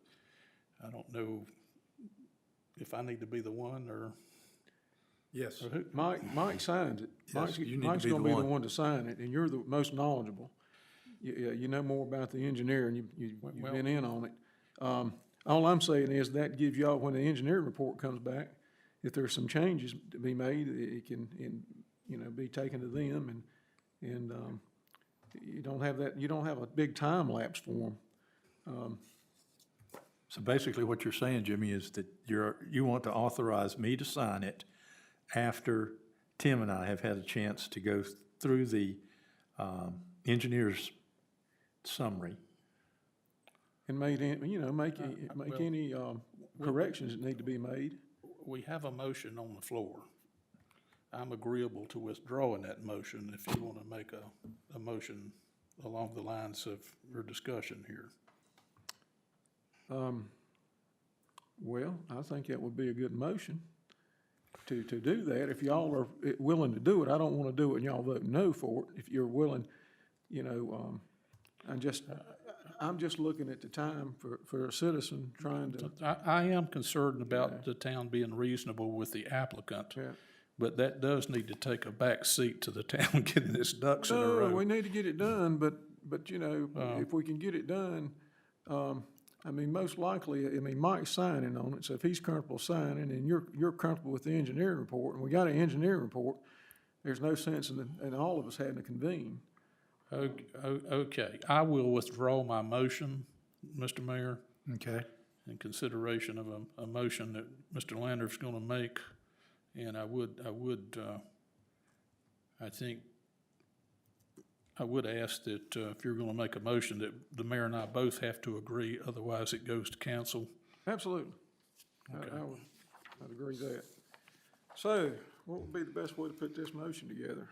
I don't know if I need to be the one or Yes. who. Mike signs it. Yes, you need to Mike's be the gonna be the one. one to sign it, and you're the most knowledgeable. You know more about the engineer, and you've Well- been in on it. All I'm saying is that gives y'all, when the engineering report comes back, if there's some changes to be made, it can, you know, be taken to them, and you don't have a big time lapse for them. So basically what you're saying, Jimmy, is that you want to authorize me to sign it after Tim and I have had a chance to go through the engineer's summary. And make well- any corrections that need to be made. We have a motion on the floor. I'm agreeable to withdrawing that motion if you want to make a motion along the lines of your discussion here. Well, I think that would be a good motion to do that. If y'all are willing to do it, I don't want to do it and y'all vote no for it. If you're willing, you know, I'm just looking at the time for a citizen trying to, I am concerned about the town being reasonable with the applicant, yeah. but that does need to take a back seat to the town getting its ducks in a No, we row. need to get it done, but you know, if we can get it done, I mean, most likely, I mean, Mike's signing on it, so if he's comfortable signing and you're comfortable with the engineering report, and we got an engineering report, there's no sense in all of us having to convene. Okay, I will withdraw my motion, Mr. Mayor, Okay. in consideration of a motion that Mr. Lander's gonna make. And I would ask that, if you're gonna make a motion, that the mayor and I both have to agree, otherwise it goes to council. Absolutely. I'd agree with that. So, what would be the best way to put this motion together?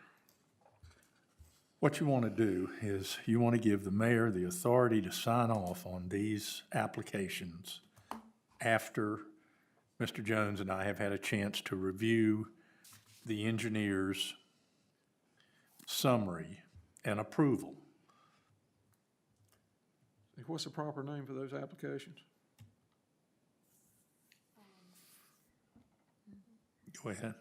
What you want to do is you want to give the mayor the authority to sign off on these applications after Mr. Jones and I have had a chance to review the engineer's summary and approval. What's the proper name for those applications? Go ahead.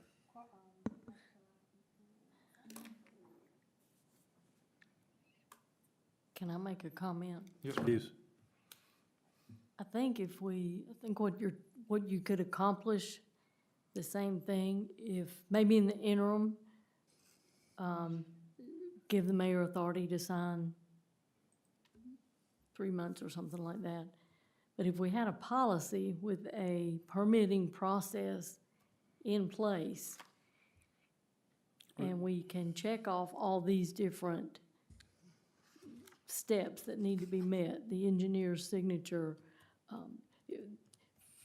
Can I make a comment? Yes, ma'am. Please. I think what you could accomplish, the same thing, if maybe in the interim, give the mayor authority to sign 3 months or something like that. But if we had a policy with a permitting process in place, and we can check off all these different steps that need to be met, the engineer's signature.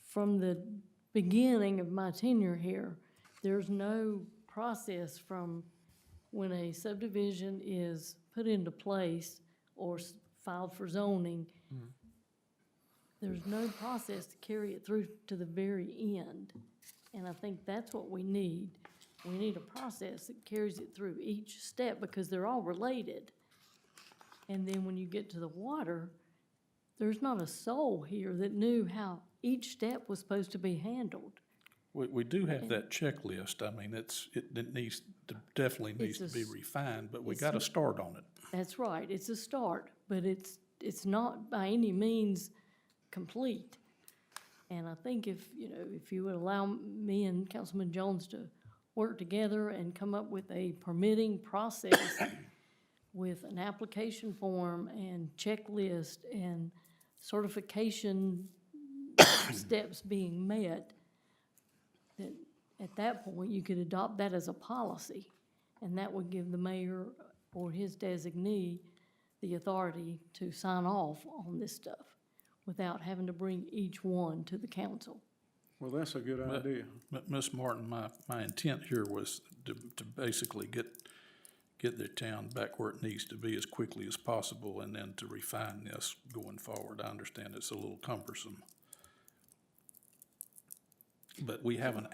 From the beginning of my tenure here, there's no process from when a subdivision is put into place or filed for zoning. There's no process to carry it through to the very end. And I think that's what we need. We need a process that carries it through each step because they're all related. And then when you get to the water, there's not a soul here that knew how each step was supposed to be handled. We do have that checklist. I mean, it needs to, definitely needs to be refined, but we it's got to a- start on it. That's right, it's a start, but it's not by any means complete. And I think if you would allow me and Councilman Jones to work together and come up with a permitting process with an application form and checklist and certification steps being met, that at that point, you could adopt that as a policy. And that would give the mayor or his designee the authority to sign off on this stuff without having to bring each one to the council. Well, that's a good idea. Ms. Martin, my intent here was to basically get the town back where it needs to be as quickly as possible and then to refine this going forward. I understand it's a little cumbersome. But we have an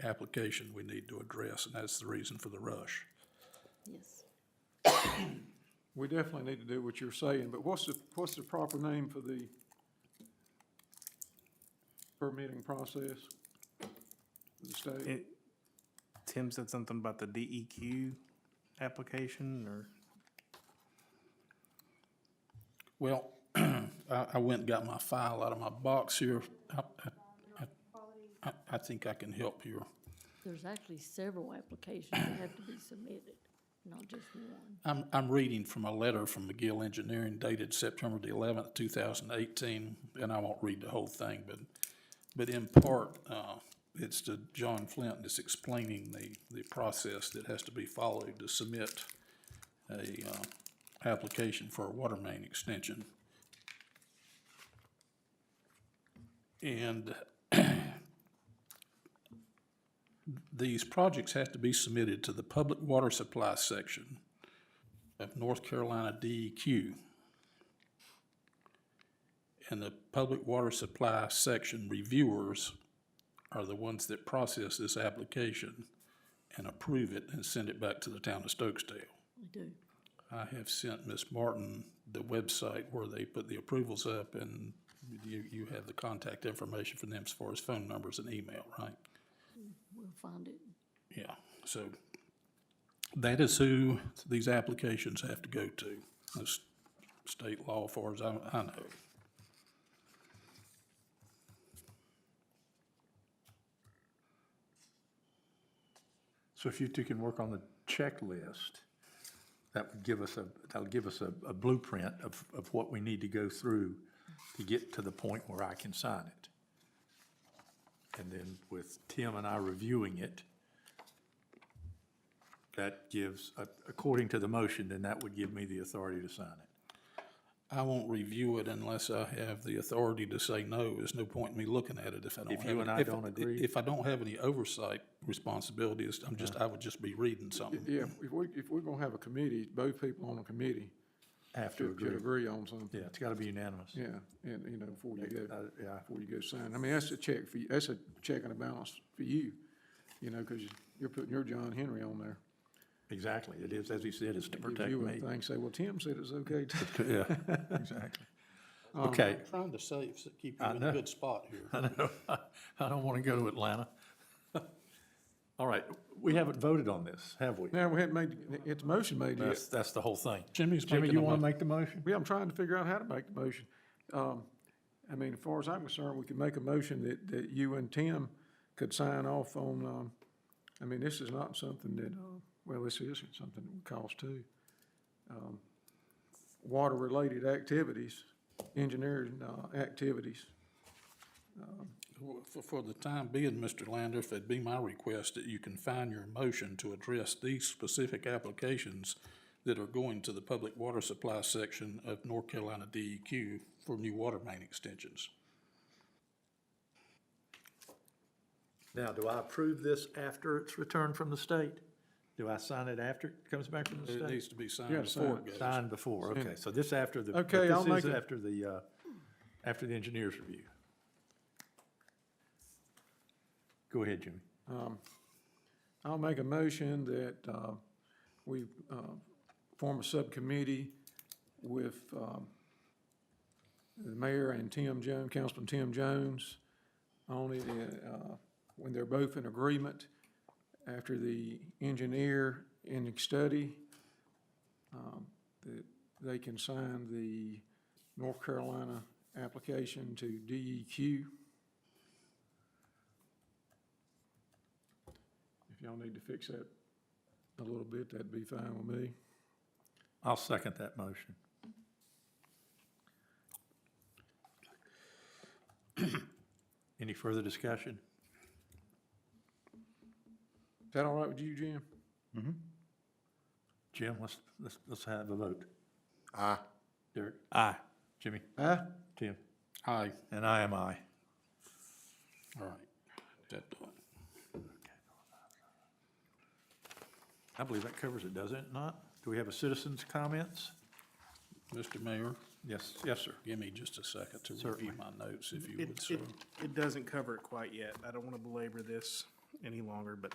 application we need to address, and that's the reason for the rush. Yes. We definitely need to do what you're saying, but what's the proper name for the permitting process for the state? Tim said something about the DEQ application, or? Well, I went and got my file out of my box here. I think I can help here. There's actually several applications that have to be submitted, not just one. I'm reading from a letter from McGill Engineering dated September the 11th, 2018, and I won't read the whole thing, but in part, it's to John Flint that's explaining the process that has to be followed to submit a application for a water main extension. And these projects have to be submitted to the Public Water Supply section of North Carolina DEQ. And the Public Water Supply section reviewers are the ones that process this application and approve it and send it back to the town of Stokesdale. We do. I have sent Ms. Martin the website where they put the approvals up, and you have the contact information for them as far as phone numbers and email, right? We'll find it. Yeah, so that is who these applications have to go to. That's state law as far as I know. So if you two can work on the checklist, that'll give us a blueprint of what we need to go through to get to the point where I can sign it. And then with Tim and I reviewing it, that gives, according to the motion, then that would give me the authority to sign it. I won't review it unless I have the authority to say no. There's no point in me looking at it if I don't have. If you and I don't agree? If I don't have any oversight responsibilities, I would just be reading something. Yeah, if we're gonna have a committee, both people on a committee, After could agree on something. Yeah, it's gotta be unanimous. Yeah, and, you know, before you go, Yeah, before you go sign. I mean, that's a check for you, that's a check and a balance for you, you know, because you're putting your John Henry on there. exactly. It is, as he said, it's to It gives protect you a me. thing, say, well, Tim said it's okay too. Yeah, exactly. Okay, I'm trying to keep you I in know. a good spot here. I know, I don't want to go to Atlanta. All right, we haven't voted on this, have we? Now, we hadn't made, it's a motion made yet. That's the whole thing. Jimmy's Jimmy, making you a want to mo- make the motion? Yeah, I'm trying to figure out how to make the motion. I mean, as far as I'm concerned, we could make a motion that you and Tim could sign off on, I mean, this is not something that, well, this is something that would cost too. Water-related activities, engineering, activities. For the time being, Mr. Lander, if it'd be my request that you confine your motion to address these specific applications that are going to the public water supply section of North Carolina DEQ for new water main extensions. Now, do I approve this after it's returned from the state? Do I sign it after it comes back from the It state? needs to be signed Yeah, before sign it goes. Signed before, Sign okay, it. so this after the, Okay, but I'll this make is it- after the engineer's review. Go ahead, Jimmy. I'll make a motion that we form a subcommittee with the mayor and Tim Jones, Councilman Tim Jones, on it, when they're both in agreement, after the engineer in the study, that they can sign the North Carolina application to DEQ. If y'all need to fix that a little bit, that'd be fine with me. I'll second that motion. Any further discussion? Is that all right with you, Jim? Jim, let's have a vote. Aye. Derek? Aye. Jimmy? Aye. Tim? Aye. And I am aye. All right, that done. I believe that covers it, doesn't it not? Do we have a citizen's comments? Mr. Mayor, Yes, yes, sir. give me just a second to Certainly. review my notes, if you It, would, sir. it doesn't cover it quite yet. I don't want to belabor this any longer, but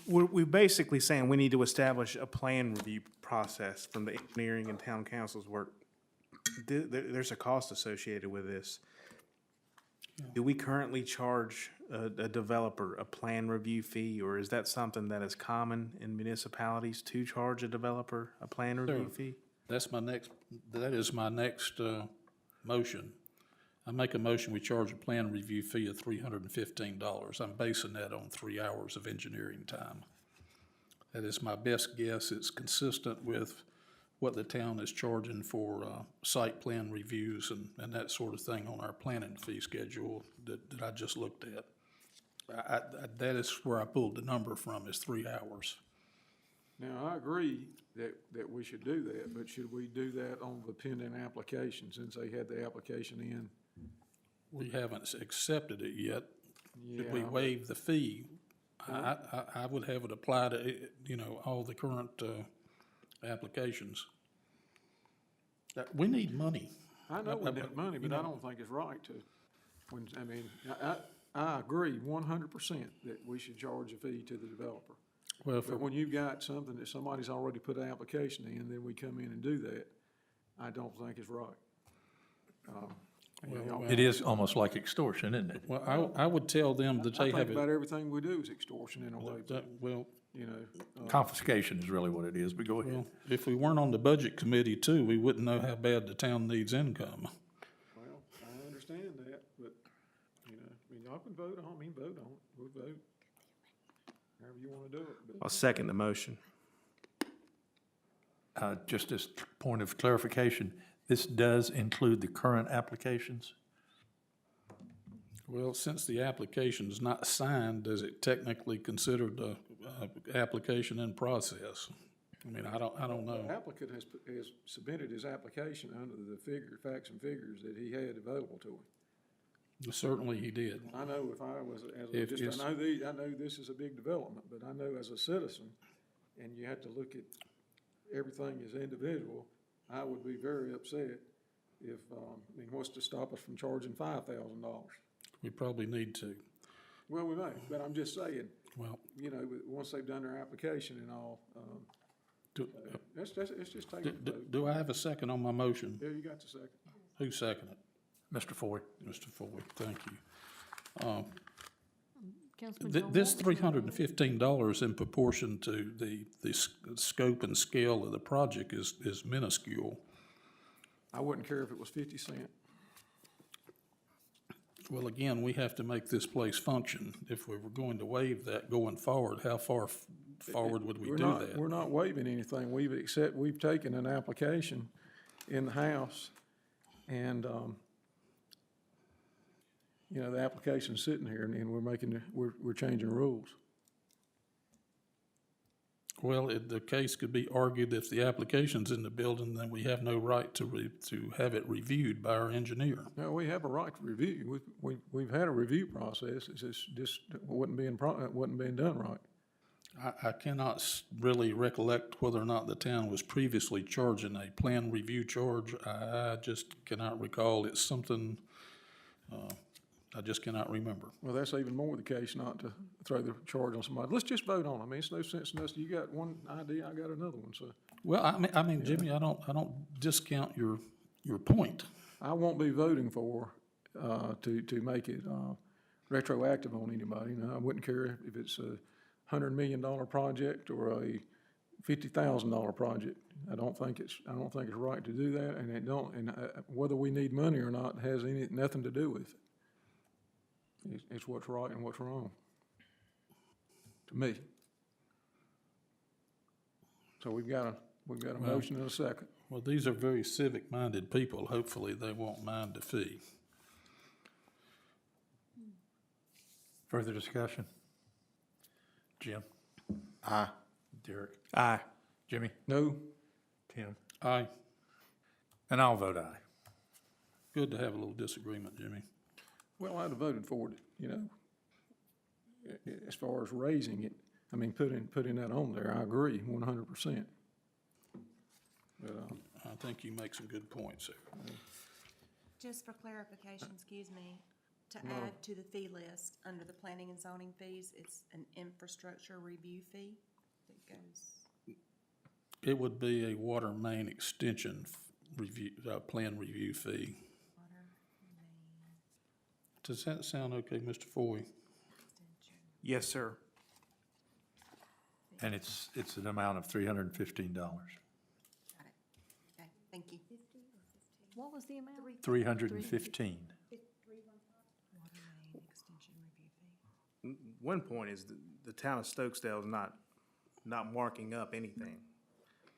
we're basically saying we need to establish a plan review process from the engineering and town council's work. There's a cost associated with this. Do we currently charge a developer a plan review fee, or is that something that is common in municipalities to charge a developer a plan review Sure. fee? That is my next motion. I make a motion, we charge a plan review fee of $315. I'm basing that on 3 hours of engineering time. That is my best guess. It's consistent with what the town is charging for site plan reviews and that sort of thing on our planning fee schedule that I just looked at. That is where I pulled the number from, is 3 hours. Now, I agree that we should do that, but should we do that on the pending application, since they had the application in? We haven't accepted it yet. Should we Yeah. waive the fee? I would have it apply to, all the current applications. We need money. I know we need money, but I don't think it's right to, I agree 100% that we should charge a fee to the developer. Well, But when you've got something that somebody's already put an application in, then we come in and do that, I don't think it's right. It is almost like extortion, isn't it? well, I would tell them that I they think have about it, everything we do is extortion in a way, well, you know. Confiscation is really what it is, but go ahead. well, if we weren't on the budget committee too, we wouldn't know how bad the town needs income. Well, I understand that, but, y'all can vote on it, vote on it, we'll vote. However you wanna do it, but. I'll second the motion. Just as point of clarification, this does include the current applications? Well, since the application is not signed, is it technically considered a application in process? I mean, I don't The know. applicant has submitted his application under the facts and figures that he had available to him. Certainly he did. I know if I was, If I it's- know this is a big development, but I know as a citizen, and you have to look at everything is individual, I would be very upset if, I mean, what's to stop us from charging $5,000? We probably need to. Well, we may, but I'm just saying, Well, you know, once they've done their application and all, let's just take it. do I have a second on my motion? Yeah, you got the second. Who seconded it? Mr. Foy? Mr. Ford, thank you. Councilman John This Wall? $315 in proportion to the scope and scale of the project is minuscule. I wouldn't care if it was 50 cents. Well, again, we have to make this place function. If we were going to waive that going forward, how far forward would we do that? We're not waiving anything. We've taken an application in the House and, you know, the application's sitting here and we're changing rules. Well, the case could be argued if the application's in the building, then we have no right to have it reviewed by our engineer. No, we have a right to review. We've had a review process. It's just wasn't being done right. I cannot really recollect whether or not the town was previously charging a plan review charge. I just cannot recall. It's something, I just cannot remember. Well, that's even more the case not to throw the charge on somebody. Let's just vote on it. I mean, it's no sense in us. You got one idea, I got another one, so. Well, I mean, Jimmy, I don't discount your point. I won't be voting for, to make it, retroactive on anybody. No, I wouldn't care if it's a $100 million project or a $50,000 project. I don't think it's right to do that, and whether we need money or not has nothing to do with it. It's what's right and what's wrong, to me. So we've got a motion and a second. Well, these are very civic-minded people. Hopefully, they won't mind the fee. Further discussion? Jim? Aye. Derek? Aye. Jimmy? No? Tim? Aye. And I'll vote aye. Good to have a little disagreement, Jimmy. Well, I'd have voted for it, you know. As far as raising it, I mean, putting that on there, I agree 100%. But, I think you make some good points there. Just for clarification, excuse me, to add to the fee list, under the planning and zoning fees, it's an infrastructure review fee that goes. It would be a water main extension review, plan review fee. Water main Does that sound okay, Mr. Foy? extension. Yes, sir. And it's an amount of $315. Got it. Okay, thank you. What was the amount? 315. Water main extension review fee. One point is the town of Stokesdale is not marking up anything.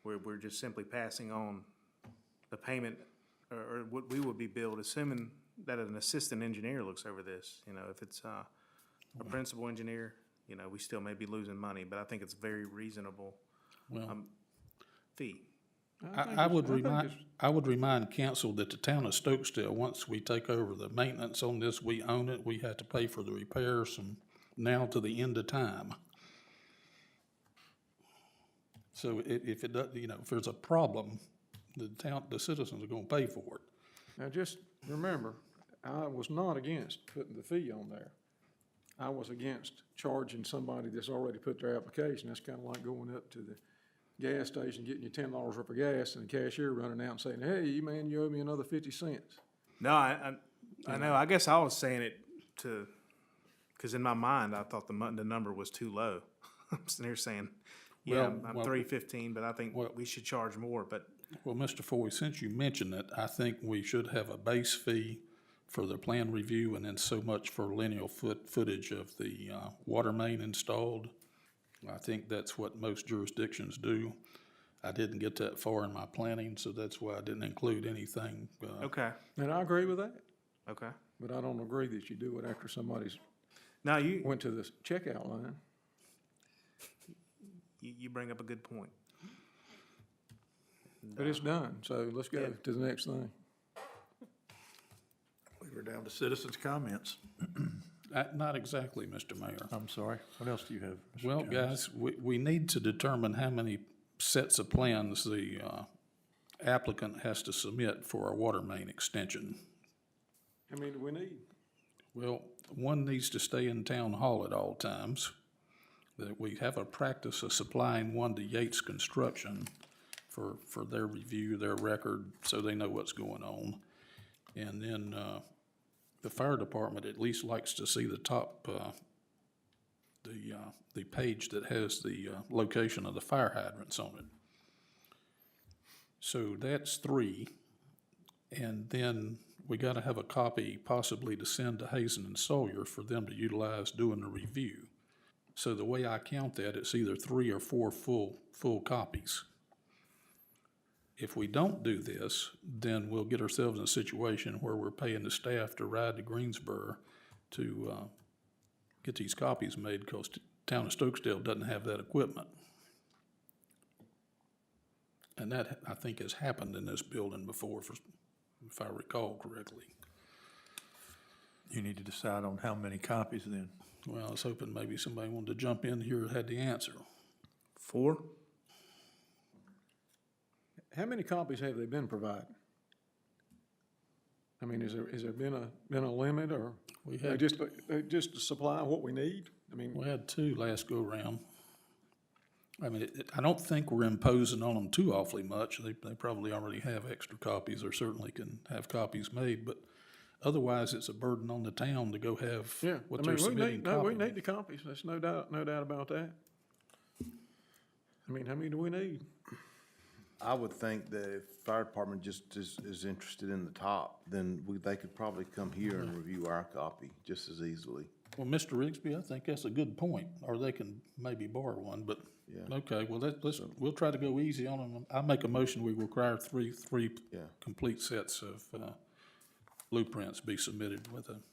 We're just simply passing on the payment or what we would be billed, assuming that an assistant engineer looks over this. You know, if it's a principal engineer, you know, we still may be losing money, but I think it's a very reasonable Well, fee. I would remind council that the town of Stokesdale, once we take over the maintenance on this, we own it, we have to pay for the repairs from now to the end of time. So if it does, you know, if there's a problem, the citizens are gonna pay for it. Now, just remember, I was not against putting the fee on there. I was against charging somebody that's already put their application. That's kind of like going up to the gas station, getting you $10 worth of gas, and the cashier running out and saying, hey, man, you owe me another 50 cents. No, I know. I guess I was saying it because in my mind, I thought the number was too low. I'm sitting here saying, yeah, I'm 315, but I think we should charge more, but. Well, Mr. Foy, since you mentioned it, I think we should have a base fee for the plan review and then so much for lineal footage of the water main installed. I think that's what most jurisdictions do. I didn't get that far in my planning, so that's why I didn't include anything. Okay, And I agree with that, okay. but I don't agree that you do it after somebody's Now, you went to the checkout line. bring up a good point. But it's done, so let's go to the next thing. We were down to citizens' comments. Not exactly, Mr. Mayor. I'm sorry. What else do you have? Mr. Well, Jones? guys, we need to determine how many sets of plans the applicant has to submit for our water main extension. How many do we need? Well, one needs to stay in town hall at all times. That we have a practice of supplying one to Yates Construction for their review, their record, so they know what's going on. And then, the fire department at least likes to see the top, the page that has the, location of the fire hydrants on it. So that's 3. And then we gotta have a copy possibly to send to Hazen and Sawyer for them to utilize doing the review. So the way I count that, it's either 3 or 4 full copies. If we don't do this, then we'll get ourselves in a situation where we're paying the staff to ride to Greensboro to get these copies made, because the town of Stokesdale doesn't have that equipment. And that, I think, has happened in this building before, if I recall correctly. You need to decide on how many copies then. Well, I was hoping maybe somebody wanted to jump in here and had the answer. 4? How many copies have they been provided? I mean, is there been a limit, or We they had, just to supply what we need? I mean, we had 2 last go-round. I mean, I don't think we're imposing on them too awfully much. They probably already have extra copies, or certainly can have copies made, but otherwise it's a burden on the town to go have yeah, what I they're mean, submitting. we need the copies. There's no doubt about that. I mean, how many do we need? I would think that if fire department just is interested in the top, then they could probably come here and review our copy just as easily. Well, Mr. Rigsby, I think that's a good point, or they can maybe borrow one, but, Yeah. okay, well, we'll try to go easy on them. I make a motion, we require three Yeah. complete sets of blueprints be submitted with an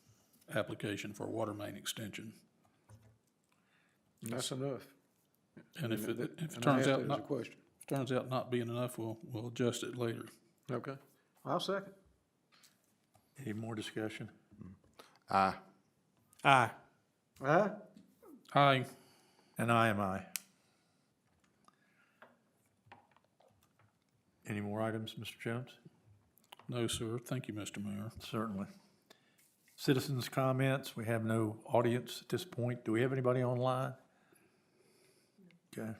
application for a water main extension. That's enough. And if it And I turns asked out that as a not, question. turns out not being enough, we'll adjust it later. Okay. I'll second. Any more discussion? Aye. Aye. Aye. Aye. And I am aye. Any more items, Mr. Jones? No, sir. Thank you, Mr. Mayor. Certainly. Citizens' comments, we have no audience at this point. Do we have anybody online? Okay.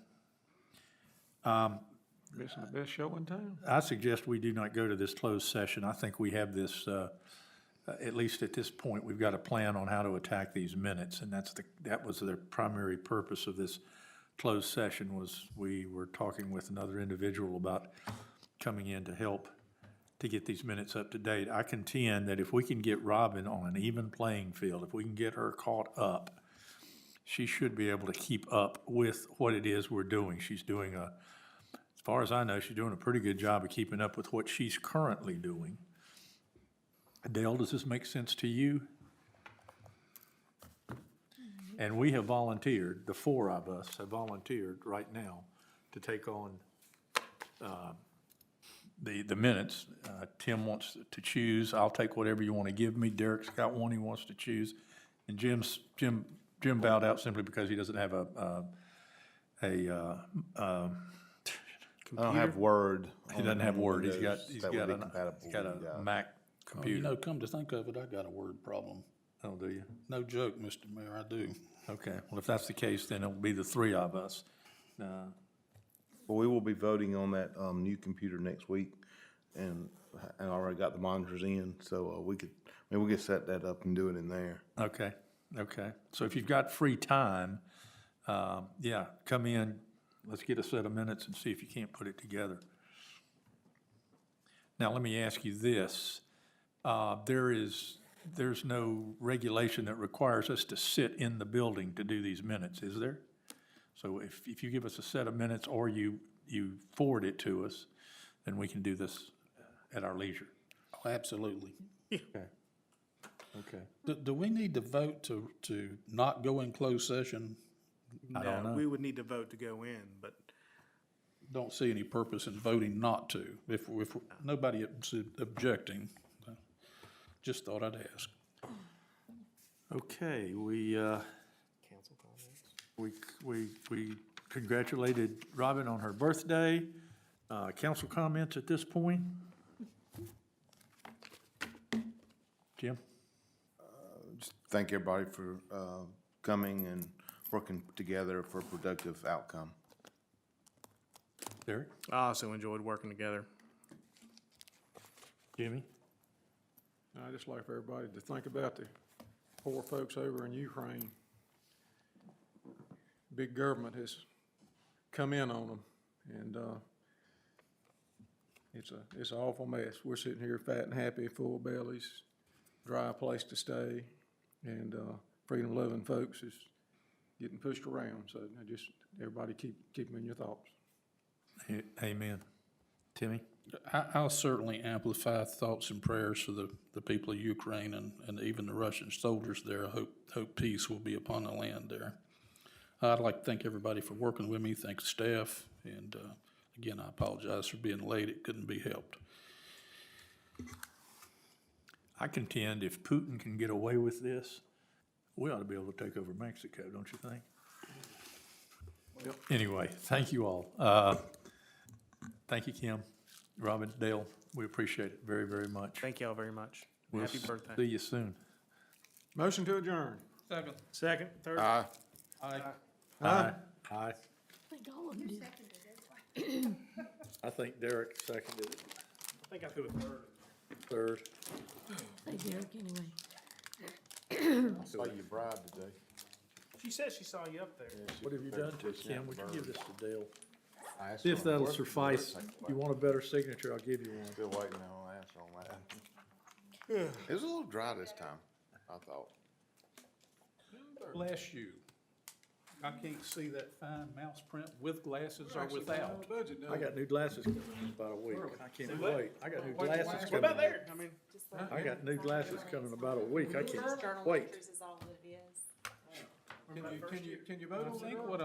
Missing the best show in town. I suggest we do not go to this closed session. I think we have this, at least at this point, we've got a plan on how to attack these minutes, and that was the primary purpose of this closed session, was we were talking with another individual about coming in to help to get these minutes up to date. I contend that if we can get Robin on an even playing field, if we can get her caught up, she should be able to keep up with what it is we're doing. She's doing as far as I know, she's doing a pretty good job of keeping up with what she's currently doing. Dale, does this make sense to you? And we have volunteered, the 4 of us have volunteered right now to take on the minutes. Tim wants to choose. I'll take whatever you want to give me. Derek's got one he wants to choose. And Jim bowed out simply because he doesn't have I don't have Word. he doesn't have Word. He's got a a Mac Oh, you computer. know, come to think of it, I got a word problem. Oh, do you? No joke, Mr. Mayor, I do. Okay, well, if that's the case, then it'll be the 3 of us. Well, we will be voting on that new computer next week, and I already got the monitors in, so we could set that up and do it in there. Okay. So if you've got free time, yeah, come in, let's get a set of minutes and see if you can't put it together. Now, let me ask you this. There's no regulation that requires us to sit in the building to do these minutes, is there? So if you give us a set of minutes or you forward it to us, then we can do this at our leisure. Oh, absolutely. Okay. Do we need to vote to not go in closed session? I don't know. We would need to vote to go in, but Don't see any purpose in voting not to, if nobody is objecting. Just thought I'd ask. Okay, we congratulated Robin on her birthday. Council comments at this point? Jim? Just thank everybody for coming and working together for a productive outcome. Derek? I also enjoyed working together. Jimmy? I'd just like for everybody to think about the poor folks over in Ukraine. Big government has come in on them, and it's an awful mess. We're sitting here fat and happy, full bellies, dry place to stay, and freedom-loving folks is getting pushed around. So I just, everybody keep them in your thoughts. Amen. Timmy? I'll certainly amplify thoughts and prayers for the people of Ukraine and even the Russian soldiers there. I hope peace will be upon the land there. I'd like to thank everybody for working with me, thank the staff, and again, I apologize for being late. It couldn't be helped. I contend if Putin can get away with this, we ought to be able to take over Mexico, don't you think? Yep. Anyway, thank you all. Thank you, Kim, Robin, Dale. We appreciate it very, very much. Thank y'all very much. We'll Happy birthday. See you soon. Motion to adjourn. Second, third? Aye. Aye. Aye. I think all of them did. I think Derek seconded it. I think I threw a third. Third. Hey, Derek, anyway. I saw you bribed today. She said she saw you up there. What have you done to it, Kim? We can give this to Dale. I asked See if for a that'll birthday suffice. birthday You want a better signature, I'll give you one. Still waiting on an answer on that. It was a little dry this time, I thought. Bless you. I can't see that fine mouse print with glasses or without. I got new glasses coming in about a week. I can't wait. I got new glasses What coming. about there? I mean, I got new glasses coming in about a week. I can't Journal wait. entries is all that it is. Can you vote on I it? think what